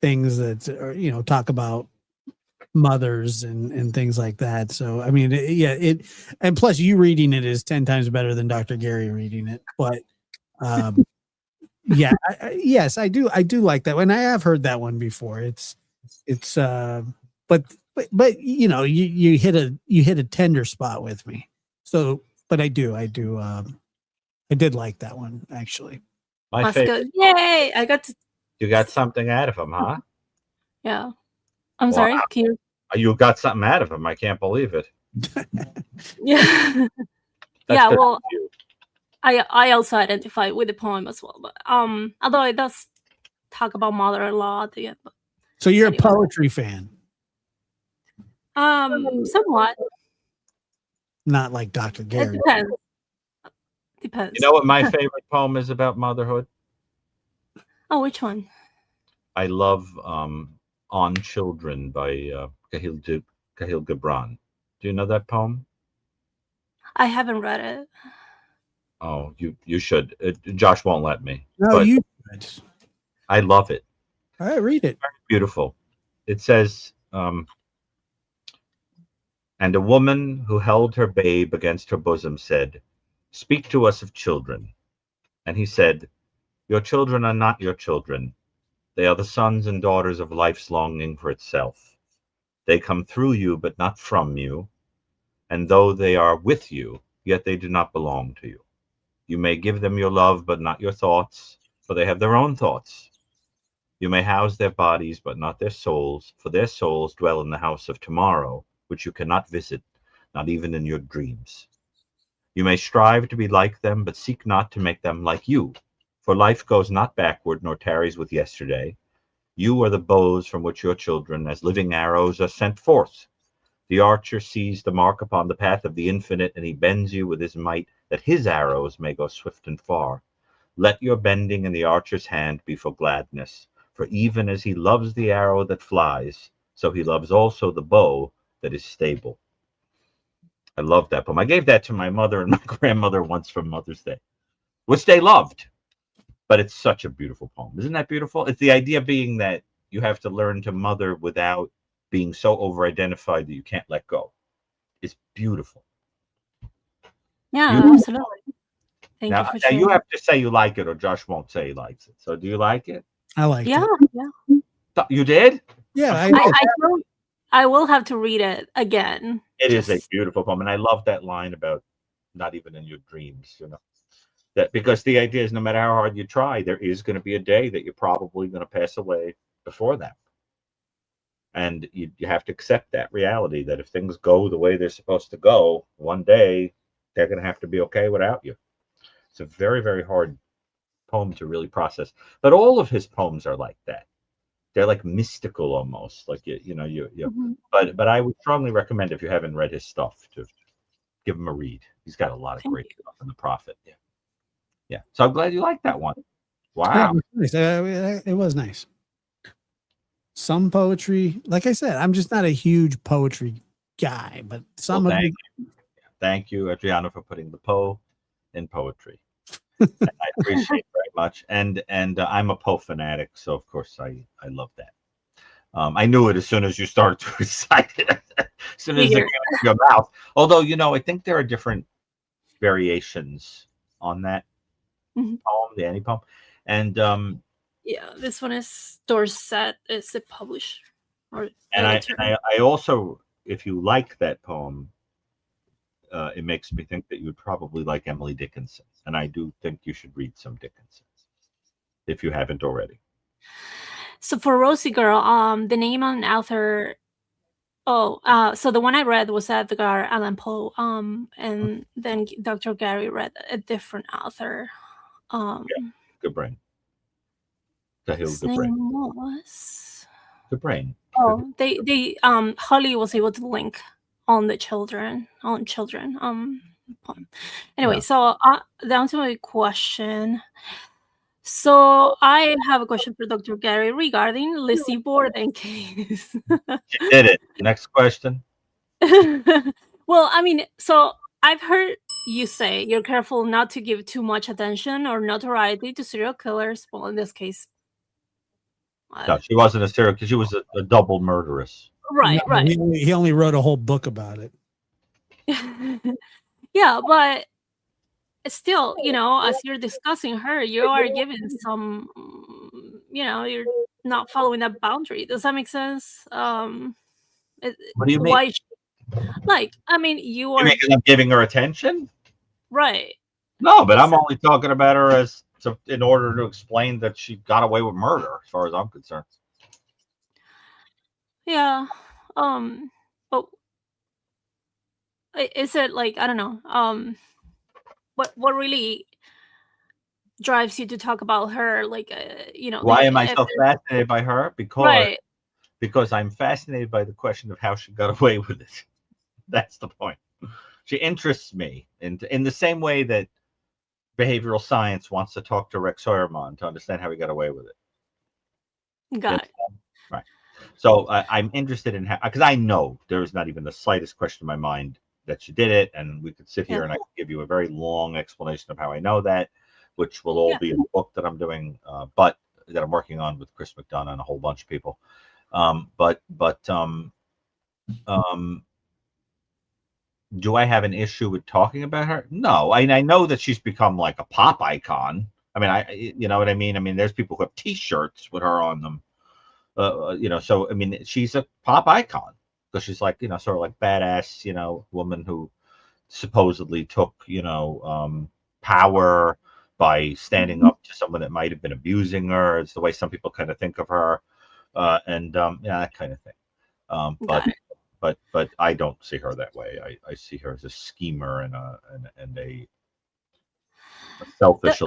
things that are, you know, talk about mothers and things like that. So I mean, and plus you reading it is 10 times better than Dr. Gary reading it. But yeah, yes, I do like that one. I have heard that one before. But you know, you hit a tender spot with me. So, but I did like that one actually. My Let's favorite. go. Yay! I got to. You got something out of him, huh? Yeah. I'm Wow. sorry. Can you? You got something out of him. I can't believe it. Yeah. That's Yeah. good Well, for you. I also identify with the poem as well, but although it does talk about mother a lot. Yeah. But So you're anyway. a poetry fan, Somewhat. not like Dr. It Gary. depends. Depends. You know what my favorite poem is about motherhood? Oh, which one? I love On Children by Khalil Gibran. Do you know that poem? I haven't read it. Oh, you should. Josh won't let me. No, but you should. I love it. All right, read it. Beautiful. It says, and a woman who held her babe against her bosom said, "Speak to us of children." And he said, "Your children are not your children. They are the sons and daughters of life's longing for itself. They come through you, but not from you. And though they are with you, yet they do not belong to you. You may give them your love, but not your thoughts, for they have their own thoughts. You may house their bodies, but not their souls, for their souls dwell in the house of tomorrow, which you cannot visit, not even in your dreams. You may strive to be like them, but seek not to make them like you, for life goes not backward, nor tarries with yesterday. You are the bows from which your children, as living arrows, are sent forth. The archer sees the mark upon the path of the infinite, and he bends you with his might, that his arrows may go swift and far. Let your bending in the archer's hand be for gladness, for even as he loves the arrow that flies, so he loves also the bow that is stable. I love that poem. I gave that to my mother and my grandmother once for Mother's Day, which they loved. But it's such a beautiful poem. Isn't that beautiful? It's the idea being that you have to learn to mother without being so over-identified that you can't let go. It's beautiful. Yeah, absolutely. Thank you for Now sharing. you have to say you like it, or Josh won't say he likes it. So do you like it? I like Yeah, it. yeah. You did? Yeah, I did. I will have to read it again. It is a beautiful poem, and I love that line about not even in your dreams, you know. That because the idea is no matter how hard you try, there is going to be a day that you're probably going to pass away before that. And you have to accept that reality that if things go the way they're supposed to go, one day they're going to have to be okay without you. It's a very, very hard poem to really process. But all of his poems are like that. They're like mystical almost, like But I would strongly recommend, if you haven't read his stuff, to give him a read. He's got a lot of great stuff in the Prophet. Yeah. So I'm glad you liked that one. Yeah, Wow. it was nice. Some poetry, like I said, I'm just not a huge poetry guy, but some of it. Thank you, Adriano, for putting the Poe in poetry. And I appreciate it very much. And I'm a Poe fanatic, so of course I love that. I knew it as soon as you started to recite it, as soon as it came out of your mouth. Although, I think there are different variations on that poem, the Annie poem. And yeah, this one is Dorset. Is it published? And I also, if you like that poem, it makes me think that you would probably like Emily Dickinson. And I do think you should read some Dickinson, if you haven't already. So for Rosie Girl, the name on the author, so the one I read was Edgar Allan Poe, and then Dr. Gary read a different author. Good brain. His name was Good brain. Oh, they Holly was able to link on the children. Anyway, so down to my question. So I have a question for Dr. Gary regarding Lizzie Borden case. She did it. Next question. Well, I mean, so I've heard you say you're careful not to give too much attention or notoriety to serial killers. Well, in this case, no, she wasn't a serial killer. She was a double murderess. Right, no, right. He only wrote a whole book about it. Yeah, but still, as you're discussing her, you are giving some, you're not following that boundary. Does that make sense? What do you mean? You are. You mean 'cause I'm giving her attention? Right. No, but I'm only talking about her in order to explain that she got away with murder, as far as I'm concerned. Yeah. But is it like, I don't know, what really drives you to talk about her? Like, why am I so fascinated by her? Because I'm fascinated by the question of how she got away with it. That's the point. She interests me in the same way that behavioral science wants to talk to Rex Heuermann to understand how he got away with it. Got it. Right. So I'm interested in how, because I know there is not even the slightest question in my mind that she did it, and we could sit here and I could give you a very long explanation of how I know that, which will all be in the book that I'm doing, but that I'm working on with Chris McDonough and a whole bunch of people. Do I have an issue with talking about her? No, I know that she's become like a pop icon. I mean, you know what I mean? I mean, there's people who have T-shirts with her on them. So I mean, she's a pop icon because she's like, sort of like badass, woman who supposedly took, power by standing up to someone that might have been abusing her. It's the way some people kind of think of her, that kind of thing. But I don't see her that way. I see her as a schemer and a selfish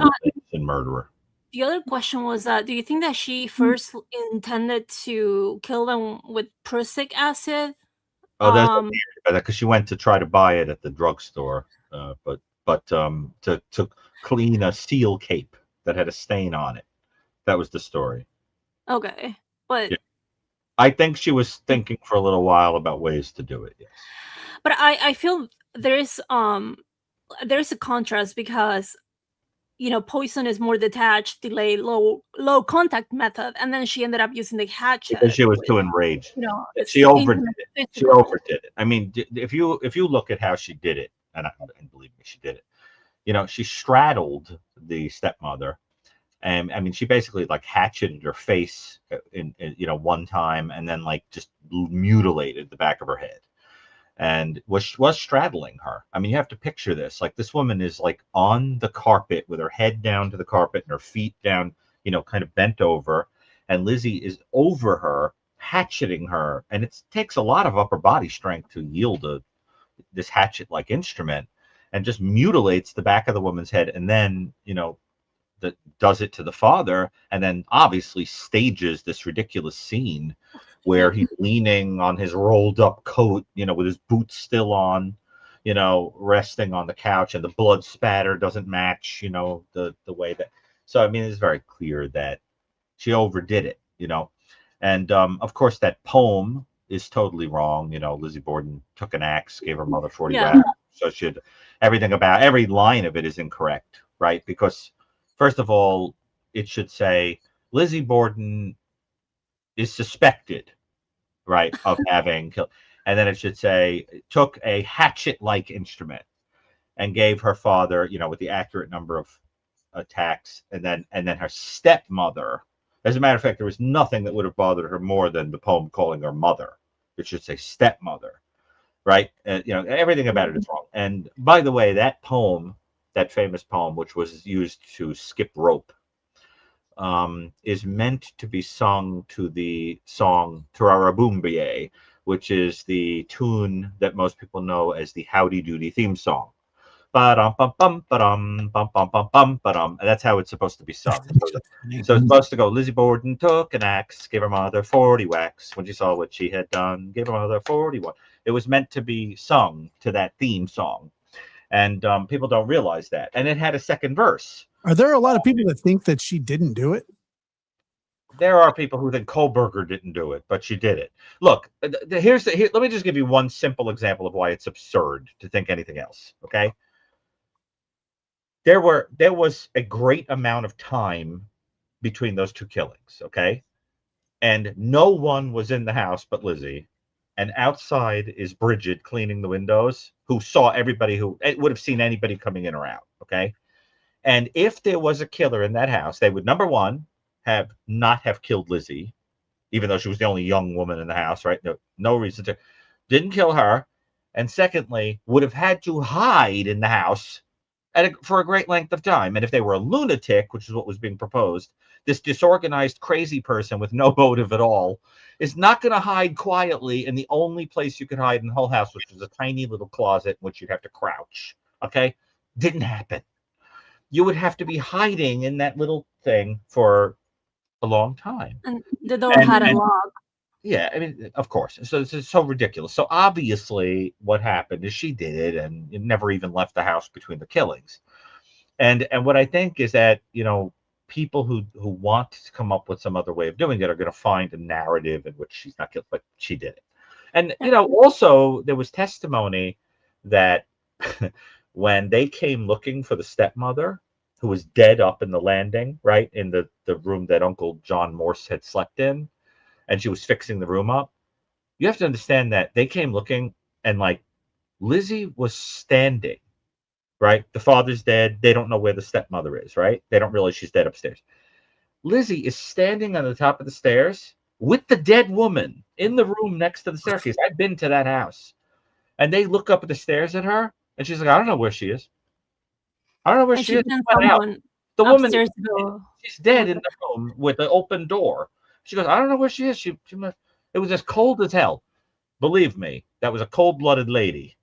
murderer. The other question was do you think that she first intended to kill them with prussic acid? Oh, that's because she went to try to buy it at the drugstore, but to clean a seal cape that had a stain on it. That was the story. Okay, but I think she was thinking for a little while about ways to do it. Yes, but I feel there's a contrast because poison is more detached, delayed, low contact method, and then she ended up using the hatchet because she was too enraged. She overdid it. She overdid it. I mean, if you look at how she did it, and believe me, she did it. She straddled the stepmother, and I mean, she basically like hatcheted her face in one time, and then like just mutilated the back of her head. And was straddling her. I mean, you have to picture this. Like, this woman is like on the carpet with her head down to the carpet and her feet down, kind of bent over. And Lizzie is over her, hatcheting her. And it takes a lot of upper body strength to yield this hatchet-like instrument, and just mutilates the back of the woman's head, and then, that does it to the father, and then obviously stages this ridiculous scene where he's leaning on his rolled up coat, with his boots still on, resting on the couch, and the blood spatter doesn't match, the way that. So, I mean, it's very clear that she overdid it, And, of course, that poem is totally wrong. Lizzie Borden took an axe, gave her mother 40 whacks. So every line of it is incorrect, right? Because, first of all, it should say Lizzie Borden is suspected, right, of having killed. And then it should say took a hatchet-like instrument and gave her father, with the accurate number of attacks, and then her stepmother. As a matter of fact, there was nothing that would have bothered her more than the poem calling her mother. It should say stepmother, right? Everything about it is wrong. And by the way, that poem, that famous poem, which was used to skip rope, is meant to be sung to the song Tararabumbier, which is the tune that most people know as the Howdy Doody theme song. Ba-dum, bum, bum, ba-dum, bum, bum, bum, bum, ba-dum. And that's how it's supposed to be sung. So it's supposed to go, Lizzie Borden took an axe, gave her mother 40 whacks. When she saw what she had done, gave her mother 41. It was meant to be sung to that theme song. And people don't realize that. And it had a second verse. Are there a lot of people that think that she didn't do it? There are people who think Kohlberger didn't do it, but she did it. Look, let me just give you one simple example of why it's absurd to think anything else, okay? There was a great amount of time between those two killings, okay? And no one was in the house but Lizzie. And outside is Bridget cleaning the windows, who saw everybody who would have seen anybody coming in or out, okay? And if there was a killer in that house, they would, number one, not have killed Lizzie, even though she was the only young woman in the house, right? No reason to. Didn't kill her. And secondly, would have had to hide in the house for a great length of time. And if they were a lunatic, which is what was being proposed, this disorganized, crazy person with no motive at all is not going to hide quietly in the only place you could hide in the whole house, which is a tiny little closet in which you'd have to crouch. Okay? Didn't happen. You would have to be hiding in that little thing for a long time. And the door had a lock. Yeah, I mean, of course. So it's so ridiculous. So obviously what happened is she did it and it never even left the house between the killings. And what I think is that, people who want to come up with some other way of doing it are going to find a narrative in which she's not killed, but she did it. And, also there was testimony that when they came looking for the stepmother, who was dead up in the landing, right, in the room that Uncle John Morse had slept in, and she was fixing the room up. You have to understand that they came looking, and Lizzie was standing, right? The father's dead. They don't know where the stepmother is, right? They don't realize she's dead upstairs. Lizzie is standing on the top of the stairs with the dead woman in the room next to the staircase. I've been to that house. And they look up at the stairs at her, and she's like, I don't know where she is. I don't know where she is. The woman, she's dead in the room with the open door. She goes, I don't know where she is. She must. It was as cold as hell. Believe me, that was a cold-blooded lady.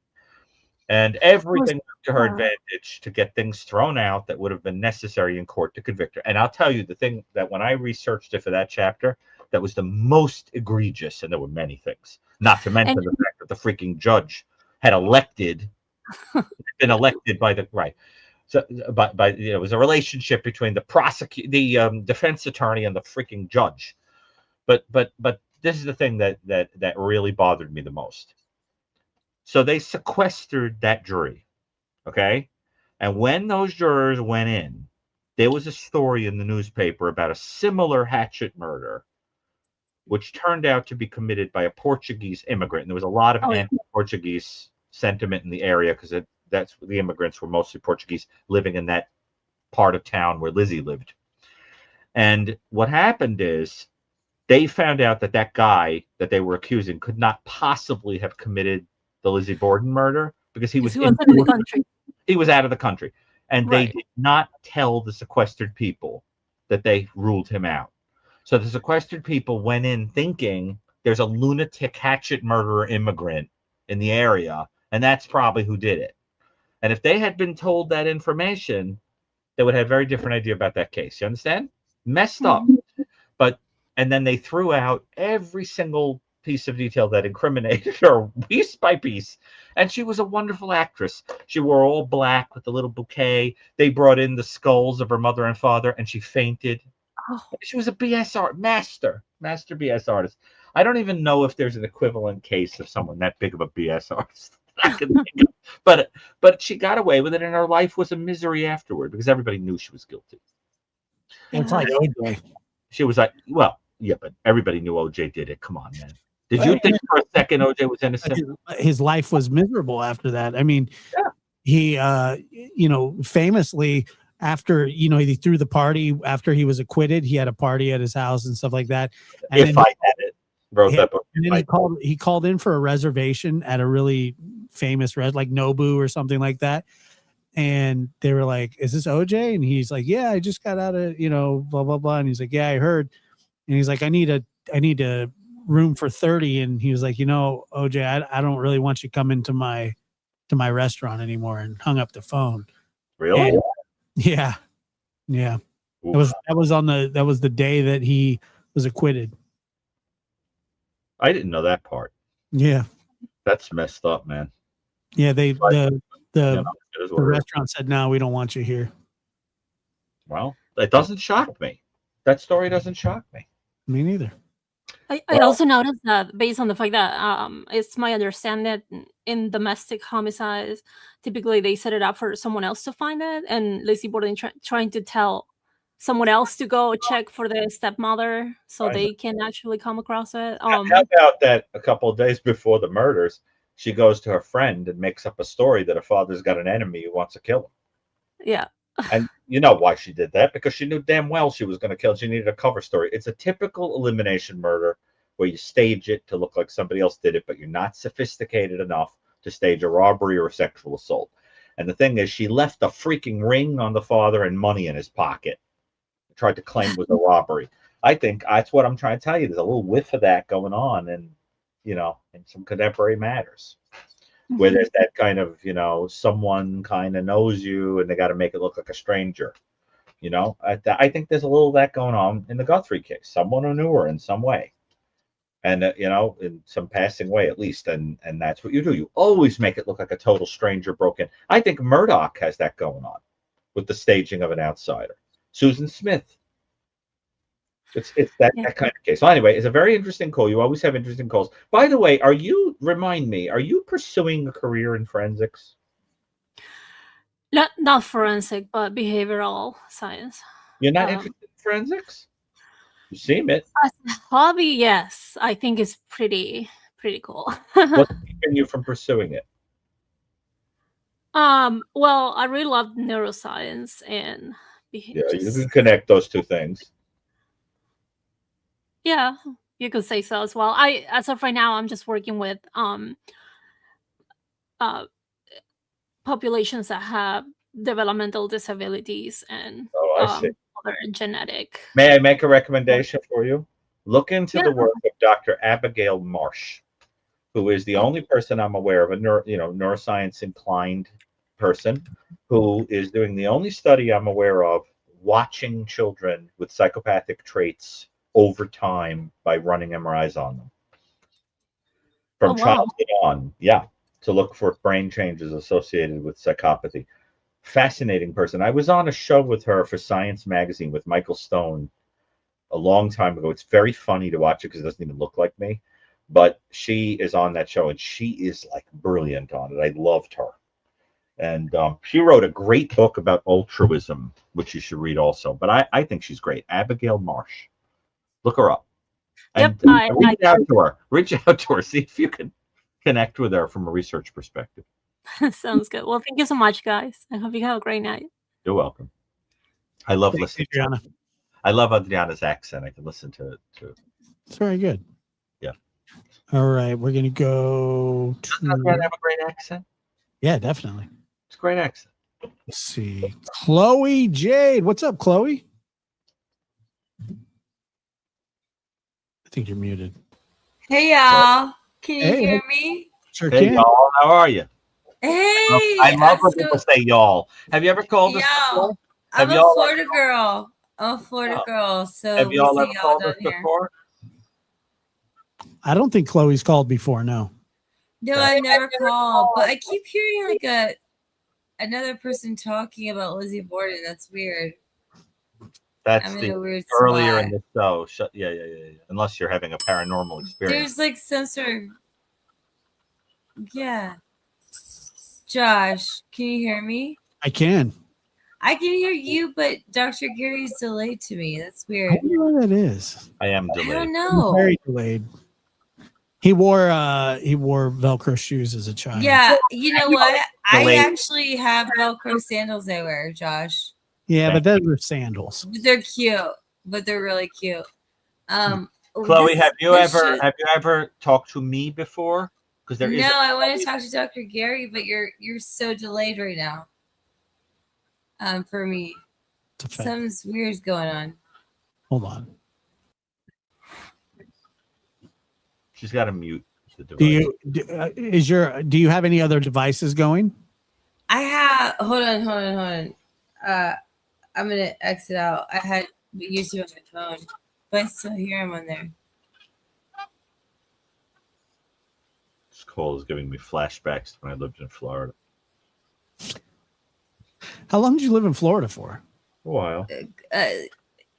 And everything to her advantage to get things thrown out that would have been necessary in court to convict her. And I'll tell you the thing that when I researched it for that chapter, that was the most egregious, and there were many things, not to mention the fact that the freaking judge had been elected by the right. So, by it was a relationship between the defense attorney and the freaking judge. But this is the thing that really bothered me the most. So they sequestered that jury, okay? And when those jurors went in, there was a story in the newspaper about a similar hatchet murder, which turned out to be committed by a Portuguese immigrant. And there was a lot of anti-Portuguese sentiment in the area because that's the immigrants were mostly Portuguese living in that part of town where Lizzie lived. And what happened is they found out that guy that they were accusing could not possibly have committed the Lizzie Borden murder because he was out of the country. He was out of the country. And they did not tell the sequestered people that they ruled him out. So the sequestered people went in thinking there's a lunatic hatchet murderer immigrant in the area, and that's probably who did it. And if they had been told that information, they would have a very different idea about that case. You understand? Messed up. But and then they threw out every single piece of detail that incriminated her piece by piece. And she was a wonderful actress. She wore all black with a little bouquet. They brought in the skulls of her mother and father, and she fainted. Oh. She was a BS master BS artist. I don't even know if there's an equivalent case of someone that big of a BS artist I can think of. But she got away with it, and her life was a misery afterward because everybody knew she was guilty. It's like OJ. She was like, well, yeah, but everybody knew OJ did it. Come on, man. Did you think for a second OJ was innocent? His life was miserable after that. I mean, he, famously after, he threw the party after he was acquitted, he had a party at his house and stuff like that. And if I had it, wrote that book. And then he called in for a reservation at a really famous like Nobu or something like that. And they were like, is this OJ? And he's like, yeah, I just got out of, blah, blah, blah. And he's like, yeah, I heard. And he's like, I need a room for 30. And he was like, OJ, I don't really want you coming to my restaurant anymore, and hung up the phone. Really? And, yeah. That was the day that he was acquitted. I didn't know that part. Yeah. That's messed up, man. Yeah, the restaurant said, no, we don't want you here. Well, it doesn't shock me. That story doesn't shock me. Me neither. I also noticed that based on the fact that it's my understanding that in domestic homicides, typically they set it up for someone else to find it, and Lizzie Borden trying to tell someone else to go check for the stepmother so they can actually come across it. How about that a couple of days before the murders, she goes to her friend and makes up a story that her father's got an enemy who wants to kill him. Yeah. And you know why she did that? Because she knew damn well she was going to kill. She needed a cover story. It's a typical elimination murder where you stage it to look like somebody else did it, but you're not sophisticated enough to stage a robbery or a sexual assault. And the thing is, she left a freaking ring on the father and money in his pocket. Tried to claim it was a robbery. I think that's what I'm trying to tell you. There's a little whiff of that going on, and in some contemporary matters. Where there's that kind of, someone kind of knows you and they got to make it look like a stranger. I think there's a little of that going on in the Guthrie case. Someone who knew her in some way. And, in some passing way at least. And that's what you do. You always make it look like a total stranger broke in. I think Murdoch has that going on with the staging of an outsider. Susan Smith. It's that kind of case. So anyway, it's a very interesting call. You always have interesting calls. By the way, are you pursuing a career in forensics? Not forensic, but behavioral science. You're not interested in forensics? You seem it. As a hobby, yes. I think it's pretty cool. What's keeping you from pursuing it? Well, I really love neuroscience and you can connect those two things. Yeah, you could say so as well. As of right now, I'm just working with populations that have developmental disabilities and other genetic. May I make a recommendation for you? Look into the work of Dr. Abigail Marsh, who is the only person I'm aware of, a neuroscience inclined person, who is doing the only study I'm aware of watching children with psychopathic traits over time by running MRIs on them from childhood on, to look for brain changes associated with psychopathy. Fascinating person. I was on a show with her for Science Magazine with Michael Stone a long time ago. It's very funny to watch it because it doesn't even look like me, but she is on that show and she is like brilliant on it. I loved her. And she wrote a great book about altruism, which you should read also. But I think she's great. Abigail Marsh. Look her up. And reach out to her. See if you can connect with her from a research perspective. Sounds good. Well, thank you so much, guys. I hope you have a great night. You're welcome. I love listening to Adriana. I love Adriana's accent. I can listen to it too. It's very good. Yeah. All right. We're going to go to... Doesn't Adriana have a great accent? Yeah, definitely. It's a great accent. Let's see. Chloe Jade. What's up, Chloe? I think you're muted. Hey, y'all. Can you hear me? Sure can. Hey, y'all. How are you? Hey. I love when people say y'all. Have you ever called us? Y'all. I'm Have a y'all Florida girl. I'm a Florida girl. So have we y'all see ever y'all called down us here. before? I don't think Chloe's called before. No. No, I've never called, but I keep hearing like another person talking about Lizzie Borden. That's weird. That's I'm in the a weird earlier spot. in the show. Yeah. Unless you're having a paranormal experience. There's like some sort of yeah. Josh, can you hear me? I can. I can hear you, but Dr. Gary's delayed to me. That's I weird. wonder what that is. I am I delayed. don't know. Very delayed. He wore Velcro shoes as a child. Yeah, you know what? I Delayed. actually have Velcro sandals I wear, Josh. Yeah, but those are sandals. They're cute, but they're really cute. Chloe, this- have you this ever shit- talked to me before? Because there is No, I want to talk to Dr. Gary, but you're so delayed right now. For me, It's a fact. something's weird's going on. Hold on. She's got to mute the device. Do you have any other devices going? I have. Hold on. I'm gonna exit out. I had YouTube on my phone, but I still hear him on there. This call is giving me flashbacks to when I lived in Florida. How long did you live in Florida for? A while. Bro,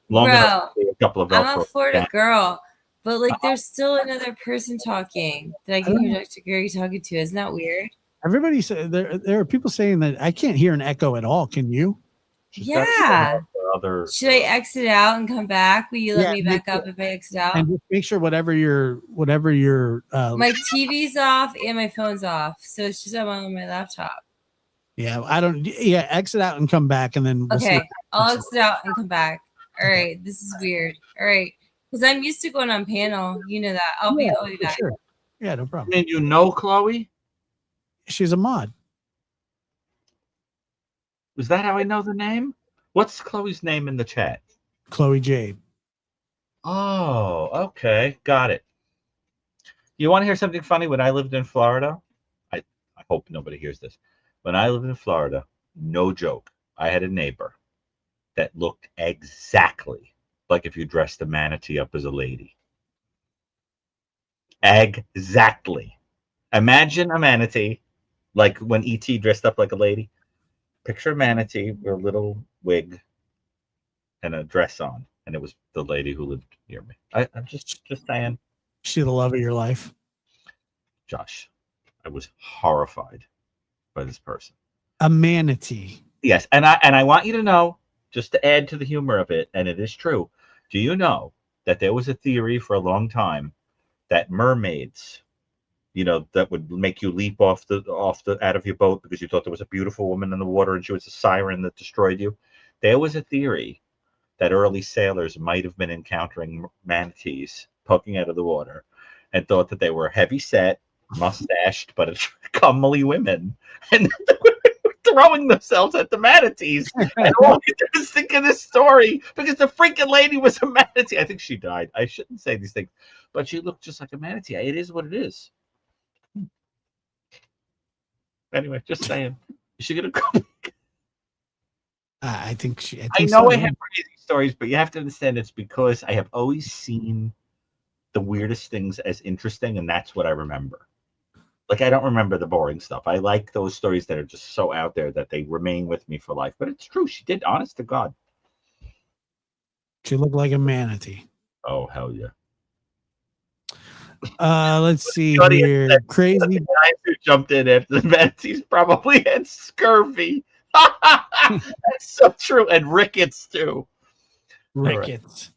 Long enough to see a couple of I'm Velcro a Florida sandals. girl, but like, there's still another person talking that I can hear Dr. Gary talking to. Isn't that weird? Everybody said there are people saying that I can't hear an echo at all. Can you? She's got Yeah. other, Should I exit out and come back? Will you let me back up if I exit out? And just make sure whatever your My TV's off and my phone's off, so it's just I'm on my laptop. exit out and come back, and then we'll Okay, see. I'll exit out and come back. All right, this is weird. All right, because I'm used to going on panel. You know that. I'll be back. Sure. Yeah, no problem. And you know Chloe? She's a mod. Is that how I know the name? What's Chloe's name in the chat? Chloe Jade. Oh, okay. Got it. You want to hear something funny? When I lived in Florida, I hope nobody hears this. When I lived in Florida, no joke, I had a neighbor that looked exactly like if you dressed a manatee up as a lady. Exactly. Imagine a manatee, like when E.T. dressed up like a lady. Picture a manatee with a little wig and a dress on, and it was the lady who lived near me. I'm just saying. She the love of your life. Josh, I was horrified by this person. A manatee. Yes, and I want you to know, just to add to the humor of it, and it is true. Do you know that there was a theory for a long time that mermaids, that would make you leap out of your boat because you thought there was a beautiful woman in the water and she was a siren that destroyed you? There was a theory that early sailors might have been encountering manatees poking out of the water and thought that they were heavy set, mustached, but comely women, and throwing themselves at the manatees. And all you do is think of this story because the freaking lady was a manatee. I think she died. I shouldn't say these things, but she looked just like a manatee. It is what it is. Anyway, just saying. Is she gonna come? I think she. I know I have crazy stories, but you have to understand it's because I have always seen the weirdest things as interesting, and that's what I remember. Like, I don't remember the boring stuff. I like those stories that are just so out there that they remain with me for life. But it's true. She did, honest to God. She looked like a manatee. Oh, hell yeah. Let's see here. Crazy. The guys who jumped in after the manatees probably had scurvy. That's so true. And rickets, too. Rickets.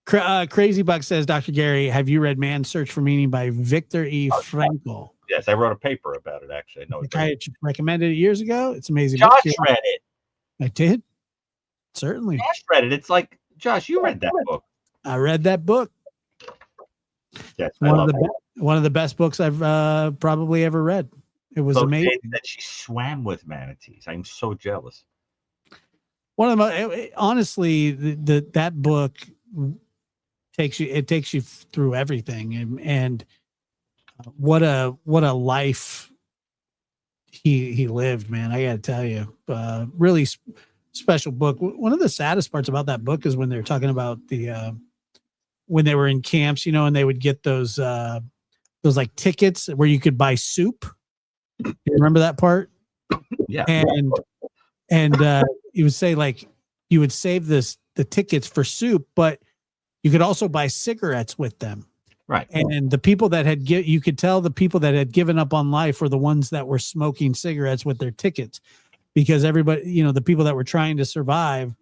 Crazy Buck says, Dr. Gary, have you read Man's Search for Meaning by Viktor E. Frankl? Yes, I wrote a paper about it, actually. I know I recommended it years ago. It's amazing. Josh read it. I did. Certainly. Josh read it. It's like, Josh, you read that book. I read that book. Yes, one of the best books I've probably ever read. It was amazing. That she swam with manatees. I'm so jealous. One of the honestly, that book takes you through everything, and what a life he lived, man. I got to tell you, special book. One of the saddest parts about that book is when they're talking about the when they were in camps, you know, and they would get those like tickets where you could buy soup. You remember that part? Yeah. And you would say like you would save the tickets for soup, but you could also buy cigarettes with them. Right. And the people that had you could tell the people that had given up on life were the ones that were smoking cigarettes with their tickets, because everybody, you know, the people that were trying to survive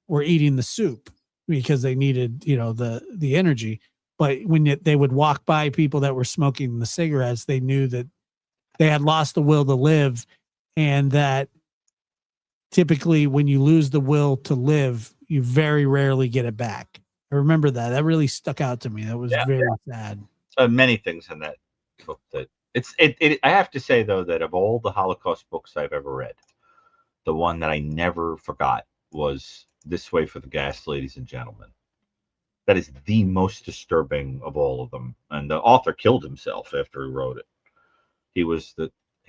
were eating the soup because they needed, you know, the energy. But when they would walk by people that were smoking the cigarettes, they knew that they had lost the will to live, and that typically when you lose the will to live, you very rarely get it back. I remember that. That really stuck out to me. That was very sad. Many things in that book that I have to say though that of all the Holocaust books I've ever read, the one that I never forgot was This Way for the Gas, Ladies and Gentlemen. That is the most disturbing of all of them, and the author killed himself after he wrote it. He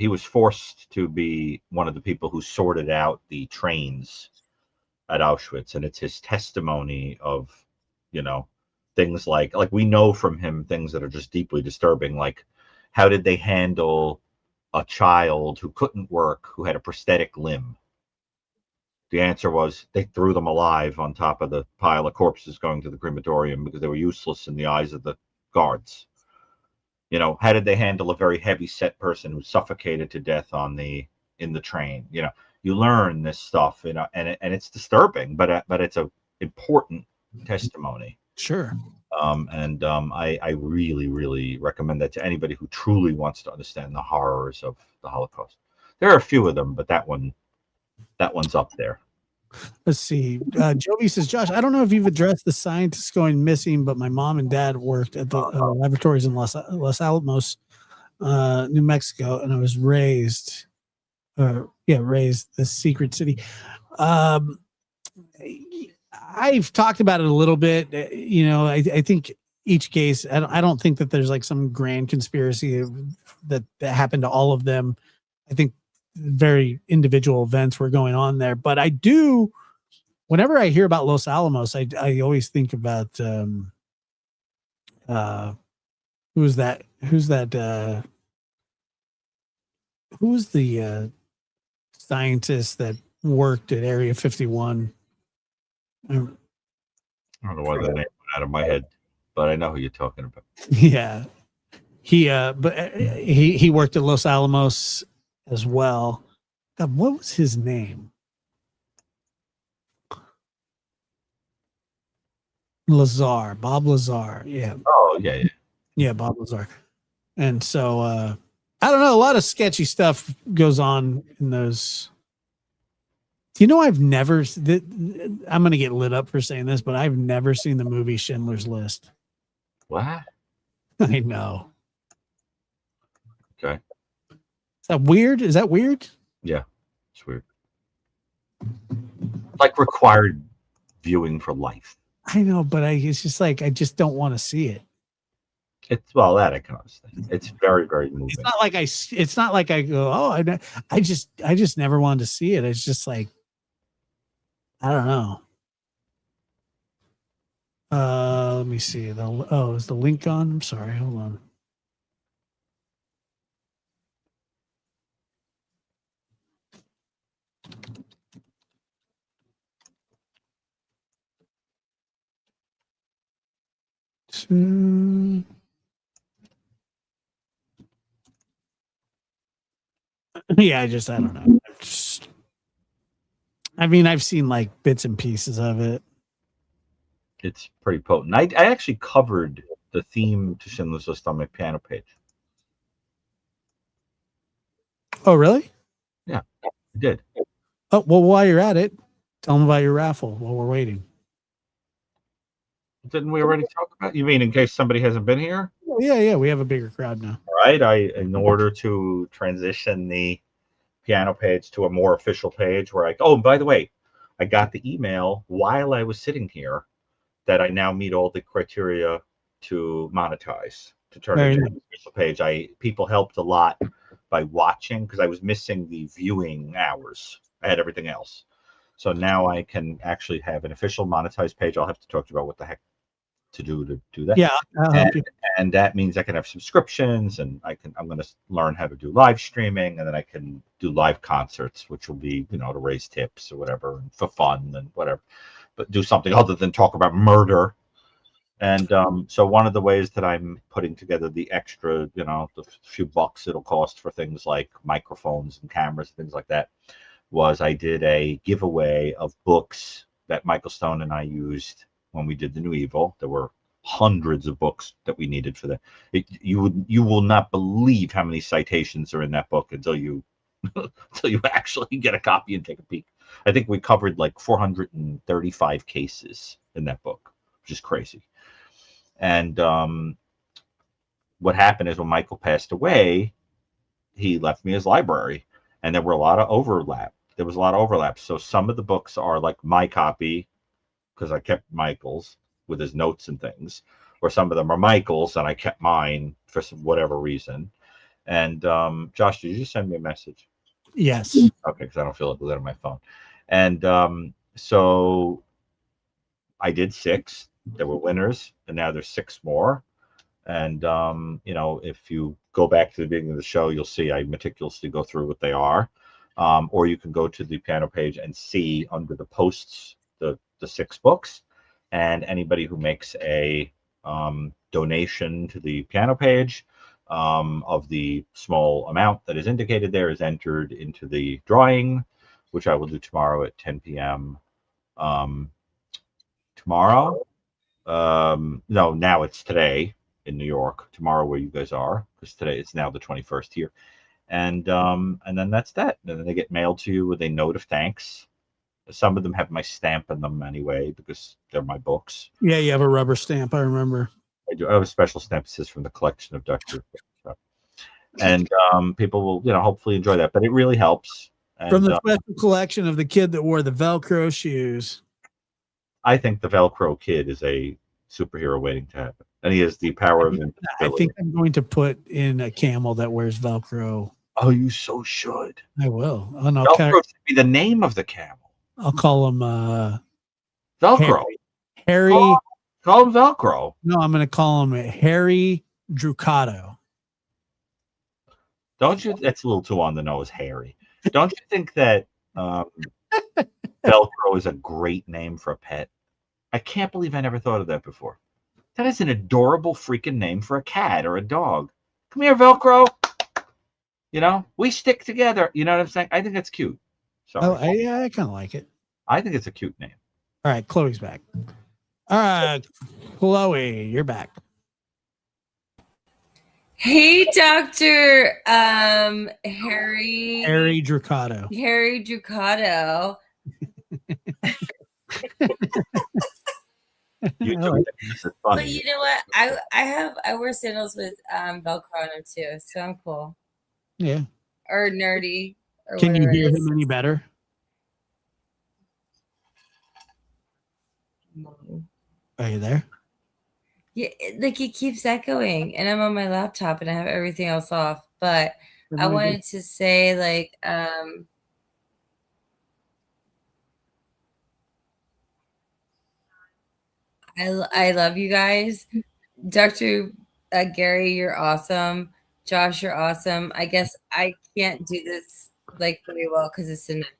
was forced to be one of the people who sorted out the trains at Auschwitz, and it's his testimony of, you know, things like we know from him things that are just deeply disturbing, like how did they handle a child who couldn't work, who had a prosthetic limb? The answer was they threw them alive on top of the pile of corpses going to the crematorium because they were useless in the eyes of the guards. You know, how did they handle a very heavy set person who suffocated to death in the train? You know, you learn this stuff, you know, and it's disturbing, but it's a important testimony. Sure. I really, really recommend that to anybody who truly wants to understand the horrors of the Holocaust. There are a few of them, but that one's up there. Let's see. Jovi says, Josh, I don't know if you've addressed the scientists going missing, but my mom and dad worked at the laboratories in Los Alamos, New Mexico, and I was raised the secret city. I've talked about it a little bit. You know, I think each case, I don't think that there's like some grand conspiracy that happened to all of them. I think very individual events were going on there, but I do, whenever I hear about Los Alamos, I always think about who's the scientist that worked at Area 51. I don't know why that name went out of my head, but I know who you're talking about. Yeah, he worked at Los Alamos as well. God, what was his name? Bob Lazar. Yeah. Oh, yeah. Yeah, Bob Lazar. And so I don't know, a lot of sketchy stuff goes on in those. Do you know I'm going to get lit up for saying this, but I've never seen the movie Schindler's List. What? I know. Okay. Is that weird? Is that weird? Yeah, it's weird. Like required viewing for life. I know, but it's just like I just don't want to see it. That I can understand. It's very, very moving. It's not like I go, oh, I just never wanted to see it. It's just like, I don't know. Let me see. Is the link on? I'm sorry. Hold on. Yeah, I don't know. I've seen like bits and pieces of it. It's pretty potent. I actually covered the theme to Schindler's List on my piano page. Oh, really? Yeah, I did. Oh, well, while you're at it, tell them about your raffle while we're waiting. Didn't we already talk about? You mean in case somebody hasn't been here? Yeah, we have a bigger crowd now. All right. In order to transition the piano page to a more official page where and by the way, I got the email while I was sitting here that I now meet all the criteria to monetize, to turn it into an official page. People helped a lot by watching because I was missing the viewing hours. I had everything else. So now I can actually have an official monetized page. I'll have to talk to you about what the heck to do that. Yeah, I'll help you. And that means I can have subscriptions, and I'm going to learn how to do live streaming, and then I can do live concerts, which will be, to raise tips or whatever, and for fun and whatever, but do something other than talk about murder. And so one of the ways that I'm putting together the extra, the few bucks it'll cost for things like microphones and cameras, things like that, was I did a giveaway of books that Michael Stone and I used when we did The New Evil. There were hundreds of books that we needed for that. You will not believe how many citations are in that book until you actually get a copy and take a peek. I think we covered like 435 cases in that book, which is crazy. And what happened is when Michael passed away, he left me his library, and there were a lot of overlap. There was a lot of overlap. So some of the books are like my copy, because I kept Michael's with his notes and things, or some of them are Michael's and I kept mine for whatever reason. And Josh, did you just send me a message? Yes. Okay, because I don't feel like looking at my phone. And so I did 6. There were winners, and now there's 6 more. And if you go back to the beginning of the show, you'll see I meticulously go through what they are. Or you can go to the piano page and see under the posts the 6 books, and anybody who makes a donation to the piano page of the small amount that is indicated there is entered into the drawing, which I will do tomorrow at 10 p.m. Tomorrow? No, now it's today in New York. Tomorrow where you guys are, because today it's now the 21st here. And then that's that. And then they get mailed to you with a note of thanks. Some of them have my stamp in them anyway, because they're my books. Yeah, you have a rubber stamp, I remember. I do. I have a special stamp that says from the collection of Dr. And people will, hopefully enjoy that. But it really helps. And, from the special collection of the kid that wore the Velcro shoes. I think the Velcro kid is a superhero waiting to happen. And he has the power of invincibility. I think I'm going to put in a camel that wears Velcro. Oh, you so should. I will. Oh, no, Velcro should be the name of the camel. I'll call him Velcro. Harry. Call him Velcro. No, I'm going to call him Harry Brucato. Don't you? That's a little too on the nose, Harry. Don't you think that Velcro is a great name for a pet? I can't believe I never thought of that before. That is an adorable freaking name for a cat or a dog. Come here, Velcro. We stick together. You know what I'm saying? I think that's cute. Sorry. Oh, I kind of like it. I think it's a cute name. All right, Chloe's back. All right, Chloe, you're back. Hey, Dr. Harry Brucato. Harry Brucato. This is funny. But you know what? I wear sandals with Velcro on them too, so I'm cool. Yeah. Or nerdy. Or Can you whatever it hear is. him any better? Are you there? Yeah, like it keeps echoing, and I'm on my laptop and I have everything else off. But I wanted to say, like, I love you guys. Dr. Gary, you're awesome. Josh, you're awesome. I guess I can't do this like very well because it's an echo.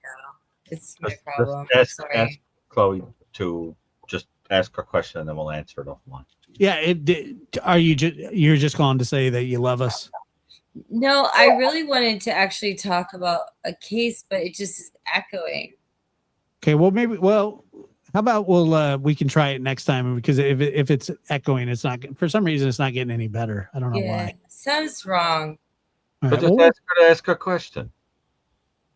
It's my problem. Ask Sorry. Chloe to just ask her question and then we'll answer it offline. Yeah. You're just calling to say that you love us? No, I really wanted to actually talk about a case, but it just is echoing. Okay. Well, how about we can try it next time, because if it's echoing, it's not, for some reason it's not getting any better. I don't know why. Sounds wrong. All But right, just ask her to ask her question.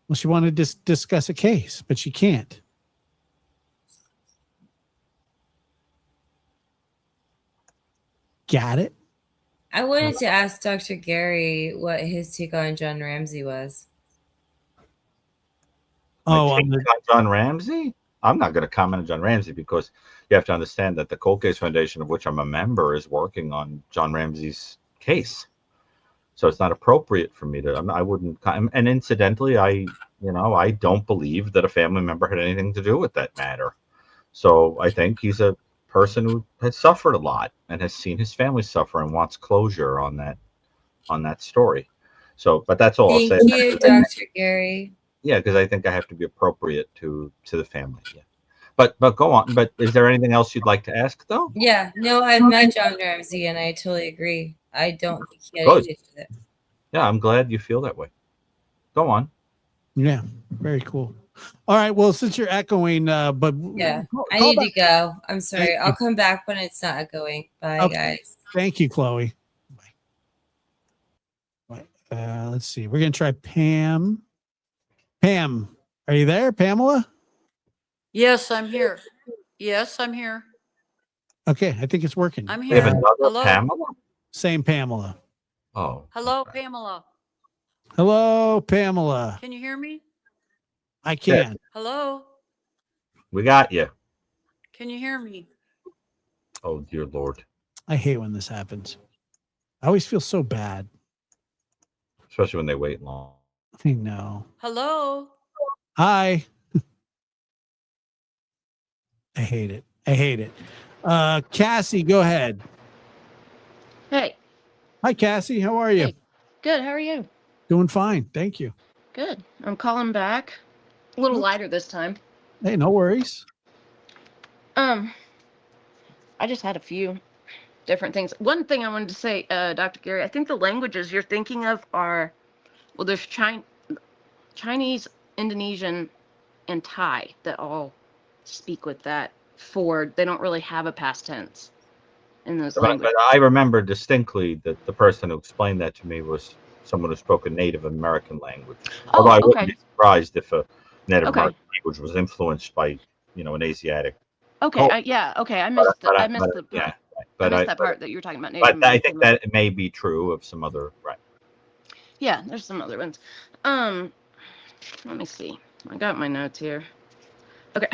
well, she wanted to discuss a case, but she can't. Got it? I wanted to ask Dr. Gary what his take on John Ramsey was. Oh, on John Ramsey? I'm not going to comment on John Ramsey because you have to understand that the Cold Case Foundation, of which I'm a member, is working on John Ramsey's case. So it's not appropriate for me to. I wouldn't. And incidentally, I I don't believe that a family member had anything to do with that matter. So I think he's a person who has suffered a lot and has seen his family suffer and wants closure on that story. So, but that's all I'll say. Thank you, Dr. Gary. Yeah, because I think I have to be appropriate to the family. Yeah. But go on. But is there anything else you'd like to ask, though? Yeah, no, I've met John Ramsey, and I totally agree. I don't think he had Good. anything to do with it. Yeah, I'm glad you feel that way. Go on. Yeah, very cool. All right. Well, since you're echoing, but Yeah, I call need back. to go. I'm sorry. Thank I'll you. come back when it's not echoing. Bye, Okay. guys. Thank you, Chloe. Bye. Let's see. We're gonna try Pam. Pam, are you there, Pamela? Yes, I'm here. Yes, I'm here. Okay, I think it's working. I'm We have here. another Hello. Pamela. Same Pamela. Oh. Hello, okay. Pamela. Hello, Pamela. Can you hear me? I can. Hello. We got you. Can you hear me? Oh dear Lord. I hate when this happens. I always feel so bad. Especially when they wait long. I know. Hello. Hi. I hate it. I hate it. Cassie, go ahead. Hey, Hi, Cassie. How are you? Hey. Good. How are you? Doing fine. Thank you. Good. I'm calling back. A little lighter this time. Hey, no worries. I just had a few different things. One thing I wanted to say, Dr. Gary, I think the languages you're thinking of are, well, there's Chinese, Indonesian, and Thai that all speak with that forward. They don't really have a past tense in those languages. But I remember distinctly that the person who explained that to me was someone who spoke a Native American language. Although I wouldn't be surprised if a Native American language was influenced by, an Asiatic. Okay. Yeah. Okay. I missed that part that you were talking about. Native But I American think that it may be true of some other, right? Yeah, there's some other ones. Let me see. I got my notes here. Okay.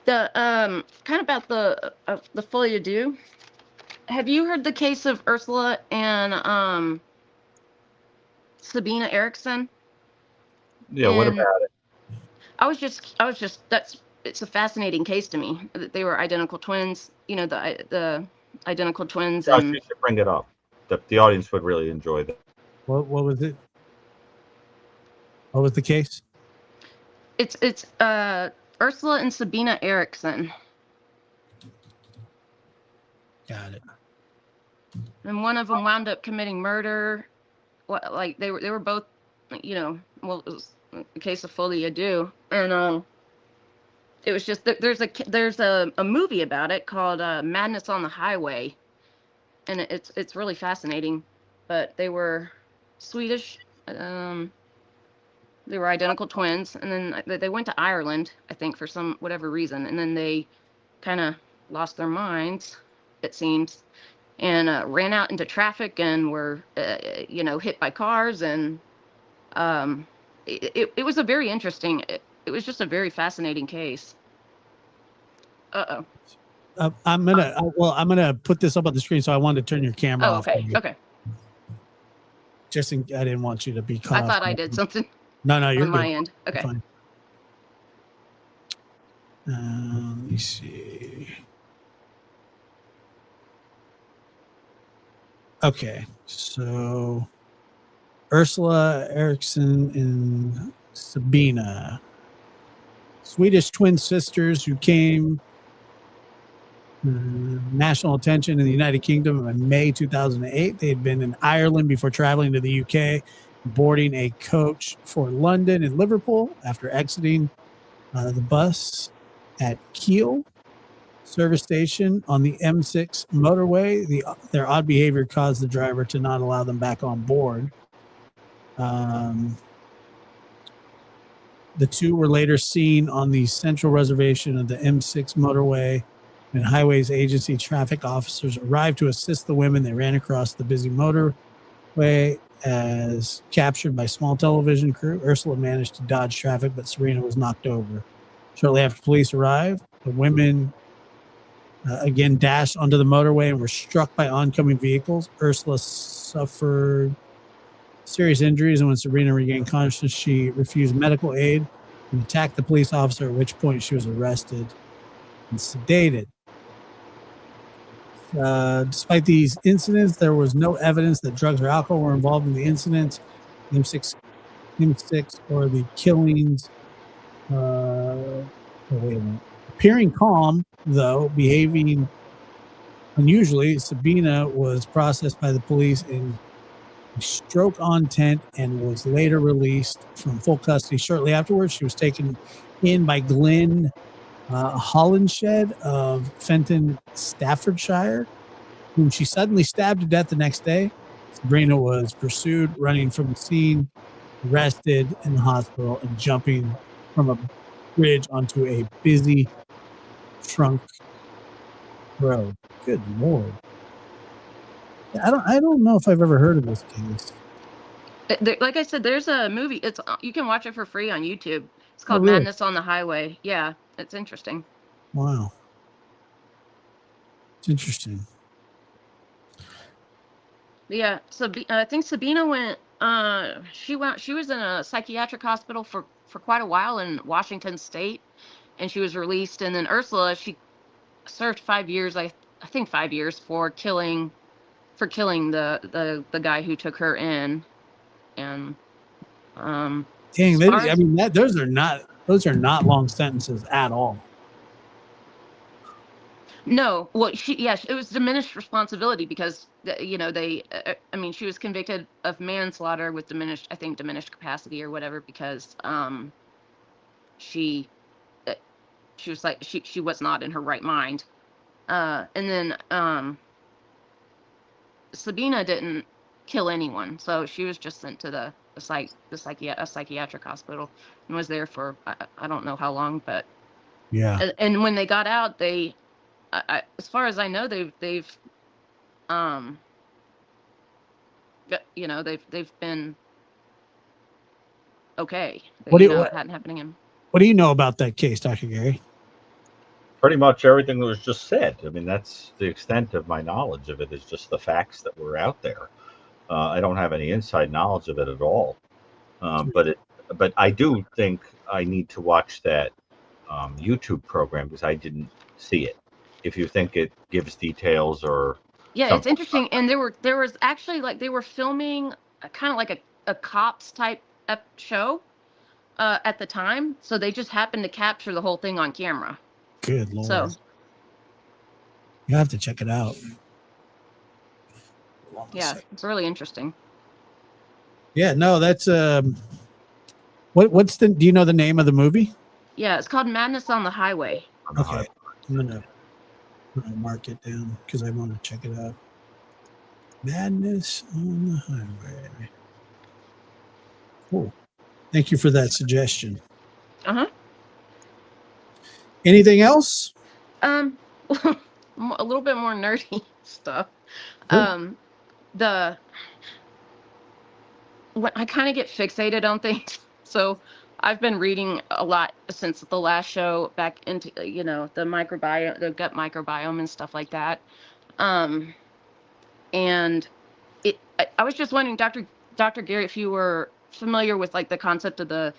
The kind of about the folie à deux. Have you heard the case of Ursula and Sabina Erickson? Yeah. What about it? I was just it's a fascinating case to me. They were identical twins. The identical twins. Josh, And you should bring it up. The audience would really enjoy that. What was it? What was the case? It's Ursula and Sabina Erickson. Got it. And one of them wound up committing murder. Like they were both, well, it was a case of folie à deux, and it was just there's a movie about it called Madness on the Highway, and it's really fascinating. But they were Swedish. They were identical twins, and then they went to Ireland, I think, for some whatever reason, and then they kind of lost their minds, it seems, and ran out into traffic and were, hit by cars, and it was a very interesting. It was just a very fascinating case. I'm gonna put this up on the screen, so I wanted to turn your camera off. Okay. Okay. I didn't want you to be caught. I thought I did something. No, you're on my good. end. Okay. Fine. Let me see. Okay, so Ursula Erickson and Sabina, Swedish twin sisters who came national attention in the United Kingdom in May 2008. They had been in Ireland before traveling to the UK, boarding a coach for London and Liverpool. After exiting the bus at Kiel service station on the M6 motorway, their odd behavior caused the driver to not allow them back on board. The two were later seen on the central reservation of the M6 motorway, and Highways Agency traffic officers arrived to assist the women. They ran across the busy motorway as captured by small television crew. Ursula managed to dodge traffic, but Serena was knocked over. Shortly after police arrived, the women again dashed onto the motorway and were struck by oncoming vehicles. Ursula suffered serious injuries, and when Sabrina regained consciousness, she refused medical aid and attacked the police officer, at which point she was arrested and sedated. Despite these incidents, there was no evidence that drugs or alcohol were involved in the incidents, M6 or the killings. Wait a minute. Appearing calm, though, behaving unusually, Sabina was processed by the police in stroke on tent and was later released from full custody. Shortly afterwards, she was taken in by Glenn Hollenshed of Fenton, Staffordshire, whom she suddenly stabbed to death the next day. Sabrina was pursued, running from the scene, arrested in the hospital, and jumping from a bridge onto a busy trunk road. Good Lord. I don't know if I've ever heard of this case. Like I said, there's a movie. It's you can watch it for free on YouTube. It's called really? Madness on the Highway. Yeah, it's interesting. Wow. It's interesting. Yeah, so I think Sabina went. She was in a psychiatric hospital for quite a while in Washington State, and she was released. And then Ursula, she served 5 years. I think 5 years for killing the guy who took her in. And Dang, as those are not long sentences at all. No, well, it was diminished responsibility because they, she was convicted of manslaughter with diminished capacity or whatever because she was like she was not in her right mind, and then Sabina didn't kill anyone, so she was just sent to a psychiatric hospital and was there for I don't know how long, but yeah. And when they got out, they. As far as I know, they've been okay. It hadn't happened again. What do you know about that case, Dr. Gary? Pretty much everything that was just said. I mean, that's the extent of my knowledge of it, is just the facts that were out there. I don't have any inside knowledge of it at all. But I do think I need to watch that YouTube program because I didn't see it. If you think it gives details or it's interesting, and there was actually they were filming kind of like a cops type show at the time, so they just happened to capture the whole thing on camera. Good Lord! So you have to check it out. Yeah, it's really interesting. Yeah, no, that's what's do you know the name of the movie? Yeah, it's called Madness on the Highway. Okay, I'm gonna mark it down because I want to check it out. Madness on the Highway. Cool. Thank you for that suggestion. Anything else? A little bit more nerdy stuff. Cool. When I kind of get fixated on things, so I've been reading a lot since the last show back into the microbiome, the gut microbiome and stuff like that. And I was just wondering, Dr. Gary, if you were familiar with the concept of the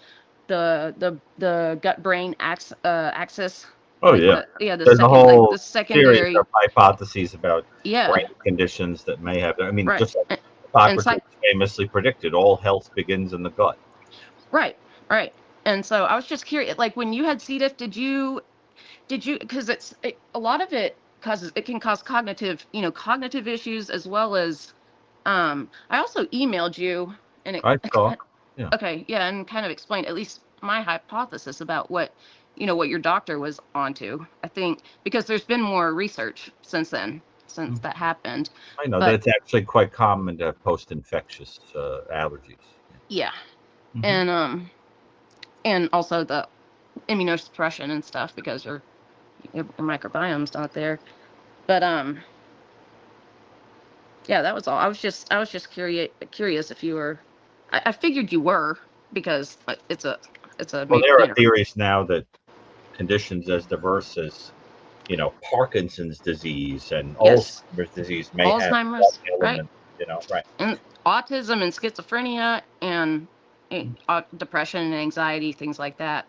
gut brain axis. Oh yeah, There's a whole the secondary series of hypotheses about Yeah. brain conditions that may have. I mean, Right. just like And Hippocrates famously predicted, all health begins in the gut. Right. And so I was just curious, when you had C. diff, did you, because a lot of it can cause cognitive issues as well as, I also emailed you and I saw. Yeah. Okay. Yeah. And kind of explained at least my hypothesis about what your doctor was onto, I think, because there's been more research since that happened. I know But- that's actually quite common to have post-infectious allergies. Yeah. Mhm. And also the immunosuppression and stuff because your microbiome's not there. But yeah, that was all. I was just curious if you were. I figured you were because it's a. Well, there are theories now that conditions as diverse as, Parkinson's disease and Yes. Alzheimer's disease may have Alzheimer's, that right? element. Right. And autism and schizophrenia and depression and anxiety, things like that.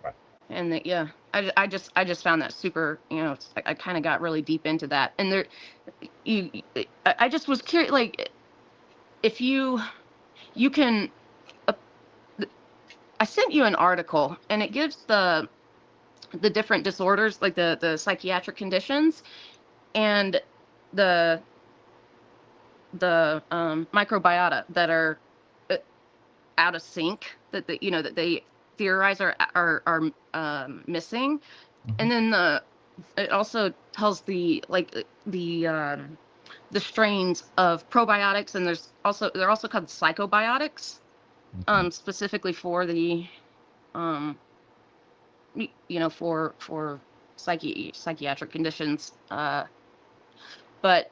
Right. And yeah, I just found that super, I kind of got really deep into that. And I just was curious, like, if you can, I sent you an article and it gives the different disorders, like the psychiatric conditions and the microbiota that are out of sync, that they theorize are missing. And then it also tells the strains of probiotics, and they're also called psychobiotics, specifically for the for psychiatric conditions, but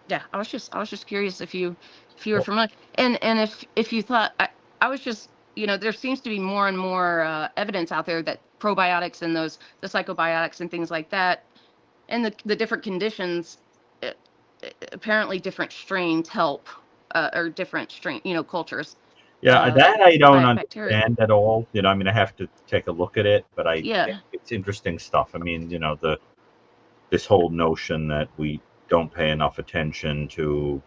yeah, I was just curious if you were familiar, and if you thought, I was just, there seems to be more and more evidence out there that probiotics and the psychobiotics and things like that, and the different conditions, apparently different strains help, or different strain, cultures. Yeah, that I don't bacteria. understand at all. I mean, I have to take a look at it, but I think it's interesting stuff. I mean, this whole notion that we don't pay enough attention to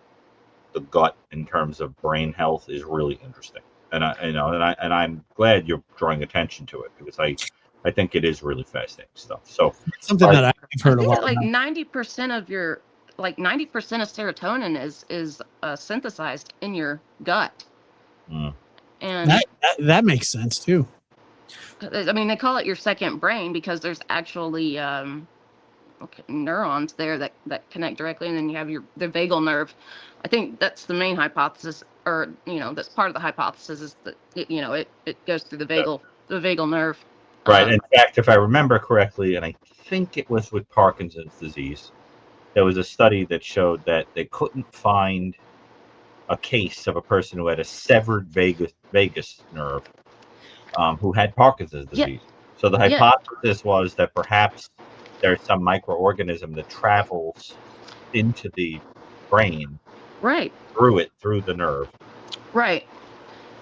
the gut in terms of brain health is really interesting. And I'm glad you're drawing attention to it, because I think it is really fascinating stuff. So something that I've heard a lot. Like 90% of of serotonin is synthesized in your gut. And that makes sense too. I mean, they call it your second brain because there's actually neurons there that connect directly, and then you have the vagal nerve. I think that's the main hypothesis, or that's part of the hypothesis, is that it goes through the vagal nerve. Right. In fact, if I remember correctly, and I think it was with Parkinson's disease, there was a study that showed that they couldn't find a case of a person who had a severed vagus nerve, who had Parkinson's disease. So the hypothesis was that perhaps there's some microorganism that travels into the brain, right, through the nerve. Right.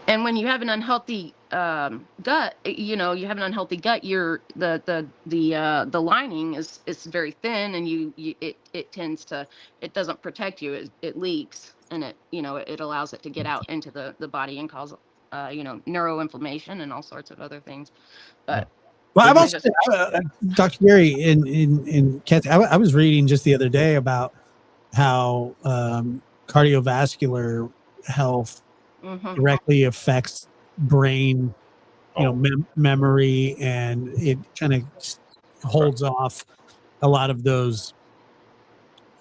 And when you have an unhealthy gut, you have an unhealthy gut, the lining is very thin, and it tends to, it doesn't protect you, it leaks, and it allows it to get out into the body and cause neuroinflammation and all sorts of other things. But well, I've also Dr. Gary in Kathy, I was reading just the other day about how cardiovascular health directly affects brain, memory, and it kind of holds off a lot of those,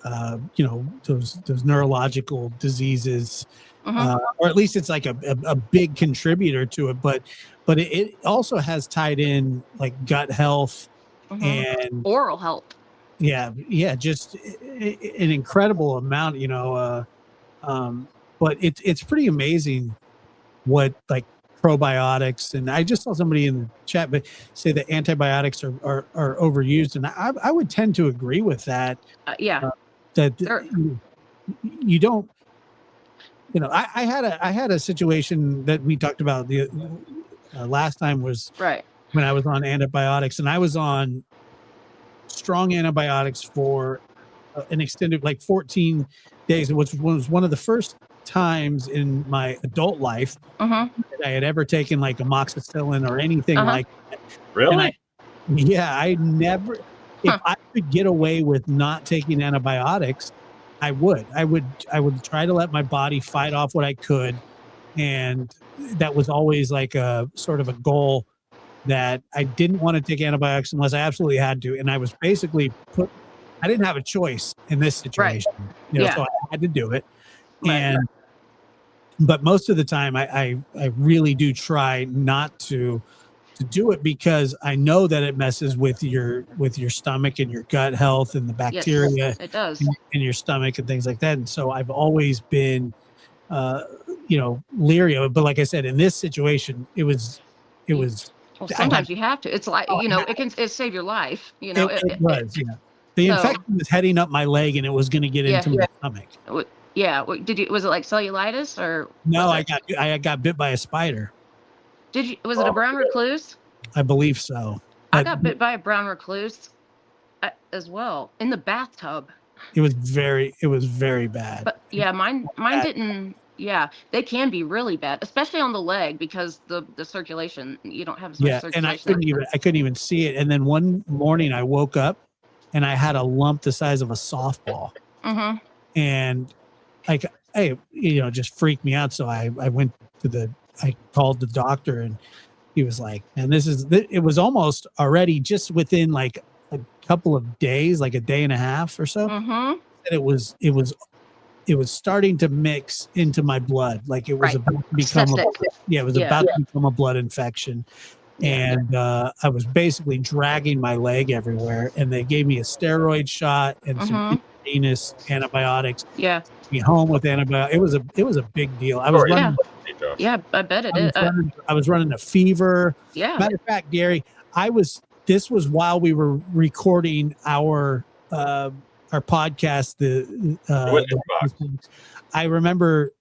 those neurological diseases, or at least it's like a big contributor to it. But it also has tied in like gut health and oral health. Yeah, just an incredible amount, but it's pretty amazing what like probiotics, and I just saw somebody in the chat say that antibiotics are overused, and I would tend to agree with that. That you don't, I had a situation that we talked about the last time, was when I was on antibiotics, and I was on strong antibiotics for an extended, like 14 days, which was one of the first times in my adult life that I had ever taken like amoxicillin or anything like that. Really? I never, if I could get away with not taking antibiotics, I would try to let my body fight off what I could. And that was always like a sort of a goal, that I didn't want to take antibiotics unless I absolutely had to. And I was basically I didn't have a choice in this situation, so I had to do it. But most of the time I really do try not to do it, because I know that it messes with your stomach and your gut health and the bacteria it does in your stomach and things like that. And so I've always been, leery of it. But like I said, in this situation, it was. Well, sometimes you have to. It's like, it can save your life. It was, yeah. The So- infection was heading up my leg, and it was going to get into my stomach. Yeah. Did you? Was it like cellulitis or? No, was it- I got bit by a spider. Did you? Was it a brown recluse? I believe so. I got bit by a brown recluse as well in the bathtub. It was very bad. But yeah, mine didn't. Yeah, they can be really bad, especially on the leg because the circulation, you don't have as much And circulation. I couldn't even see it. And then one morning I woke up and I had a lump the size of a softball. Mm-hmm. And just freaked me out. So I called the doctor, and he was like, and it was almost already just within like a couple of days, like a day and a half or so. Mm-hmm. And it was starting to mix into my blood. Like it was about to become about to become a blood infection. And I was basically dragging my leg everywhere, and they gave me a steroid shot and some intravenous antibiotics. Yeah. Me home with antibiotics. It was a big deal. I was running. Yeah, I bet it is. I was running a fever. Yeah. Matter of fact, Gary, this was while we were recording our podcast. I remember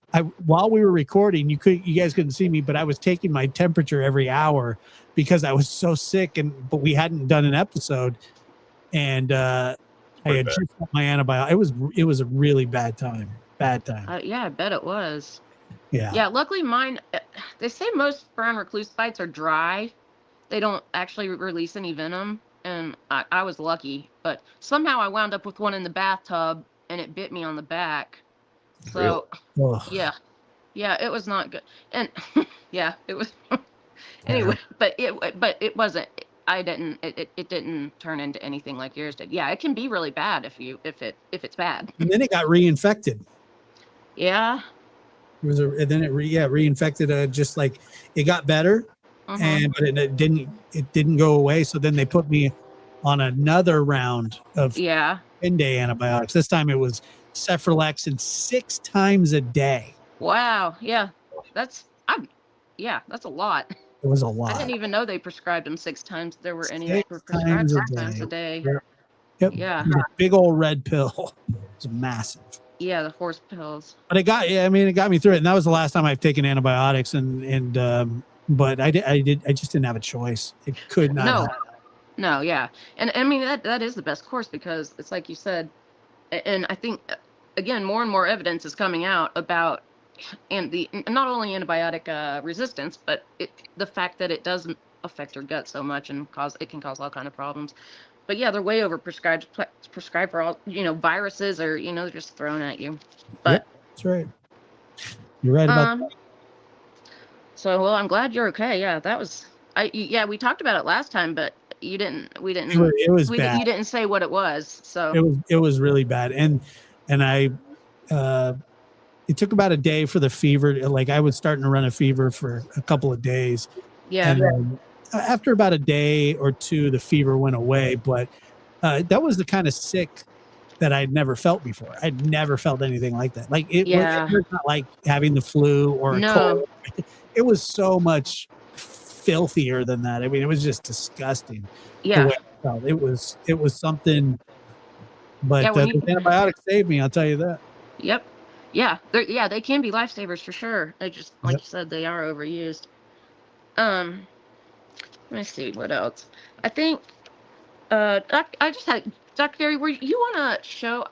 while we were recording, you guys couldn't see me, but I was taking my temperature every hour because I was so sick, but we hadn't done an episode, and I had just got my antibiotic. It was a really bad time. Yeah, I bet it was. Yeah. Yeah. Luckily, mine. They say most brown recluse bites are dry. They don't actually release any venom, and I was lucky. But somehow I wound up with one in the bathtub, and it bit me on the back. So yeah, it was not good. And yeah, it was. Anyway, but it wasn't. It didn't turn into anything like yours did. Yeah, it can be really bad if it's bad. And then it got reinfected. Yeah. Reinfected. Just like it got better, but it didn't go away. So then they put me on another round of 10-day antibiotics. This time it was cephalexin 6 times a day. Wow. Yeah, that's a lot. It was a lot. I didn't even know they prescribed them 6 times. There were any that were prescribed 6 times a day. Yep. Yeah. A big old red pill. It's massive. Yeah, the horse pills. But it got me through it. And that was the last time I've taken antibiotics. But I just didn't have a choice. It could not. No, yeah. And I mean, that is the best course because it's like you said, and I think, again, more and more evidence is coming out about not only antibiotic resistance, but the fact that it doesn't affect your gut so much and it can cause all kind of problems. But yeah, they're way over prescribed for all, viruses or, they're just thrown at you. But that's right. You're right about that. So, well, I'm glad you're okay. Yeah, that was, we talked about it last time, but we didn't, it was bad. You didn't say what it was. So it was really bad. And it took about a day for the fever. Like I was starting to run a fever for a couple of days. Yeah. And then after about a day or two, the fever went away. But that was the kind of sick that I'd never felt before. I'd never felt anything like that. Like it was not like having the flu or a cold. It was so much filthier than that. I mean, it was just disgusting. Yeah. The way I felt. It was something. But the antibiotics saved me. I'll tell you that. Yep. Yeah. They can be lifesavers for sure. They just, like you said, they are overused. Let me see what else. I think I just had Dr. Gary, were you on a show?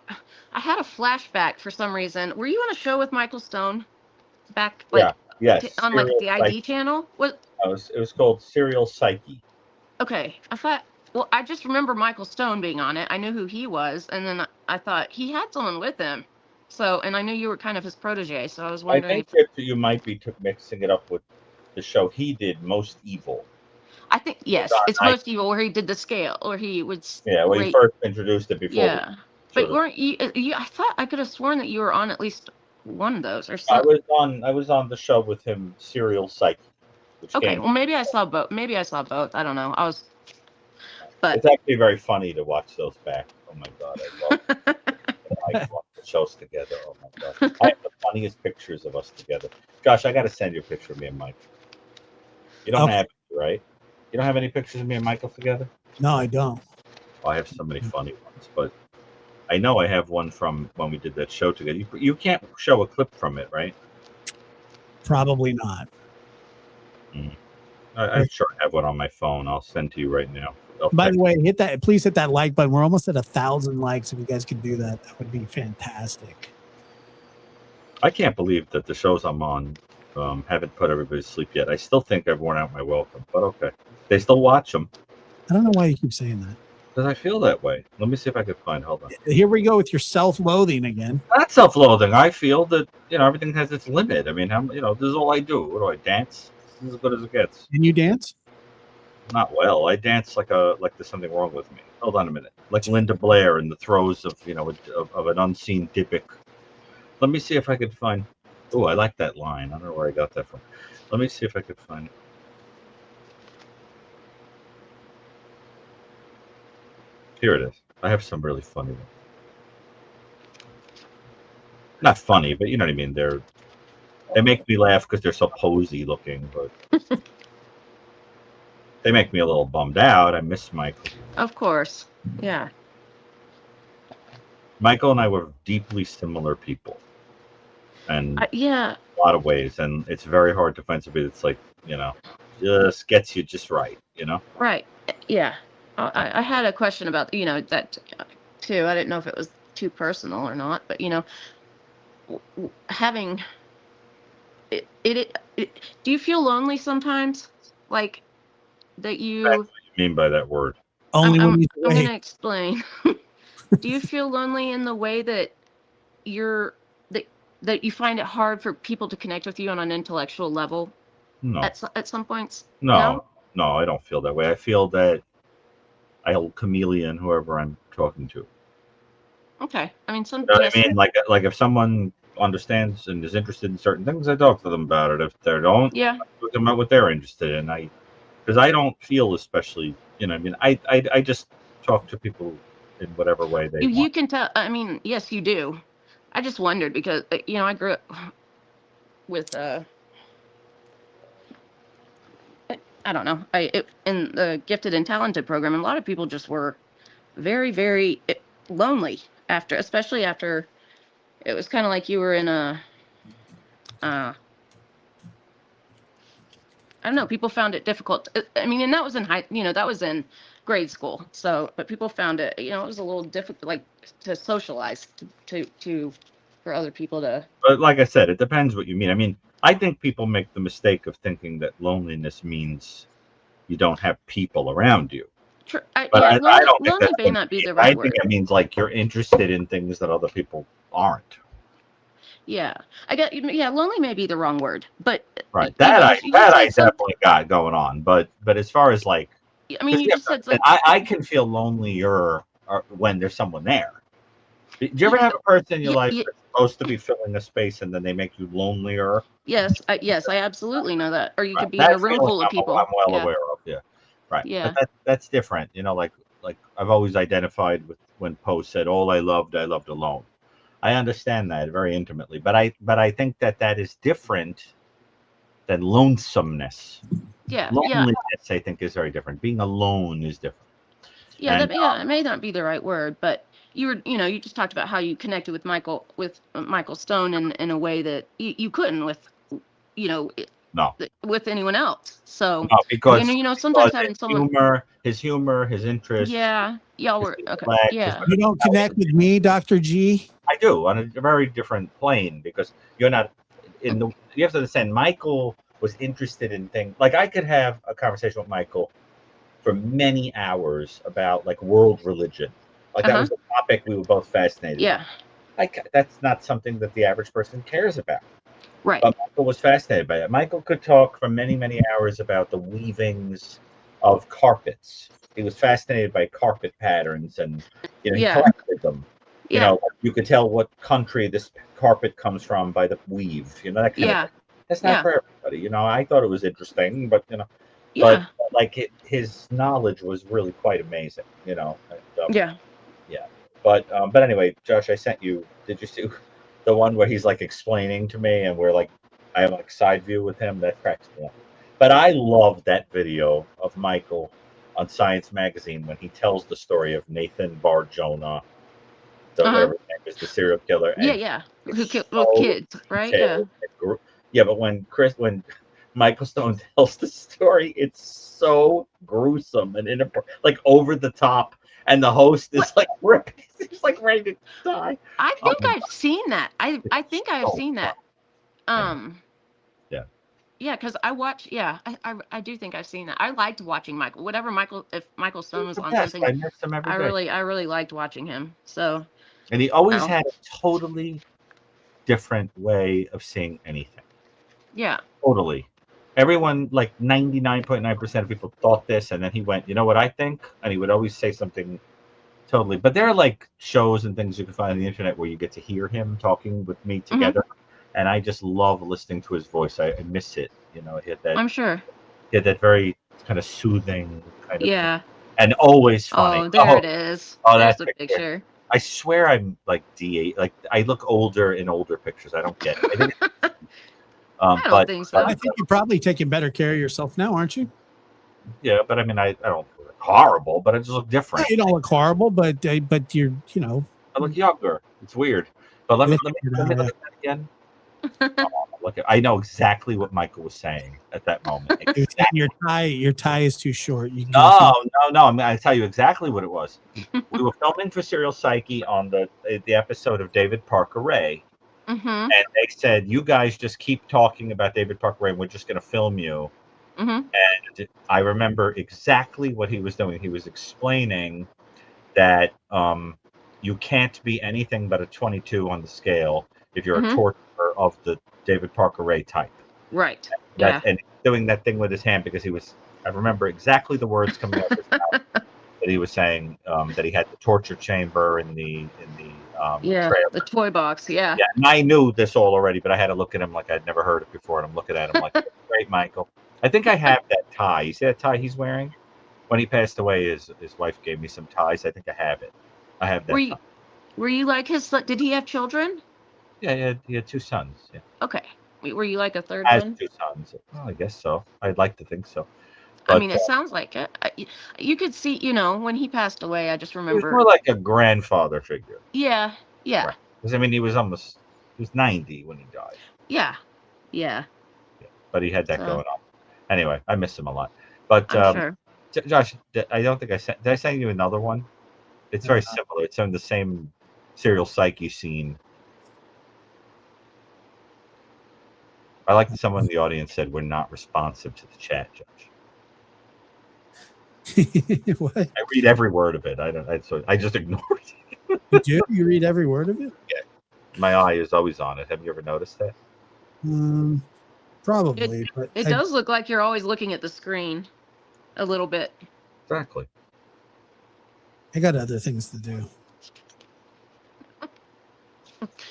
I had a flashback for some reason. Were you on a show with Michael Stone back yes. on like the ID channel? It was called Serial Psyche. Okay. I just remember Michael Stone being on it. I knew who he was, and then I thought he had someone with him. So, and I knew you were kind of his protege, so I was wondering. I think that you might be mixing it up with the show he did, Most Evil. I think, yes, it's Most Evil, where he did the scale, or he would. Yeah, when he first introduced it before. Yeah, but weren't you? I thought I could have sworn that you were on at least one of those, or something. I was on the show with him, Serial Psyche. Okay, well, maybe I saw both. I don't know. But it's actually very funny to watch those back. Oh my god, I love I watch the shows together. Oh my god, I have the funniest pictures of us together. Josh, I got to send you a picture of me and Mike. You don't have it, right? You don't have any pictures of me and Michael together? No, I don't. Oh, I have so many funny ones, but I know I have one from when we did that show together. You can't show a clip from it, right? Probably not. I'm sure I have one on my phone. I'll send to you right now. By the way, please hit that like button. We're almost at 1,000 likes. If you guys could do that, that would be fantastic. I can't believe that the shows I'm on haven't put everybody to sleep yet. I still think I've worn out my welcome, but okay. They still watch them. I don't know why you keep saying that. Because I feel that way. Let me see if I can find. Hold on. Here we go with your self-loathing again. Not self-loathing. I feel that everything has its limit. I mean, this is all I do. What do I dance? This is as good as it gets. Can you dance? Not well. I dance like there's something wrong with me. Hold on a minute. Like Linda Blair in the throes of of an unseen Dybbuk. Let me see if I could find. Oh, I like that line. I don't know where I got that from. Let me see if I could find it. Here it is. I have some really funny ones. Not funny, but you know what I mean. They make me laugh because they're so posy looking, but they make me a little bummed out. I miss Michael. Of course. Yeah. Michael and I were deeply similar people. And yeah, a lot of ways, and it's very hard to find somebody that's like, just gets you just right, Right. Yeah. I had a question about, that too. I didn't know if it was too personal or not, but having it, do you feel lonely sometimes? Like that you. That's what you mean by that word? Only I'm when going to explain. Do you feel lonely in the way that that you find it hard for people to connect with you on an intellectual level? No. At some points? No, I don't feel that way. I feel that I'll chameleon whoever I'm talking to. Okay. I mean, I mean, like if someone understands and is interested in certain things, I talk to them about it. If they don't, yeah, I talk to them about what they're interested in. Because I don't feel especially, I mean, I just talk to people in whatever way they want. You can tell. I mean, yes, you do. I just wondered because I grew up with I don't know. In the gifted and talented program, and a lot of people just were very, very lonely especially after it was kind of like you were in a I don't know. People found it difficult. I mean, and that was in that was in grade school. So, but people found it, it was a little difficult, like to socialize, to for other people to. But like I said, it depends what you mean. I mean, I think people make the mistake of thinking that loneliness means you don't have people around you. True. I don't think lonely may not be the right word. I think it means like you're interested in things that other people aren't. Yeah, lonely may be the wrong word, but right. I definitely got going on. But as far as like, I mean, you just said like, I can feel lonelier when there's someone there. Do you ever have a person in your life that's supposed to be filling a space and then they make you lonelier? Yes, I absolutely know that. Or you could be in a room full of people. I'm well aware of. Yeah, right. Yeah, but that's different. Like I've always identified with when Poe said, "All I loved alone." I understand that very intimately, but I think that is different than lonesomeness. Yeah, loneliness I think is very different. Being alone is different. Yeah, it may not be the right word, but you just talked about how you connected with Michael Stone in a way that you couldn't with with anyone else. So no, because sometimes having someone his humor, his interest. Yeah, y'all were okay. Yeah, you don't connect with me, Dr. G. I do on a very different plane because you're not in the. You have to understand. Michael was interested in things like I could have a conversation with Michael for many hours about like world religion. Like that was a topic we were both fascinated. Yeah, like that's not something that the average person cares about. Right. But Michael was fascinated by it. Michael could talk for many, many hours about the weavings of carpets. He was fascinated by carpet patterns, and he collected them. You could tell what country this carpet comes from by the weave. That kind of thing. That's not for everybody. I thought it was interesting, but but like his knowledge was really quite amazing. Yeah. But anyway, Josh, I sent you. Did you see the one where he's like explaining to me, and we're like, I have like side view with him? That cracks me up. But I love that video of Michael on Science Magazine when he tells the story of Nathan Bar Jonah, whatever his name is, the serial killer. Yeah, And yeah. it's Who killed so kids, right? Yeah. detailed. Yeah, but when Michael Stone tells the story, it's so gruesome and like over the top, and the host is like ripping, he's like ready to die. I think I've seen that. I think I've seen that. Yeah. Yeah, because I watch. Yeah, I do think I've seen that. I liked watching Michael. If Michael Stone was on something, I miss him every day. I really liked watching him. So. And he always had a totally different way of seeing anything. Yeah. Totally. Everyone, like 99.9% of people thought this, and then he went, you know what I think? And he would always say something totally. But there are like shows and things you can find on the internet where you get to hear him talking with me together. And I just love listening to his voice. I miss it. You know, he had that. I'm sure. He had that very kind of soothing kind of. Yeah. And always funny. Oh, there it is. Oh, there's that's the picture. I swear I'm like D8. Like I look older in older pictures. I don't get it. I don't think so. I think you're probably taking better care of yourself now, aren't you? Yeah, but I mean, I don't look horrible, but I just look different. You don't look horrible, but you're, you know. I look younger. It's weird. But let me look at that again. I know exactly what Michael was saying at that moment. Exactly. Your tie is too short. You No. I'm going to tell you exactly what it was. We were filming for Serial Psyche on the episode of David Parker Ray. And they said, you guys just keep talking about David Parker Ray, and we're just going to film you. And I remember exactly what he was doing. He was explaining that you can't be anything but a 22 on the scale if you're a torturer of the David Parker Ray type. Right. And doing that thing with his hand because I remember exactly the words coming out of his mouth that he was saying that he had the torture chamber in the trailer. The toy box. Yeah. Yeah, and I knew this all already, but I had to look at him like I'd never heard it before, and I'm looking at him like, great, Michael. I think I have that tie. You see that tie he's wearing? When he passed away, his wife gave me some ties. I think I have it. I have that tie. Were you like his? Did he have children? Yeah, he had 2 sons. Yeah. Okay. Were you like a third Has one? 2 sons. Well, I guess so. I'd like to think so. But, I mean, it sounds like it. You could see, when he passed away, I just remember. He was more like a grandfather figure. Yeah. Right. Because, I mean, he was 90 when he died. Yeah. But he had that going on. Anyway, I miss him a lot. But, I'm sure. Josh, I don't think did I send you another one? It's very similar. It's in the same Serial Psyche scene. I like that someone in the audience said we're not responsive to the chat, Josh. What? I read every word of it. I just ignore it. You do? You read every word of it? Yeah. My eye is always on it. Have you ever noticed that? Probably. It does look like you're always looking at the screen a little bit. Exactly. I got other things to do.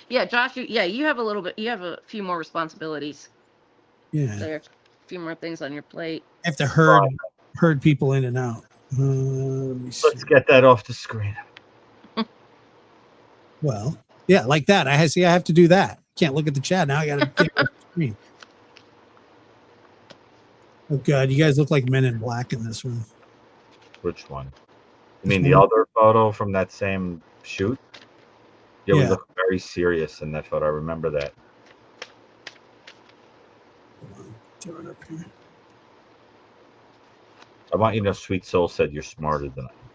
Yeah, Josh, you have a few more responsibilities. Yeah. There are a few more things on your plate. I have to herd people in and out. Let's get that off the screen. Well, yeah, like that. I have to do that. Can't look at the chat now. I got to get off the screen. Oh God, you guys look like Men in Black in this one. Which one? You mean the other photo from that same shoot? Yeah, we look very serious in that photo. I remember that. Throw it up here. I want you to know Sweet Soul said you're smarter than I am.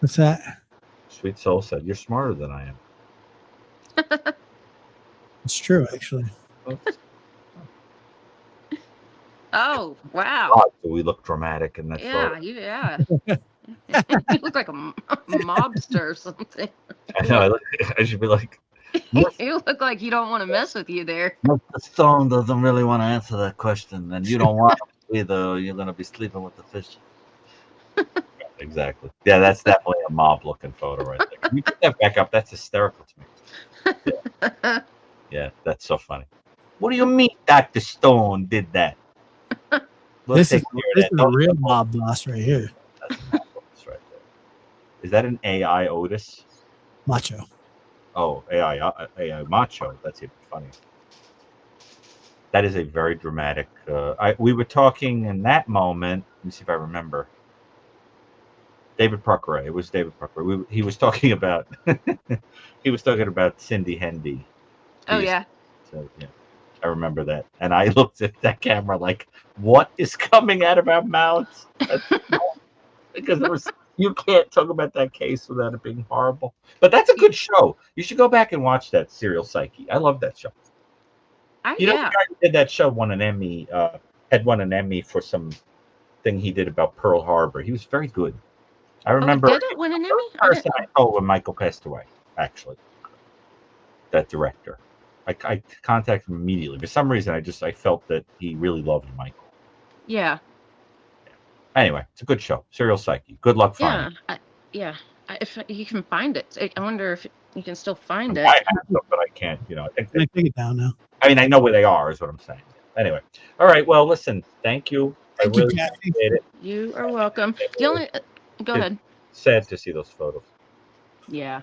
What's that? Sweet Soul said you're smarter than I am. It's true, actually. Oh, wow. God, do we look dramatic in that photo? Yeah. You look like a mobster or something. I know. I should be like, You look like you don't want to mess with you there. Mr. Stone doesn't really want to answer that question, and you don't want to either. You're going to be sleeping with the fish. Exactly. Yeah, that's definitely a mob-looking photo right there. Can you put that back up? That's hysterical to me. Yeah, that's so funny. What do you mean Dr. Stone did that? This is a real mob boss right here. That's a mob boss right there. Is that an AI Otis? Macho. Oh, AI Macho. That's even funny. That is a very dramatic. We were talking in that moment. Let me see if I remember. David Parker. It was David Parker. He was talking about. He was talking about Cindy Hendy. Oh yeah. So yeah, I remember that, and I looked at that camera like, "What is coming out of our mouths?" Because there was. You can't talk about that case without it being horrible. But that's a good show. You should go back and watch that, Serial Psyche. I love that show. The guy who did that show won an Emmy. Had won an Emmy for some thing he did about Pearl Harbor. He was very good. I remember. Did it win an Emmy? First time I told when Michael passed away. Actually, that director. I contacted him immediately. For some reason, I felt that he really loved Michael. Yeah. Anyway, it's a good show. Serial Psyche. Good luck finding it. If you can find it. I wonder if you can still find it. I have them, but I can't. I think I take it down now. I mean, I know where they are, is what I'm saying. Anyway. All right. Well, listen. Thank you. I really appreciate it. You are welcome. The only go ahead. Sad to see those photos. Yeah.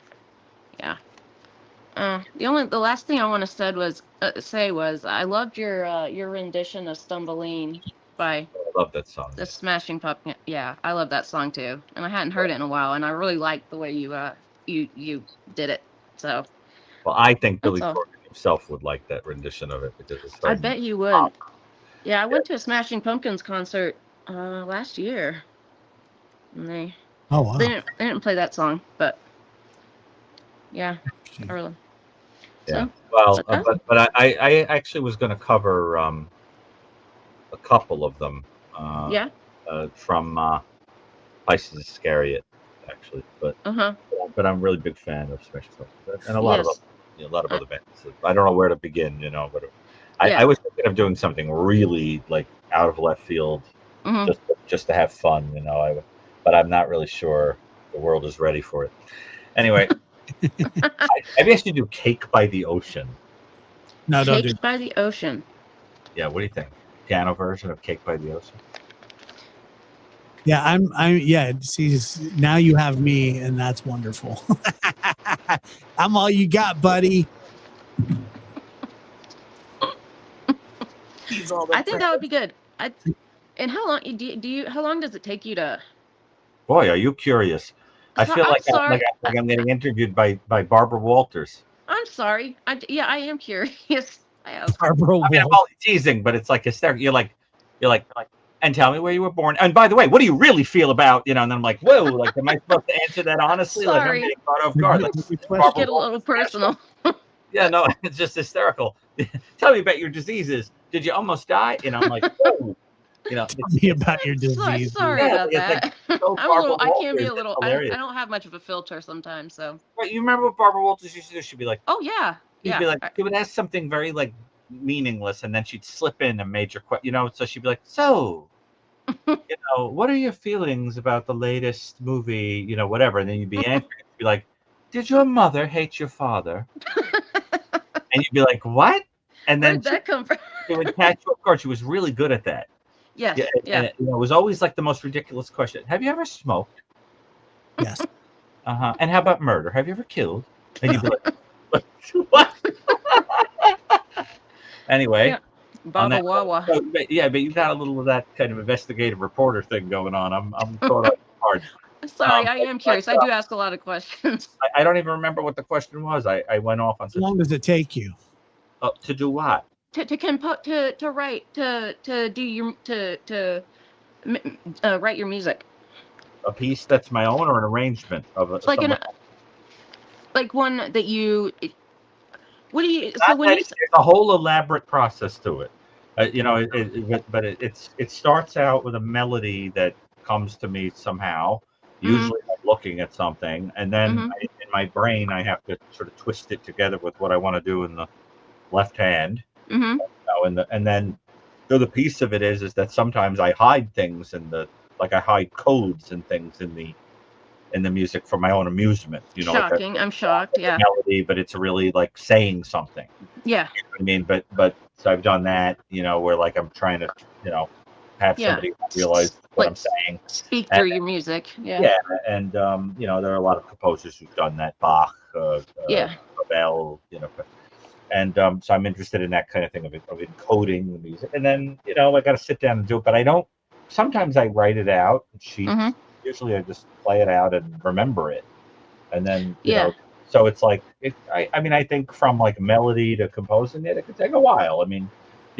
The last thing I want to say was I loved your rendition of Stumbling by I love that song. The Smashing Pumpkins. Yeah, I love that song too, and I hadn't heard it in a while, and I really liked the way you did it. So. Well, I think Billy Corgan himself would like that rendition of it because it's. I bet he would. Yeah, I went to a Smashing Pumpkins concert last year, and they. Oh wow. They didn't play that song, but. Yeah, I really. Yeah. So, well, but I actually was going to cover a couple of them. From Pisces Iscariot, actually, but but I'm a really big fan of Smashing Pumpkins and a lot of other bands. I don't know where to begin, but I was thinking of doing something really like out of left field, just to have fun, but I'm not really sure the world is ready for it. Anyway. Maybe I should do Cake by the Ocean. No, don't do Cake by the Ocean. Yeah, what do you think? Piano version of Cake by the Ocean? Yeah, yeah, see, now you have me, and that's wonderful. I'm all you got, buddy. I think that would be good. And how long how long does it take you to? Boy, are you curious? I feel like I'm getting interviewed by Barbara Walters. I'm sorry. I am curious. Barbara Walters. I'm only teasing, but it's like hysterical. You're like, and tell me where you were born. And by the way, what do you really feel about, And then I'm like, whoa, like, am I supposed to answer that honestly? Sorry. Like, I'm getting caught off guard. Get a little personal. Yeah, no, it's just hysterical. Tell me about your diseases. Did you almost die? I'm like, whoa. Tell me about your disease. Sorry about that. Like, so I can be a little. I don't have much of a filter sometimes. So. Right, you remember what Barbara Walters used to do? She'd be like, oh yeah, she'd be like, she would ask something very like meaningless, and then she'd slip in a major question. So she'd be like, so, what are your feelings about the latest movie? Whatever, and then you'd be answering. She'd be like, did your mother hate your father? And you'd be like, what? And then where'd that come from? She would catch you off guard. She was really good at that. Yes. Yeah. And, it was always like the most ridiculous question. Have you ever smoked? Yes. And how about murder? Have you ever killed? And you'd be like, what? Anyway. Yeah. Baba Wawa. But you got a little of that kind of investigative reporter thing going on. I'm caught up hard. Sorry, I am curious. I do ask a lot of questions. I don't even remember what the question was. I went off on. How long does it take you? To do what? To write write your music. A piece that's my own, or an arrangement of a like one that you. What do you? So when it's a whole elaborate process to it, but it starts out with a melody that comes to me somehow. Usually, I'm looking at something, and then in my brain, I have to sort of twist it together with what I want to do in the left hand. And then the other piece of it is that sometimes I hide things I hide codes and things in the music for my own amusement. Shocking! I'm shocked. Yeah. Melody, but it's really like saying something. Yeah. You know what I mean, but so I've done that. Where like I'm trying to have somebody realize what I'm saying. Speak through your music. Yeah. Yeah, and there are a lot of composers who've done that. Bach, Ravel, And so I'm interested in that kind of thing of encoding the music. And then, you know, I got to sit down and do it. But I don't, sometimes I write it out in sheets. Usually I just play it out and remember it. And then, you know, so it's like, I mean, I think from like melody to composing it, it could take a while. I mean,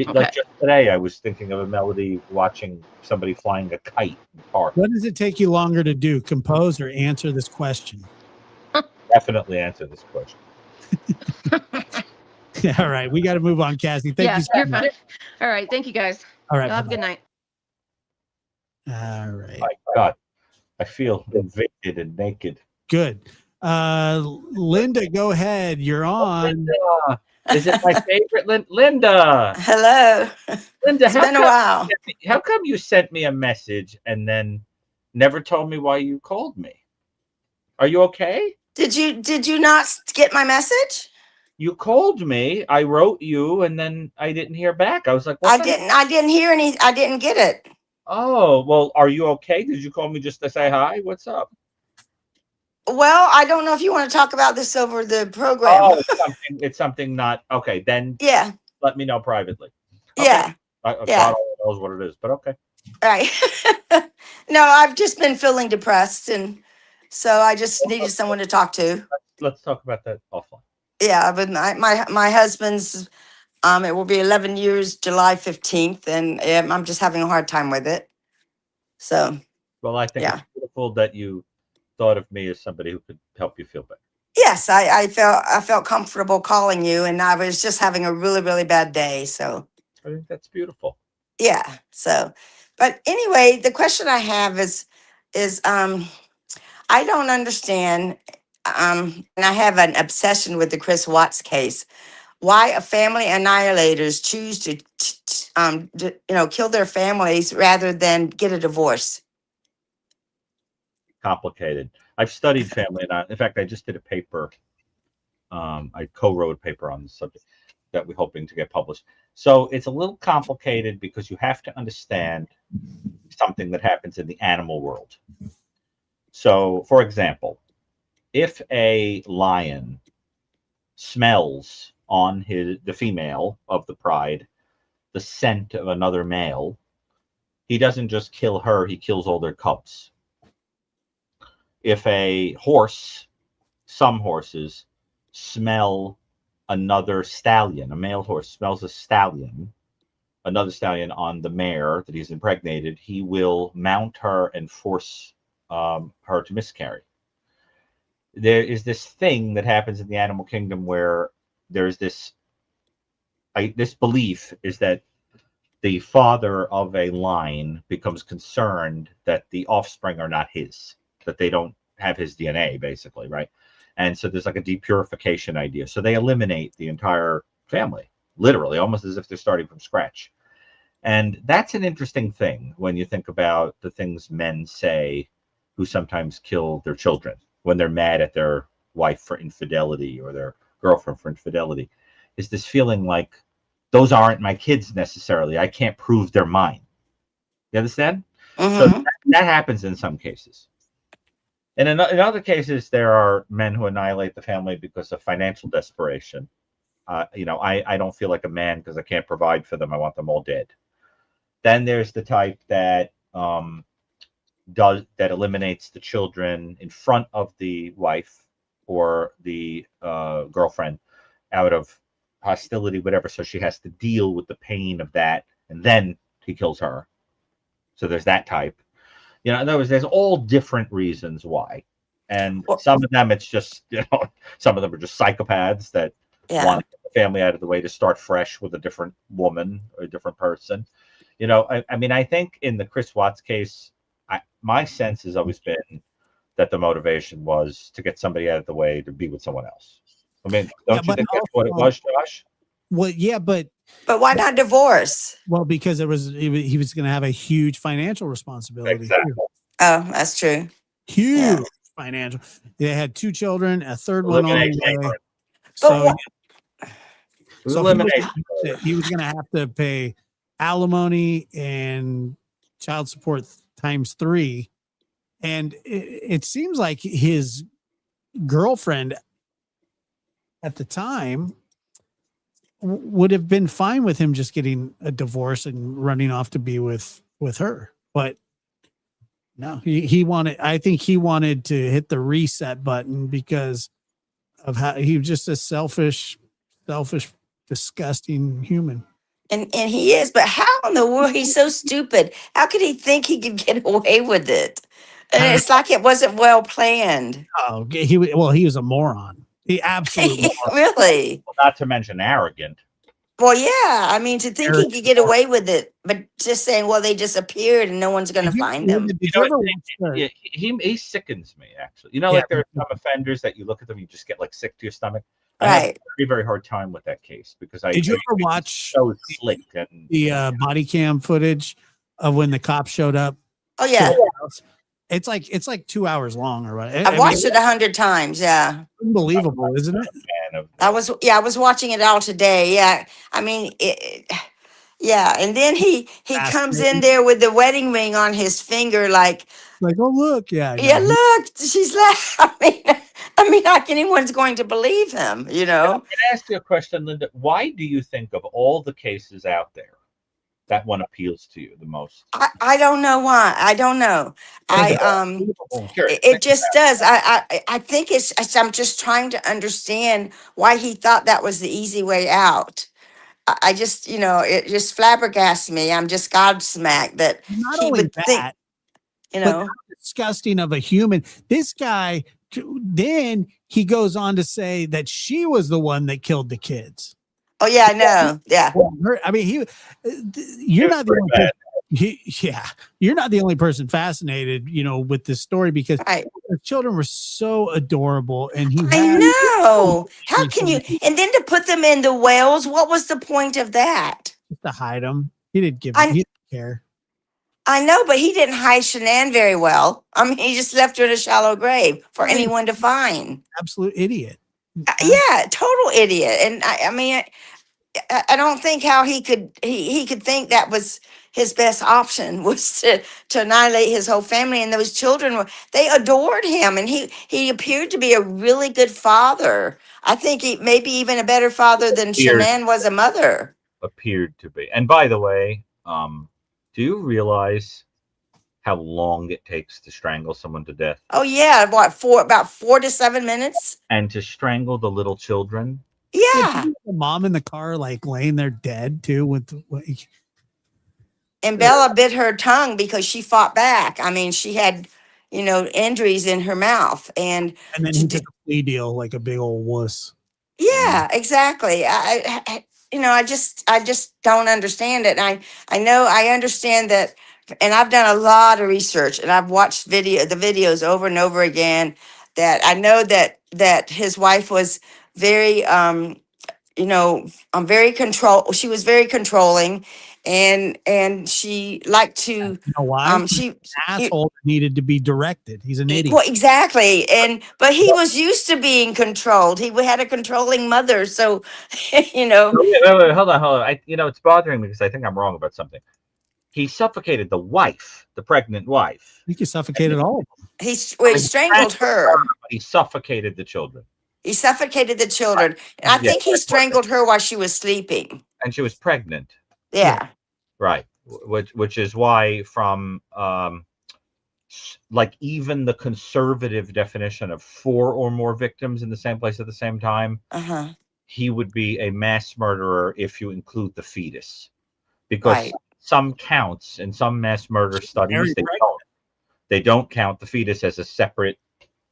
like just today, I was thinking of a melody watching somebody flying a kite in the park. What does it take you longer to do, compose or answer this question? Definitely answer this question. All right, we got to move on, Cassie. Thank you so you're much. fine. All right, thank you guys. All right, y'all have a good night. All right. My God, I feel invaded and naked. Good. Linda, go ahead. You're on. Linda. Is it my favorite Linda? Hello. Linda, It's been a while. How come you sent me a message and then never told me why you called me? Are you okay? Did you not get my message? You called me. I wrote you, and then I didn't hear back. I was like, what I didn't hear any. I didn't get it. Oh, well, are you okay? Did you call me just to say hi? What's up? Well, I don't know if you want to talk about this over the program. Oh, it's something not okay. Then yeah, let me know privately. Okay. Yeah, God only knows what it is, but okay. Right. No, I've just been feeling depressed, and so I just needed someone to talk to. Let's talk about that offline. Yeah, but my husband's. It will be 11 years, July 15th, and I'm just having a hard time with it. So. Well, I think it's beautiful that you thought of me as somebody who could help you feel better. Yes, I felt comfortable calling you, and I was just having a really, really bad day. So I think that's beautiful. Yeah. So, but anyway, the question I have is I don't understand, and I have an obsession with the Chris Watts case. Why a family annihilators choose to kill their families rather than get a divorce? Complicated. I've studied family, and in fact, I just did a paper. I co-wrote a paper on the subject that we're hoping to get published. So it's a little complicated because you have to understand something that happens in the animal world. So, for example, if a lion smells on the female of the pride the scent of another male, he doesn't just kill her, he kills all their cubs. If a horse, some horses smell another stallion, a male horse smells another stallion on the mare that he's impregnated, he will mount her and force her to miscarry. There is this thing that happens in the animal kingdom where there's this belief is that the father of a line becomes concerned that the offspring are not his, that they don't have his DNA, basically, right? And so there's like a depurification idea. So they eliminate the entire family, literally, almost as if they're starting from scratch. And that's an interesting thing when you think about the things men say who sometimes kill their children when they're mad at their wife for infidelity or their girlfriend for infidelity, is this feeling like those aren't my kids necessarily. I can't prove they're mine. You understand? So that happens in some cases. And in other cases, there are men who annihilate the family because of financial desperation. I don't feel like a man because I can't provide for them. I want them all dead. Then there's the type that eliminates the children in front of the wife or the girlfriend out of hostility, whatever. So she has to deal with the pain of that, and then he kills her. So there's that type. In other words, there's all different reasons why. And some of them, it's just, some of them are just psychopaths that want to get the family out of the way to start fresh with a different woman or a different person. I think in the Chris Watts case, my sense has always been that the motivation was to get somebody out of the way to be with someone else. I mean, don't you think that's what it was, Josh? Well, yeah, but why not divorce? Well, because he was going to have a huge financial responsibility. Exactly. Oh, that's true. Huge financial. They had 2 children, a third one on the way. So he was going to have to pay alimony and child support times 3. And it seems like his girlfriend at the time would have been fine with him just getting a divorce and running off to be with her. But no, he wanted, I think he wanted to hit the reset button because of how he was just a selfish, disgusting human. And he is, but how in the world, he's so stupid. How could he think he could get away with it? And it's like it wasn't well planned. Oh, he was a moron. He absolutely really. Well, not to mention arrogant. Well, yeah. I mean, to think he could get away with it, but just saying, well, they disappeared and no one's going to find them. He sickens me, actually. You know, like there are some offenders that you look at them, you just get like sick to your stomach. I have a very, very hard time with that case because Did you ever watch so slick and the body cam footage of when the cops showed up? Oh yeah. It's like 2 hours long or what? I've watched it 100 times. Yeah. Unbelievable, isn't it? I was watching it all today. Yeah. I mean, yeah. And then he comes in there with the wedding ring on his finger, like, oh, look. Yeah, look, she's laughing. I mean, how anyone's going to believe him, you know? I'm going to ask you a question, Linda. Why do you think of all the cases out there, that one appeals to you the most? I don't know why. I don't know. It just does. I think I'm just trying to understand why he thought that was the easy way out. I just, it just flabbergasts me. I'm just gobsmacked that Not he only would that, think, but how disgusting of a human. This guy, then he goes on to say that she was the one that killed the kids. Oh yeah, I know. Yeah. I mean, you're not the only person. You're not the only person fascinated, with this story because the children were so adorable, and I know. How can you? And then to put them in the wells, what was the point of that? To hide them. He didn't he didn't care. I know, but he didn't hide Shanann very well. I mean, he just left her in a shallow grave for anyone to find. Absolute idiot. Yeah, total idiot. And I mean, I don't think how he could think that was his best option was to annihilate his whole family. And those children they adored him, and he appeared to be a really good father. I think he maybe even a better father than Shanann was a mother. Appeared to be. And by the way, do you realize how long it takes to strangle someone to death? Oh yeah, about 4 to 7 minutes? And to strangle the little children? Yeah. The mom in the car, like laying there dead too. And Bella bit her tongue because she fought back. I mean, she had, injuries in her mouth, and then he took a plea deal like a big old wuss. Yeah, exactly. I just don't understand it. And I understand that, and I've done a lot of research, and I've watched the videos over and over again. That I know that his wife was very, very she was very controlling, and she liked to. You know why? She's an asshole needed to be directed. He's an idiot. Well, exactly, but he was used to being controlled. He had a controlling mother, so Wait, hold on. It's bothering me because I think I'm wrong about something. He suffocated the wife, the pregnant wife. I think he suffocated all of them. He strangled her. He suffocated the children. He suffocated the children. And I think he strangled her while she was sleeping. And she was pregnant. Yeah. Right. Which is why from like even the conservative definition of 4 or more victims in the same place at the same time, he would be a mass murderer if you include the fetus. Because some counts in some mass murder studies, they don't count the fetus as a separate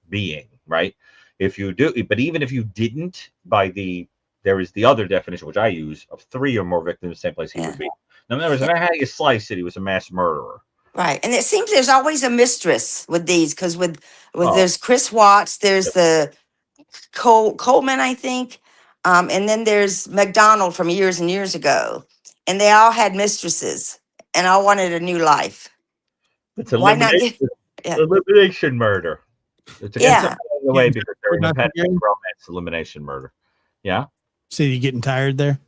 being, right? If you do, but even if you didn't, there is the other definition, which I use, of 3 or more victims in the same place he would be. No matter how you slice it, he was a mass murderer. Right. And it seems there's always a mistress with these, because with there's Chris Watts, there's the Coleman, I think. And then there's McDonald from years and years ago. And they all had mistresses and all wanted a new life. It's elimination murder. It's against the way because they're independent romance elimination murder. Yeah. So you getting tired there?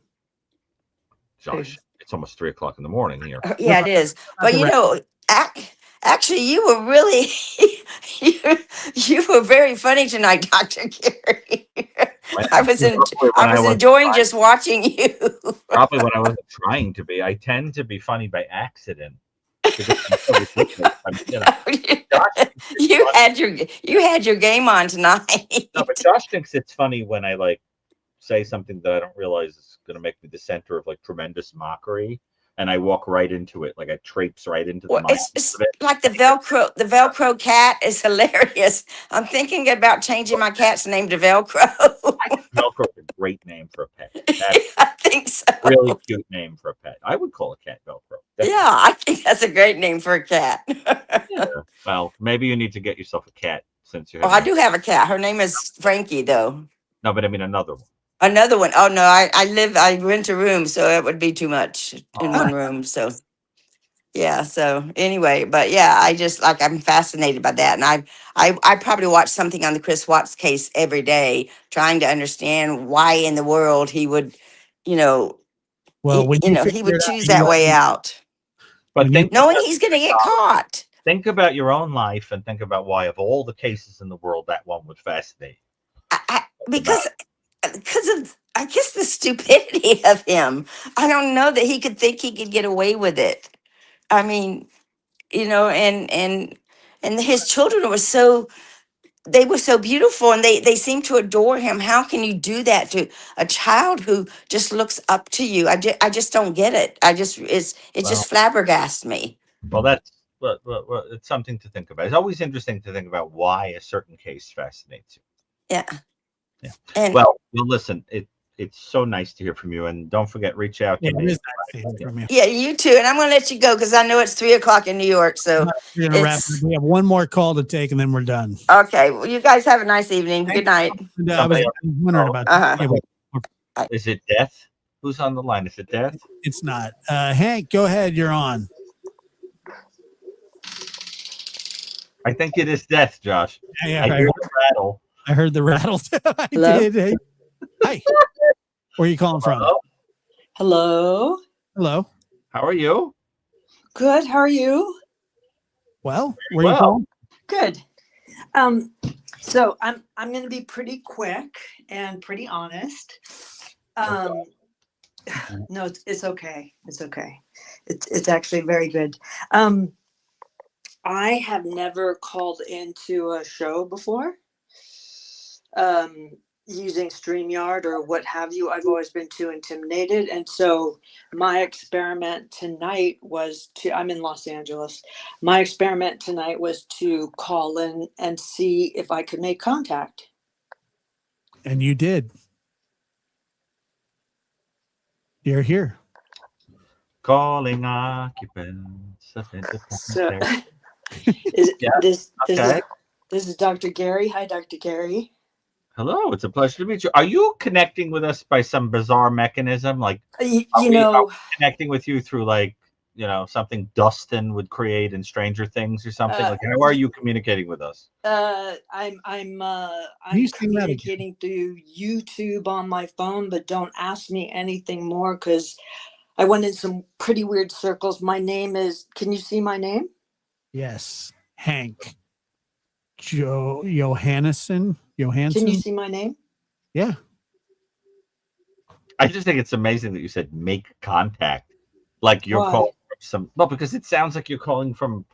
Josh, it's almost 3 o'clock in the morning here. Yeah, it is. But actually, you were really, you were very funny tonight, Dr. Gary. I was enjoying just watching you. Probably when I wasn't trying to be. I tend to be funny by accident. Because I'm so ridiculous. You had your game on tonight. No, but Josh thinks it's funny when I like say something that I don't realize is going to make me the center of like tremendous mockery, and I walk right into it, like I traipse right into the. Well, it's like the Velcro. The Velcro cat is hilarious. I'm thinking about changing my cat's name to Velcro. Velcro is a great name for a pet. I think so. Really cute name for a pet. I would call a cat Velcro. Yeah, I think that's a great name for a cat. Yeah. Well, maybe you need to get yourself a cat since you have. Oh, I do have a cat. Her name is Frankie, though. No, but I mean another one. Another one. Oh no, I rent a room, so it would be too much in one room. So yeah. So anyway, but yeah, I'm fascinated by that, and I probably watch something on the Chris Watts case every day, trying to understand why in the world he would, he would choose that way out. But knowing he's going to get caught. Think about your own life and think about why, of all the cases in the world, that one would fascinate. Because of, I guess, the stupidity of him. I don't know that he could think he could get away with it. I mean, and his children were so beautiful, and they seem to adore him. How can you do that to a child who just looks up to you? I just don't get it. It just flabbergasts me. Well, that's well, it's something to think about. It's always interesting to think about why a certain case fascinates you. Yeah. Yeah. And well, listen, it's so nice to hear from you, and don't forget, reach out to me. It is nice to hear from you. Yeah, you too. And I'm going to let you go because I know it's 3:00 in New York. So We're gonna wrap it. We have one more call to take, and then we're done. Okay. Well, you guys have a nice evening. Good night. I was wondering about that. Yeah, Is it Death? Who's on the line? Is it Death? it's not. Hank, go ahead. You're on. I think it is Death, Josh. Yeah, I hear the rattle. I heard the rattle. I Hello? did. Hey. Hi. Where are you calling from? Hello. Hello. How are you? Good. How are you? Well, where are you calling? Good. So I'm going to be pretty quick and pretty honest. No, it's okay. It's okay. It's actually very good. I have never called into a show before. Using StreamYard or what have you. I've always been too intimidated. And so my experiment tonight was I'm in Los Angeles. My experiment tonight was to call in and see if I could make contact. And you did. You're here. Calling occupants. So this is Dr. Gary. Hi, Dr. Gary. Hello, it's a pleasure to meet you. Are you connecting with us by some bizarre mechanism? Like, are we connecting with you through something Dustin would create in Stranger Things or something? Like, how are you communicating with us? I'm communicating through YouTube on my phone, but don't ask me anything more because I went in some pretty weird circles. My name is, can you see my name? Yes. Hank. Johansson. Can you see my name? Yeah. I just think it's amazing that you said make contact. Like you're calling from because it sounds like you're calling from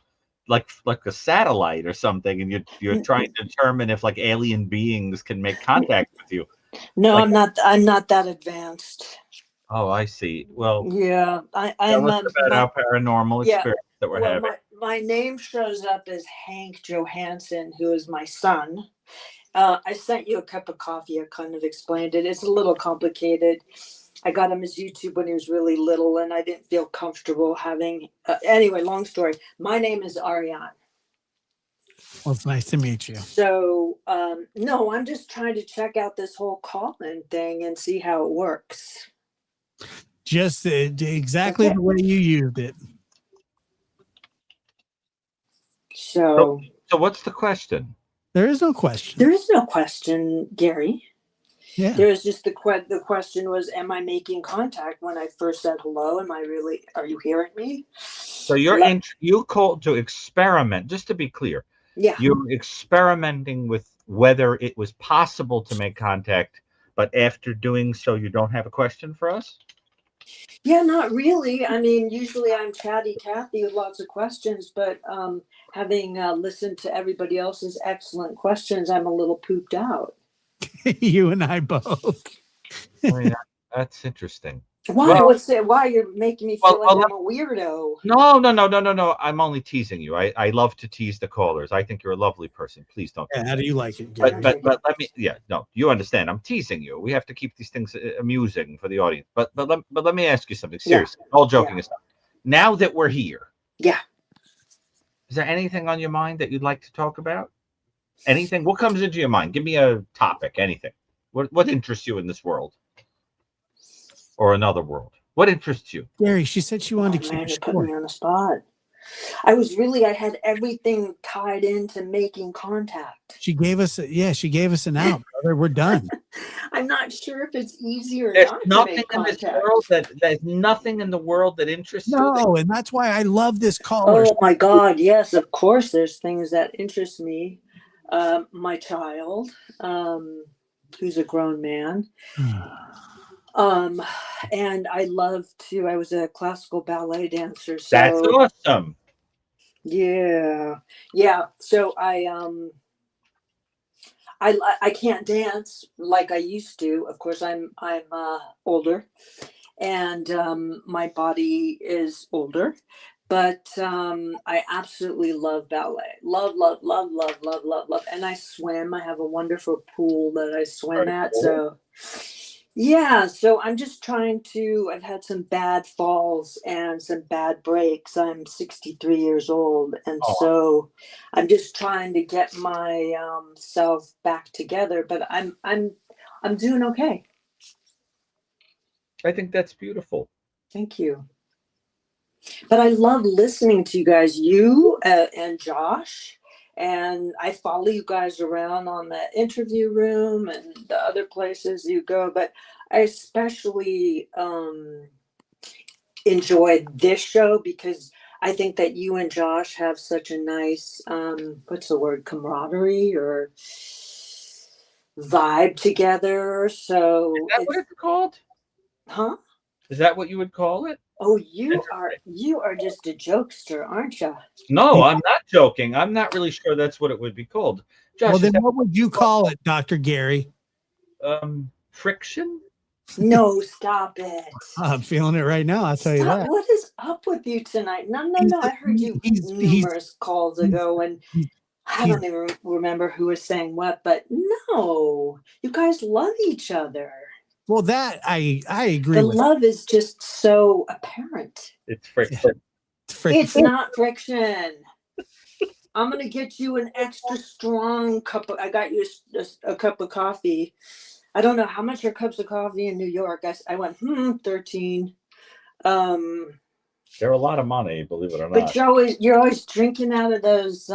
like a satellite or something, and you're trying to determine if like alien beings can make contact with you. No, I'm not that advanced. Oh, I see. Well, yeah, I'm about our paranormal experience that we're having. My name shows up as Hank Johansson, who is my son. I sent you a cup of coffee. I kind of explained it. It's a little complicated. I got him his YouTube when he was really little, and I didn't feel comfortable having. Anyway, long story. My name is Ariane. Well, it's nice to meet you. So, no, I'm just trying to check out this whole call-in thing and see how it works. Just exactly the way you used it. So what's the question? There is no question. There is no question, Gary. Yeah. There was just the question was, am I making contact when I first said hello? Are you hearing me? So you called to experiment, just to be clear. Yeah. You're experimenting with whether it was possible to make contact But after doing so, you don't have a question for us? Yeah, not really. I mean, usually I'm chatty Cathy with lots of questions, but having listened to everybody else's excellent questions, I'm a little pooped out. You and I both. I mean, that's interesting. Why? Well, What's it? Why you're making me feel like I'm a weirdo? No. I'm only teasing you. I love to tease the callers. I think you're a lovely person. Please don't. Yeah, how do you like it, But let me. Yeah, no, you understand. I'm teasing you. We have to keep these things amusing for the audience. But let me ask you something seriously. All joking aside. Now that we're here, yeah, is there anything on your mind that you'd like to talk about? Anything? What comes into your mind? Give me a topic. Anything. What interests you in this world? Or another world? What interests you? Gary, she said she wanted to keep Man, it you put short. me on the spot. I had everything tied into making contact. She gave us an out, brother. We're done. I'm not sure if it's easier or There's not to nothing make in this contact. world there's nothing in the world that interests you. No, and that's why I love this caller. Oh my God, yes, of course there's things that interest me. My child, who's a grown man. And I was a classical ballet dancer. So that's awesome. Yeah. So I can't dance like I used to. Of course, I'm older, and my body is older. But I absolutely love ballet. Love. And I swim. I have a wonderful pool that I swim at. So yeah, so I'm just trying to, I've had some bad falls and some bad breaks. I'm 63 years old. And so I'm just trying to get my self back together, but I'm doing okay. I think that's beautiful. Thank you. But I love listening to you guys, you and Josh. And I follow you guys around on the interview room and the other places you go. But I especially enjoyed this show because I think that you and Josh have such a nice, what's the word, camaraderie or vibe together. So is that what it's called? Huh? Is that what you would call it? Oh, you are just a jokester, aren't you? No, I'm not joking. I'm not really sure that's what it would be called. Josh, well, then what would you call it, Dr. Gary? Friction? No, stop it. I'm feeling it right now. I'll tell you that. What is up with you tonight? No. I heard you numerous calls ago, and I don't even remember who was saying what, but no, you guys love each other. Well, that I agree The with. love is just so apparent. It's friction. It's not friction. I'm going to get you an extra strong cup of, I got you a cup of coffee. I don't know how much are cups of coffee in New York. I went, 13. They're a lot of money, believe it or not. But you're always drinking out of those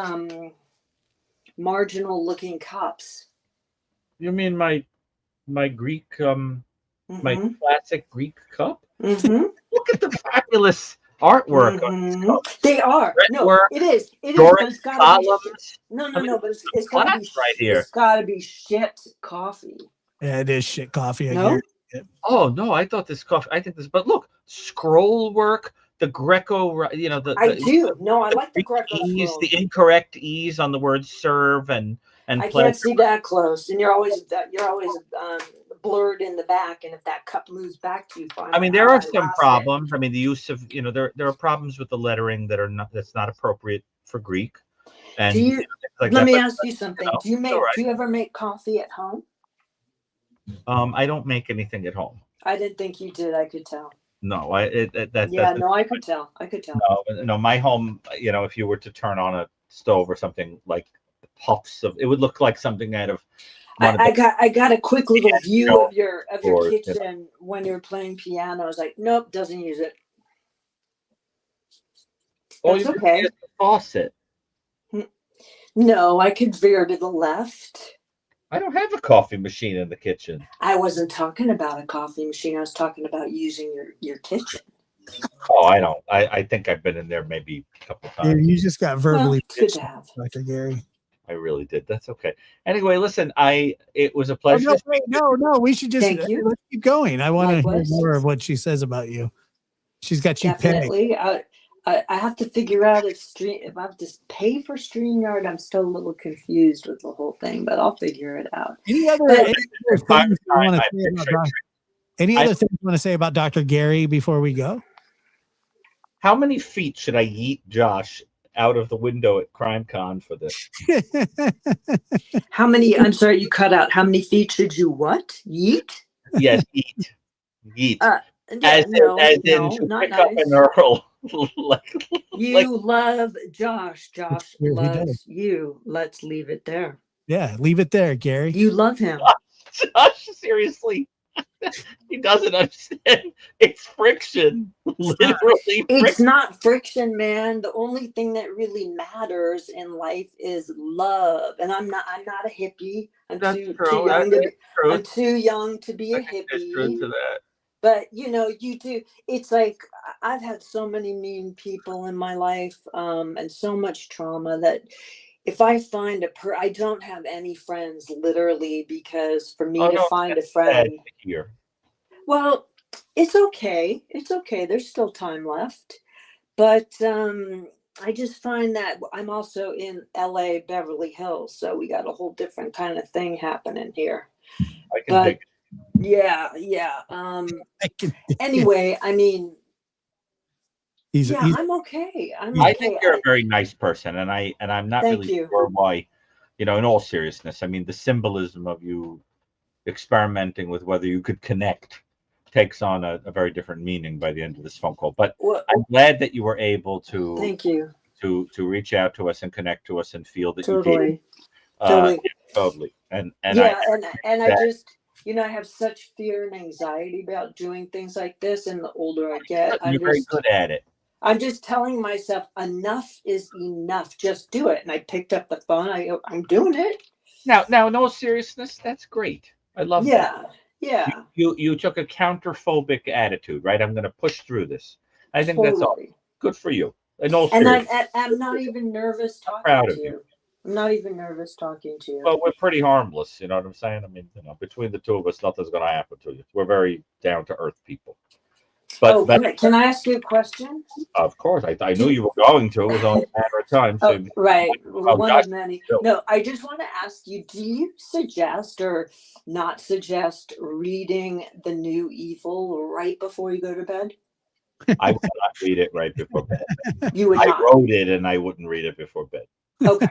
marginal looking cups. You mean my Greek my classic Greek cup? Mm-hmm. Look at the fabulous artwork on this cup. They are. It is. Doric But it's gotta be columns. no, but it's gotta be right here. It's gotta be shit coffee. Yeah, it is shit coffee. No? Oh no, I thought this coffee. I think this, but look, scroll work, the Greco. I do. No, I like the Greco ease, scroll. the incorrect ease on the word serve and I can't see that close, and you're always blurred in the back, and if that cup moves back too far. I mean, there are some problems. I mean, the use of there are problems with the lettering that's not appropriate for Greek. And do you? Like let that, me but, ask you something. Do you ever make coffee at home? I don't make anything at home. I didn't think you did. I could tell. No, I could tell. No, my home. If you were to turn on a stove or something, like puffs of, it would look like something out of. I got a quick little view of your kitchen when you were playing piano. I was like, nope, doesn't use it. That's okay. The faucet. No, I could veer to the left. I don't have a coffee machine in the kitchen. I wasn't talking about a coffee machine. I was talking about using your kitchen. Oh, I don't. I think I've been in there maybe a couple times. You just got verbally good to have. Dr. Gary. I really did. That's okay. Anyway, listen, it was a Oh, pleasure. no, wait, no. We should just Thank you. let's keep going. I want to hear Likewise. more of what she says about you. She's got you pegged. Definitely. I have to figure out if I have to pay for StreamYard. I'm still a little confused with the whole thing, but I'll figure it out. Any other things you want to say about things you want to say about Dr. Gary before we go? How many feet should I yeet Josh out of the window at CrimeCon for this? How many? I'm sorry, you cut out. How many feet should you what? Yeet? Yes, yeet. Yeah, as in to not pick up nice. an Earl. You love Josh. Josh Yeah, he loves does. you. Let's leave it there. Yeah, leave it there, Gary. You love him. Josh, seriously. He doesn't understand. It's friction. Literally It's friction. not friction, man. The only thing that really matters in life is love. And I'm not a hippie. I'm too young to be a hippie. There's truth to that. But you do. It's like I've had so many mean people in my life, and so much trauma that if I find I don't have any friends literally, because for me to find a friend here. Well, it's okay. It's okay. There's still time left. But I just find that I'm also in LA, Beverly Hills. So we got a whole different kind of thing happening here. I can dig it. Yeah. Anyway, I mean, I'm okay. I think you're a very nice person, and I'm not Thank really you. sure why. In all seriousness, I mean, the symbolism of you experimenting with whether you could connect takes on a very different meaning by the end of this phone call. But I'm glad that you were able to Thank you. to reach out to us and connect to us and feel that Totally. you gave totally. And I just I have such fear and anxiety about doing things like this, and the older I get, you're very good at it. I'm just telling myself enough is enough. Just do it. And I picked up the phone. I'm doing it. Now, in all seriousness, that's great. I love that. Yeah. You took a counterphobic attitude, right? I'm going to push through this. I think that's all. Good for you. In all seriousness. I'm not even nervous talking Proud of to you. you. I'm not even nervous talking to you. Well, we're pretty harmless. You know what I'm saying? I mean, between the two of us, nothing's going to happen to you. We're very down to earth people. But can I ask you a question? Of course, I knew you were going to. It was only a matter of time. So Right, one of many. No, I just want to ask you: do you suggest or not suggest reading The New Evil right before you go to bed? I would not read it right before bed. You would not. I wrote it, and I wouldn't read it before bed. Okay,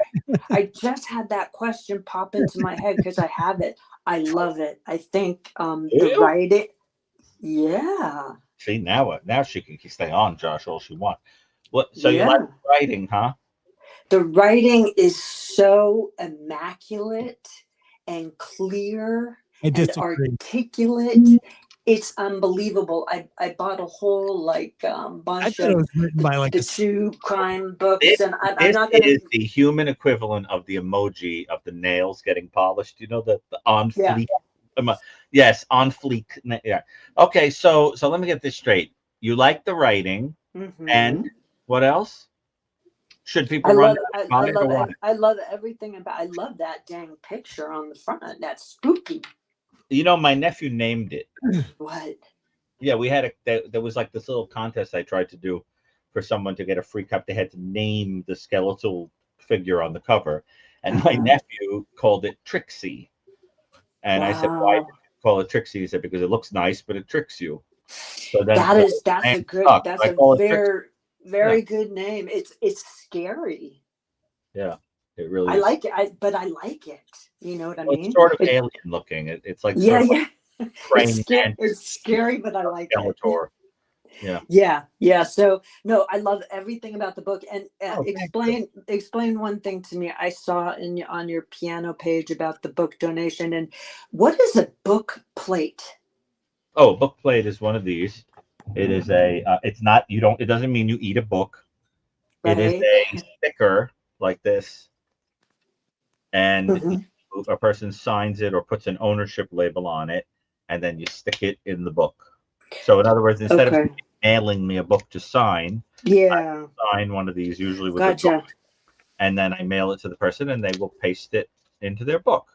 I just had that question pop into my head because I have it. I love it. I think the writing. Yeah. See, now she can stay on, Josh, all she wants. So you like writing, huh? The writing is so immaculate and clear and articulate. It's unbelievable. I bought a whole bunch of the true crime books, and I'm not going to. This is the human equivalent of the emoji of the nails getting polished. You know, the on fleek. Yes, on fleek. Yeah. Okay, so let me get this straight. You like the writing, and what else? Should people run? I love everything about. I love that dang picture on the front. That's spooky. My nephew named it. What? Yeah, we had there was like this little contest I tried to do for someone to get a free cup. They had to name the skeletal figure on the cover, and my nephew called it Trixie. And I said, why did you call it Trixie? He said, because it looks nice, but it tricks you. So that's a very good name. It's scary. Yeah, it really is. I like it, but I like it. You know what I mean? It's sort of alien looking. It's like it's scary, but I like it. Yeah. So no, I love everything about the book. And explain one thing to me. I saw on your piano page about the book donation. And what is a book plate? Oh, book plate is one of these. It is it's not. It doesn't mean you eat a book. Right. It is a sticker like this, and a person signs it or puts an ownership label on it, and then you stick it in the book. So in other words, instead of mailing me a book to sign, I sign one of these usually with a book. and then I mail it to the person, and they will paste it into their book.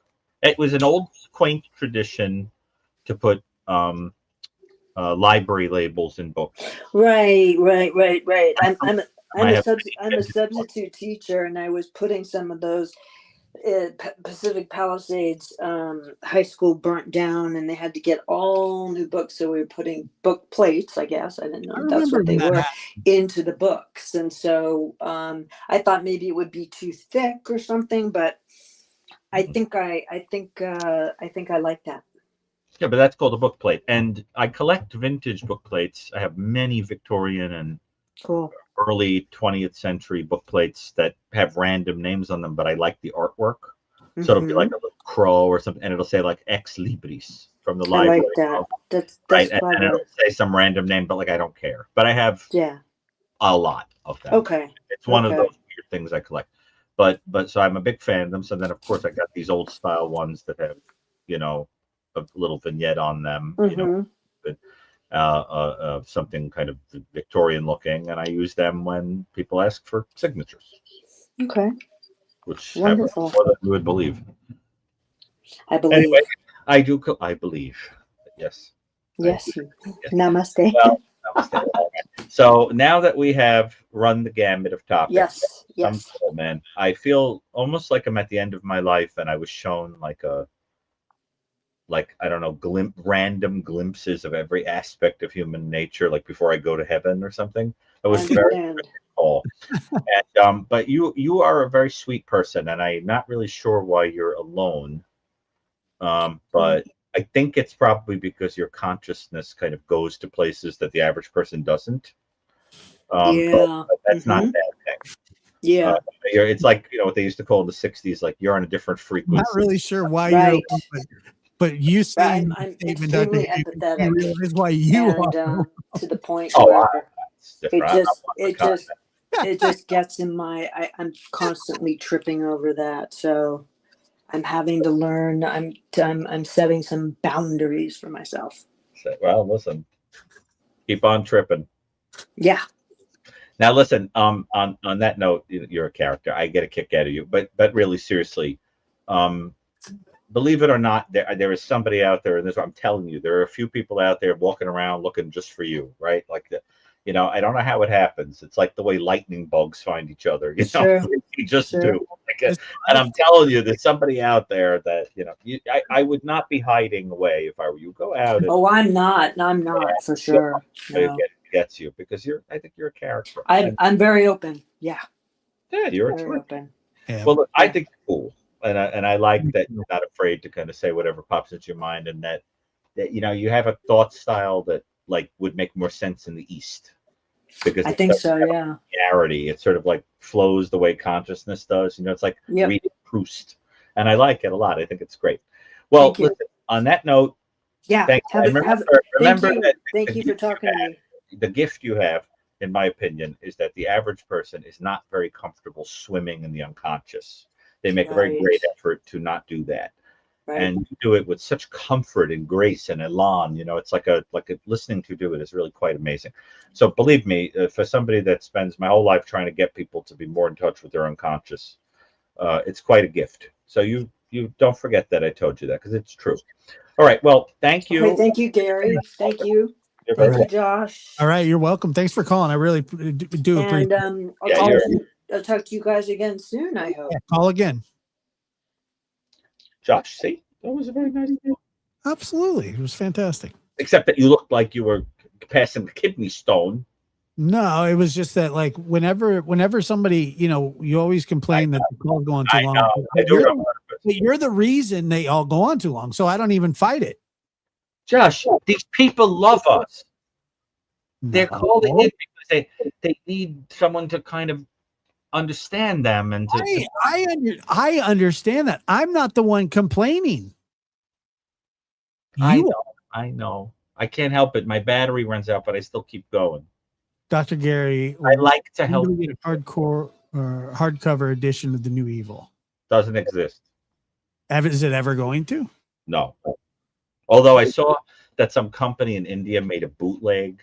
It was an old, quaint tradition to put library labels in books. Right. I'm a have substitute teacher, and I was putting some of those. Pacific Palisades high school burnt down, and they had to get all new books. So we were putting book plates, I guess. I didn't know that's what they were, into the books. And so I thought maybe it would be too thick or something, but I think I like that. Yeah, but that's called a book plate. And I collect vintage book plates. I have many Victorian and early 20th century book plates that have random names on them, but I like the artwork. So it'll be like a little crow or something, and it'll say like Ex Libris from the library. I like that. That's right, and it'll say some random name, but like I don't care. But I have a lot of them. Okay. It's one of those weird things I collect. But so I'm a big fan of them. So then of course I got these old style ones that have, you know, a little vignette on them, you know, something kind of Victorian looking, and I use them when people ask for signatures. Okay. Which wonderful. More than you would believe. I believe. Anyway, I believe. Yes. Yes. Namaste. Well, namaste. So now that we have run the gamut of topics, man, I feel almost like I'm at the end of my life, and I was shown I don't know, random glimpses of every aspect of human nature, like before I go to heaven or something. It was very cool. And but you are a very sweet person, and I'm not really sure why you're alone. But I think it's probably because your consciousness kind of goes to places that the average person doesn't. But that's not a bad thing. Yeah. It's like, you know, what they used to call in the 60s, like you're on a different frequency. Not really sure why you're alone, but you saying I'm extremely empathetic. You realize why you are to the point where it just gets in my. I'm constantly tripping over that, so I'm having to learn. I'm setting some boundaries for myself. Well, listen, keep on tripping. Yeah. Now, listen. On that note, you're a character. I get a kick out of you, but really seriously, believe it or not, there is somebody out there, and this is what I'm telling you. There are a few people out there walking around looking just for you, right? Like you know, I don't know how it happens. It's like the way lightning bugs find each other. You know, you just do. And I'm telling you, there's somebody out there that, you know, I would not be hiding away if I were you. Go out. I'm not for sure. It gets you because I think you're a character. I'm very open. Yeah. Yeah, you're very open. Yeah. Well, look, I think you're cool. And I like that you're not afraid to kind of say whatever pops into your mind, and that you know, you have a thought style that like would make more sense in the East, because I think so. Yeah. Clarity. It sort of like flows the way consciousness does. You know, it's like reading Proust, and I like it a lot. I think it's great. Well, listen, on that note, thank you for talking to me. The gift you have, in my opinion, is that the average person is not very comfortable swimming in the unconscious. They make a very great effort to not do that. And you do it with such comfort and grace and elan. You know, it's like listening to do it is really quite amazing. So believe me, for somebody that spends my whole life trying to get people to be more in touch with their unconscious, it's quite a gift. So you don't forget that I told you that, because it's true. All right. Well, thank you. Okay, thank you, Gary. Thank you. Thank you, Josh. All right. You're welcome. Thanks for calling. I really do appreciate it. And I'll talk to you guys again soon, I hope. Yeah, call again. Josh, see, that was a very nice day. Absolutely. It was fantastic. Except that you looked like you were passing the kidney stone. No, it was just that, like, whenever somebody, you know, you always complain that the call's going too long. You're the reason they all go on too long, so I don't even fight it. Josh, these people love us. They're calling in because they need someone to kind of understand them, and I understand that. I'm not the one complaining. I know. I can't help it. My battery runs out, but I still keep going. Dr. Gary, I like to help. Get a hardcore or hardcover edition of The New Evil. Doesn't exist. Is it ever going to? No. Although I saw that some company in India made a bootleg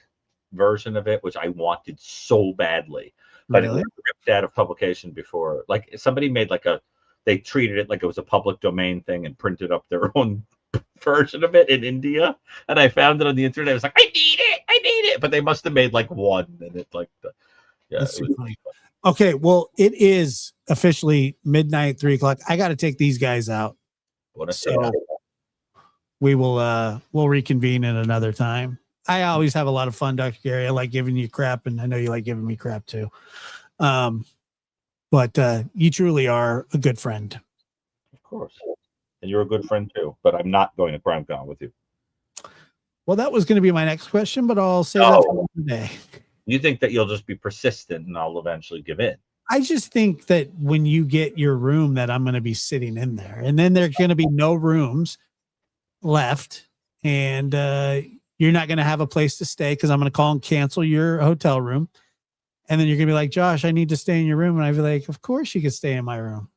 version of it, which I wanted so badly. but Really? it was ripped out of publication before. Like somebody made they treated it like it was a public domain thing and printed up their own version of it in India. And I found it on the internet. I was like, I need it. But they must have made like one, and it's like, That's too funny. Okay, well, it is officially midnight, 3:00. I got to take these guys out. So we will we'll reconvene at another time. I always have a lot of fun, Dr. Gary. I like giving you crap, and I know you like giving me crap too. But you truly are a good friend. Of course. And you're a good friend too. But I'm not going to CrimeCon with you. Well, that was going to be my next question, but I'll say that for today. You think that you'll just be persistent and I'll eventually give in? I just think that when you get your room, that I'm going to be sitting in there, and then there's going to be no rooms left, and you're not going to have a place to stay because I'm going to call and cancel your hotel room, and then you're going to be like, Josh, I need to stay in your room, and I'd be like, of course you can stay in my room.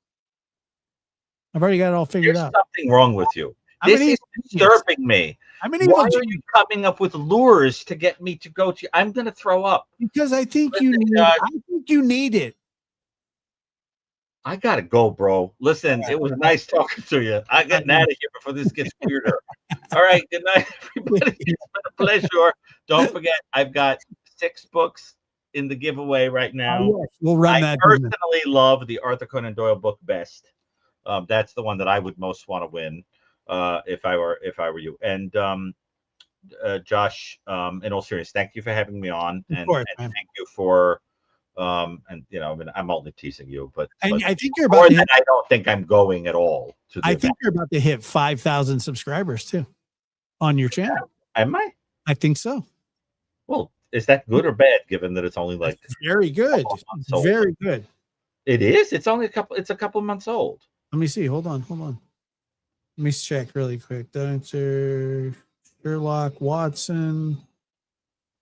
I've already got it all figured out. There's something wrong with you. This is disturbing me. Why are you coming up with lures to get me to go to? I'm going to throw up because I think you need it. I gotta go, bro. Listen, it was nice talking to you. I'm getting out of here before this gets weirder. All right, good night, everybody. It's been a pleasure. Don't forget, I've got 6 books in the giveaway right now. Oh, yes. We'll run that. I personally love the Arthur Conan Doyle book best. That's the one that I would most want to win if I were you. And Josh, in all seriousness, thank you for having me on, and thank you for. And you know, I mean, I'm only teasing you, but I think you're about to hit, I don't think I'm going at all to the I think you're about to hit 5,000 subscribers too on your channel. Am I? I think so. Well, is that good or bad given that it's only like very good? Very good. It is. It's only a couple months old. Let me see. Hold on. Let me check really quick. Dr. Sherlock Watson.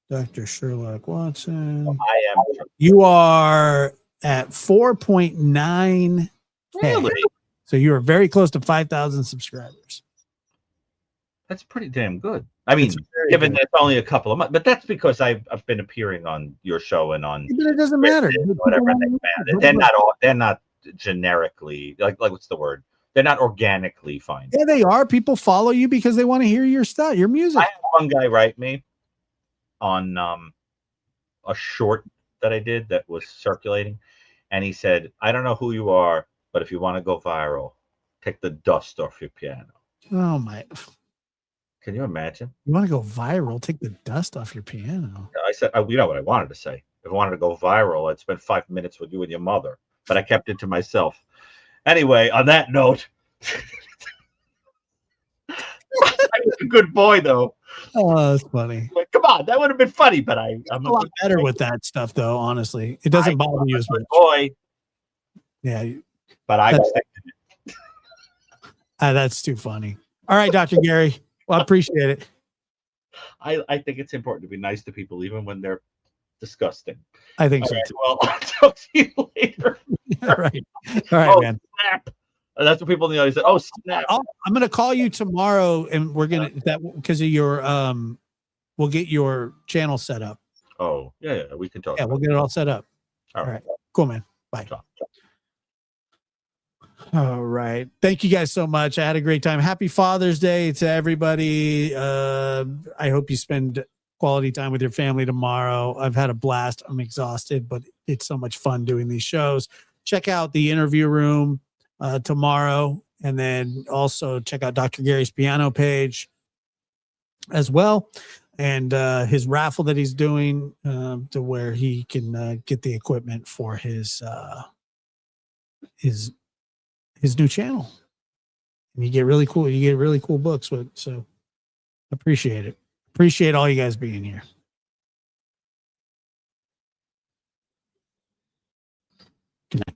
Dr. Sherlock Watson. I am. You are at 4.9. Really? So you are very close to 5,000 subscribers. That's pretty damn good. I mean, given that it's only a couple of months, but that's because I've been appearing on your show and on. But it doesn't matter. Whatever they're not generically like what's the word? They're not organically fine. Yeah, they are. People follow you because they want to hear your stuff, your music. I had one guy write me on a short that I did that was circulating, and he said, I don't know who you are, but if you want to go viral, take the dust off your piano. Oh my. Can you imagine? You want to go viral, take the dust off your piano. I said, you know what I wanted to say. If I wanted to go viral, I'd spend 5 minutes with you and your mother, but I kept it to myself. Anyway, on that note, I was a good boy though. Oh, that's funny. Come on, that would have been funny, but I'm a lot better with that stuff, though. Honestly, it doesn't bother you as much. Boy, yeah, but I was that's too funny. All right, Dr. Gary. Well, I appreciate it. I think it's important to be nice to people, even when they're disgusting. I think so. Right, well, I'll talk to you later. All right, man. Snap. That's what people in the audience said. Oh, snap. I'm going to call you tomorrow, and we're going to because of your we'll get your channel set up. Oh, yeah, we can talk. Yeah, we'll get it all set up. All right. Cool, man. Bye. All right. Thank you guys so much. I had a great time. Happy Father's Day to everybody. I hope you spend quality time with your family tomorrow. I've had a blast. I'm exhausted, but it's so much fun doing these shows. Check out the interview room tomorrow, and then also check out Dr. Gary's piano page as well, and his raffle that he's doing to where he can get the equipment for his new channel, and you get really cool books with. So appreciate it. Appreciate all you guys being here. Good night.